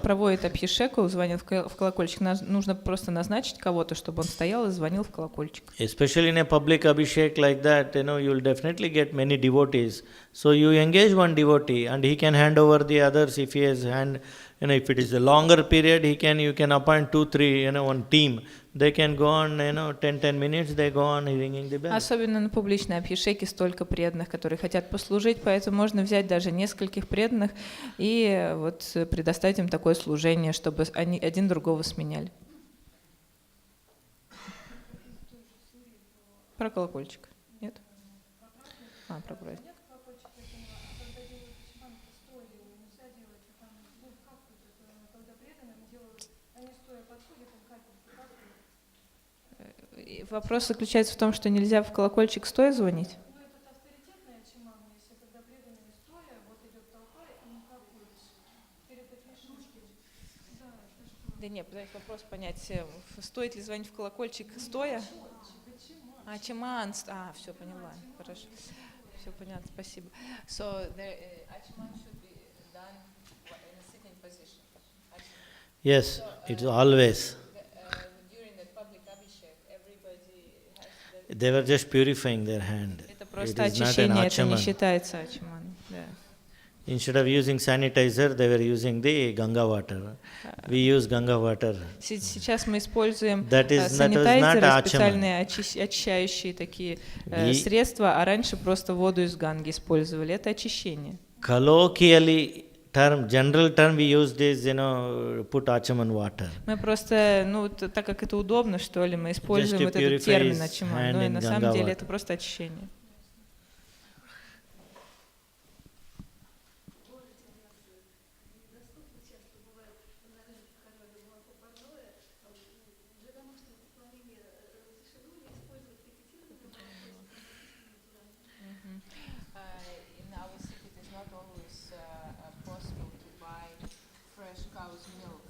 проводит абхишеку, звонил в колокольчик. Нужно просто назначить кого-то, чтобы он стоял и звонил в колокольчик. Especially in a public abhishek like that, you will definitely get many devotees. So you engage one devotee and he can hand over the others if he has if it is a longer period, you can appoint 2, 3, one team. They can go on, 10 minutes, they go on ringing the bell. Особенно на публичной абхишеке столько преданных, которые хотят послужить, поэтому можно взять даже нескольких преданных и вот предоставить им такое служение, чтобы они один другого сменяли. Про колокольчик. Нет? Про праздник. Вопрос заключается в том, что нельзя в колокольчик стоя звонить? Ну, это авторитетная чимама, если когда Да нет, пытаюсь вопрос понять, стоит ли звонить в колокольчик стоя? Ачаман, все поняла, хорошо, все понятно, спасибо. So the Ачаман should be done in a sitting position. Yes, it's always. During the public abhishek, everybody has They were just purifying their hand. Это It просто is not an очищение, это не achaman. считается ачаманом. Да. Instead of using sanitizer, they were using the Ganga water. We use Ganga water. Сейчас мы используем That was санитайзеры, not специальные очищающие такие средства, а раньше просто воду из Ганги использовали. Это очищение. Colloquially, general term we used is, put achaman water. Мы просто, так как это удобно, что ли, мы используем вот этот термин ачаман. Но и на самом деле это просто очищение. In our city, it is not always possible to buy fresh cow's milk.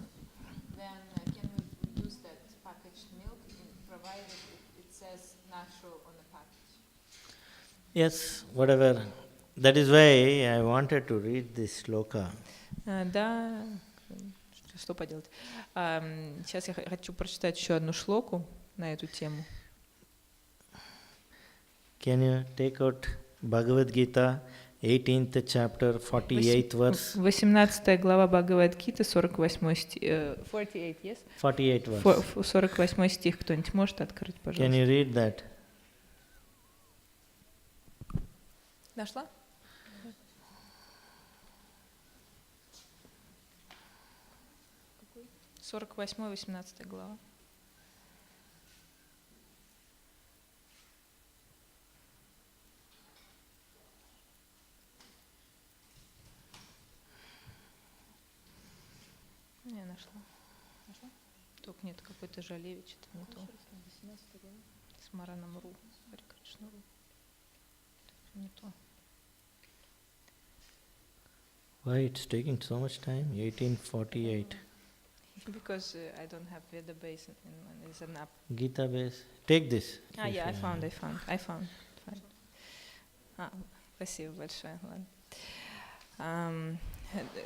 Then can we use that packaged milk, provided it says natural on the package? Yes, whatever. That is why I wanted to read this shloka. Да, что поделать. Сейчас я хочу прочитать еще одну шлоку на эту тему. Can you take out Bhagavad Gita, 18th chapter, 48th verse? 18 глава Бхагавад-гиты, 48 стих. 48, yes? 48 verse. 48 стих. Кто-нибудь может открыть, Can пожалуйста? you read that? Нашла? 48, 18 глава. Я нашла. Нашла? Только нет, какой-то Жалевич, это не то. С Мараном Ру. Не то. Why it's taking so much time? 1848. Because I don't have Veda base in it's an app. Gita base. Take this. Yeah, I found. Fine. Спасибо большое. Ладно.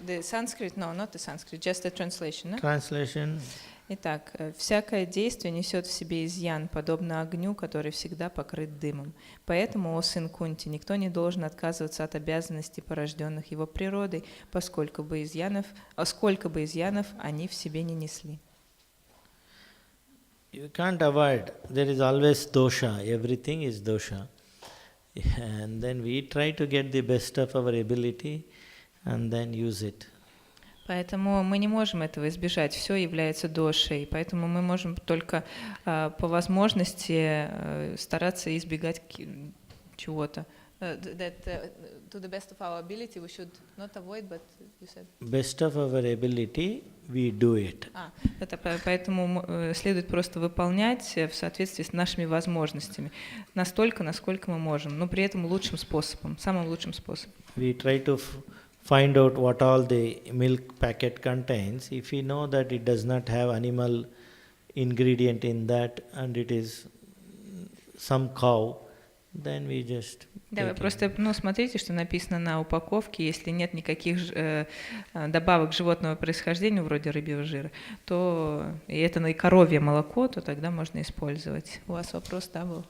The Sanskrit, no, not the Sanskrit, just the translation. No? Translation. Итак, всякое действие несет в себе изъян, подобно огню, который всегда покрыт дымом. Поэтому, о сын Кунти, никто не должен отказываться от обязанностей, порожденных его природой, сколько бы изъянов они в себе не несли. You can't avoid. There is always dosha. Everything is dosha. And then we try to get the best of our ability and then use it. Поэтому мы не можем этого избежать. Все является дошей. Поэтому мы можем только по возможности стараться избегать чего-то. To the best of our ability, we should not avoid, but you said. Best of our ability, we do it. Поэтому следует просто выполнять в соответствии с нашими возможностями. Настолько, насколько мы можем. Но при этом лучшим способом, самым лучшим способом. We try to find out what all the milk packet contains. If we know that it does not have animal ingredient in that and it is some cow, then we just Да, вы просто смотрите, что написано на упаковке. Если нет никаких добавок животного происхождения, вроде рыбьего жира, то и это и коровье молоко, то тогда можно использовать. У вас вопрос, да, был?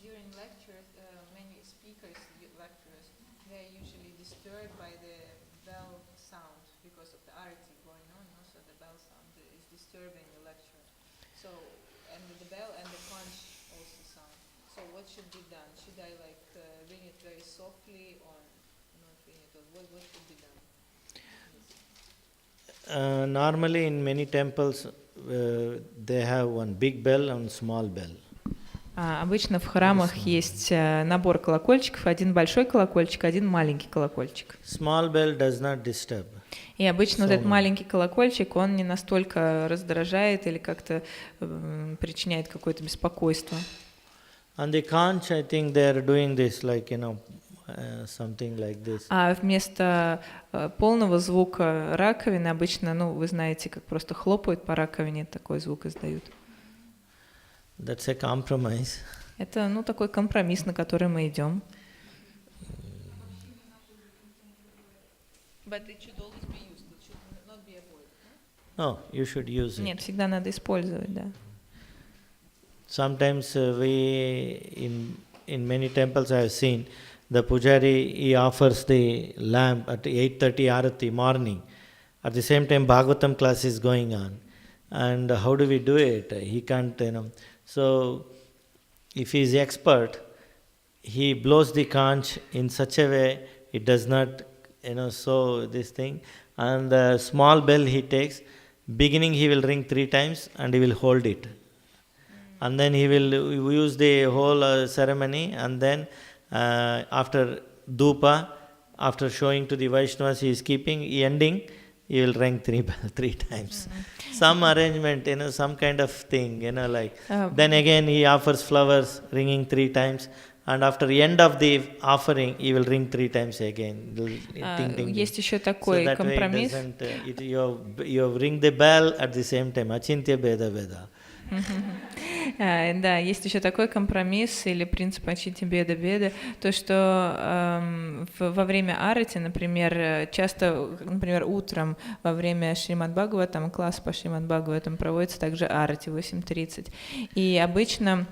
During lectures, many speakers, lecturers, they are usually disturbed by the bell sound because of the arati going on. Also, the bell sound is disturbing the lecture. So, and the bell and the conch also sound. So, what should be done? Should I ring it very softly or not ring it? Or what should be done? Normally, in many temples, they have one big bell and small bell. Обычно в храмах есть набор колокольчиков, один большой колокольчик, один маленький колокольчик. Small bell does not disturb. И обычно вот So этот маленький колокольчик, он не настолько раздражает или как-то причиняет какое-то беспокойство. On the conch, I think they are doing this like, something like this. А вместо полного звука раковины обычно, вы знаете, как просто хлопают по раковине, такой звук издают. That's a compromise. Это, такой компромисс, на который мы идем. But it should always be used. It should not be avoided. No, you should use it. Нет, всегда надо использовать, да. Sometimes in many temples I have seen, the pujari, he offers the lamp at 8:30 Arati morning. At the same time, Bhagavatam class is going on. And how do we do it? He can't, So, if he is expert, he blows the conch in such a way, it does not, sow this thing. And the small bell he takes, beginning he will ring 3 times and he will hold it. And then he will use the whole ceremony, and then after dhupa, after showing to the Vaishnavas he is keeping, ending, he will ring 3 times. Some arrangement, some kind of thing, then again he offers flowers, ringing 3 times, and after the end of the offering, he will ring 3 times again. Ding, ding, Есть еще so такой that компромисс. way it doesn't, you ring the bell at the same time, achintya beda beda. Да, есть еще такой компромисс или принцип ачити беда-беда, то, что во время арати, например, часто, утром во время Шримад Бхагаватам, класс по Шримад Бхагаватам проводится также арати в 8:30. И обычно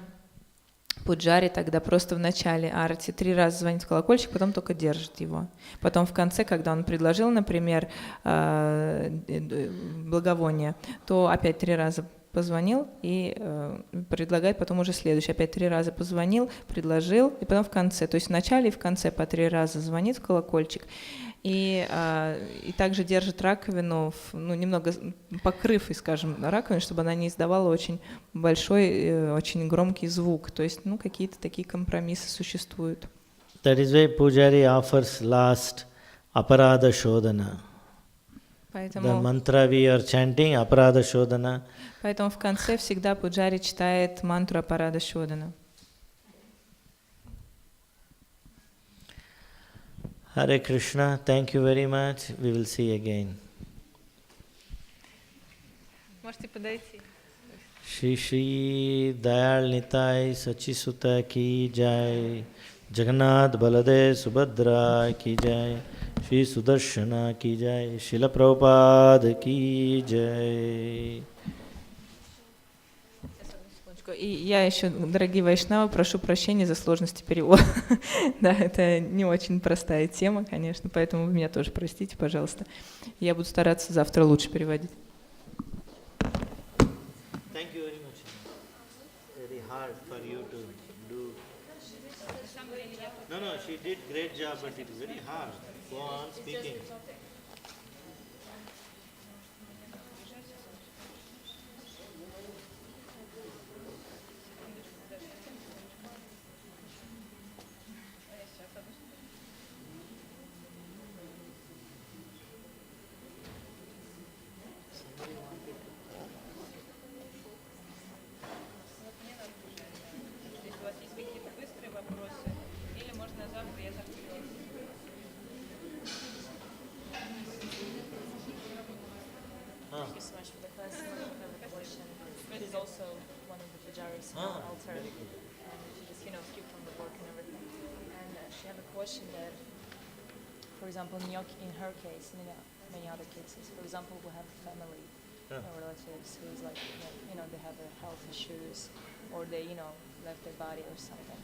пуджари тогда просто в начале арати 3 раза звонит в колокольчик, потом только держит его. Потом в конце, когда он предложил, например, благовоние, то опять 3 раза позвонил и предлагает потом уже следующий. Опять 3 раза позвонил, предложил, и потом в конце. То есть в начале и в конце по 3 раза звонит в колокольчик. И также держит раковину, немного покрыв, скажем, раковину, чтобы она не издавала очень большой, очень громкий звук. То есть, какие-то такие компромиссы существуют. That is why Pujari offers last aparada shodhana. Поэтому, The mantra we are chanting, aparada shodhana. Поэтому в конце всегда пуджари читает мантру апарада шодана. Hare Krishna, thank you very much. We will see again. Можете подойти. Shri Shri Dayal Nitai Sachisuta ki jai. Jagannath Balade Subhadra ki jai. Shri Sudarshana ki jai. Srila Prabhupada ki jai. И я еще, дорогие вайшнавы, прошу прощения за сложности перевода. Да, это не очень простая тема, конечно, поэтому вы меня тоже простите, пожалуйста. Я буду стараться завтра лучше переводить. Thank you very much. Very hard for you to do. No, she did great job, but it is very hard. Go on speaking. Thank you so much for the class. I have a question. She's also one of the pujaris on the altar, and she just, skip from the work and everything. And she had a question that, for example, in her case, and in many other cases, for example, we have family relatives who's like, they have health issues, or they, left their body or something.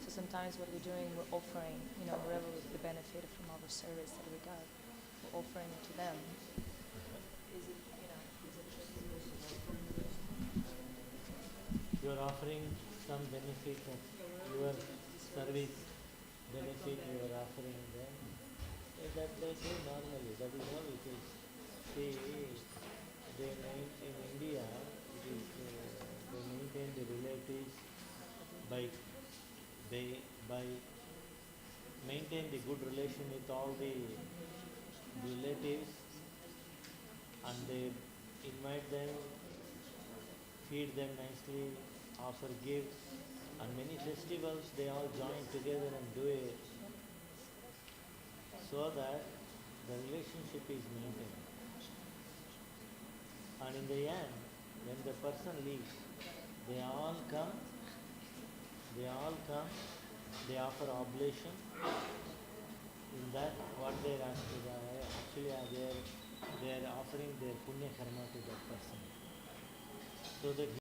So sometimes what we're doing, we're offering, whatever the benefit from our service that we got, we're offering it to them. You are offering some benefit of your service benefit you are offering them. That they say normally, that is how it is. See, in India, it is, they maintain the relatives they by maintain the good relation with all the relatives, and they invite them, feed them nicely, offer gifts, and many festivals they all join together and do it so that the relationship is maintained. And in the end, when the person leaves, they all come, they offer oblation. In that, what they are actually they are offering their punya karma to that person, so that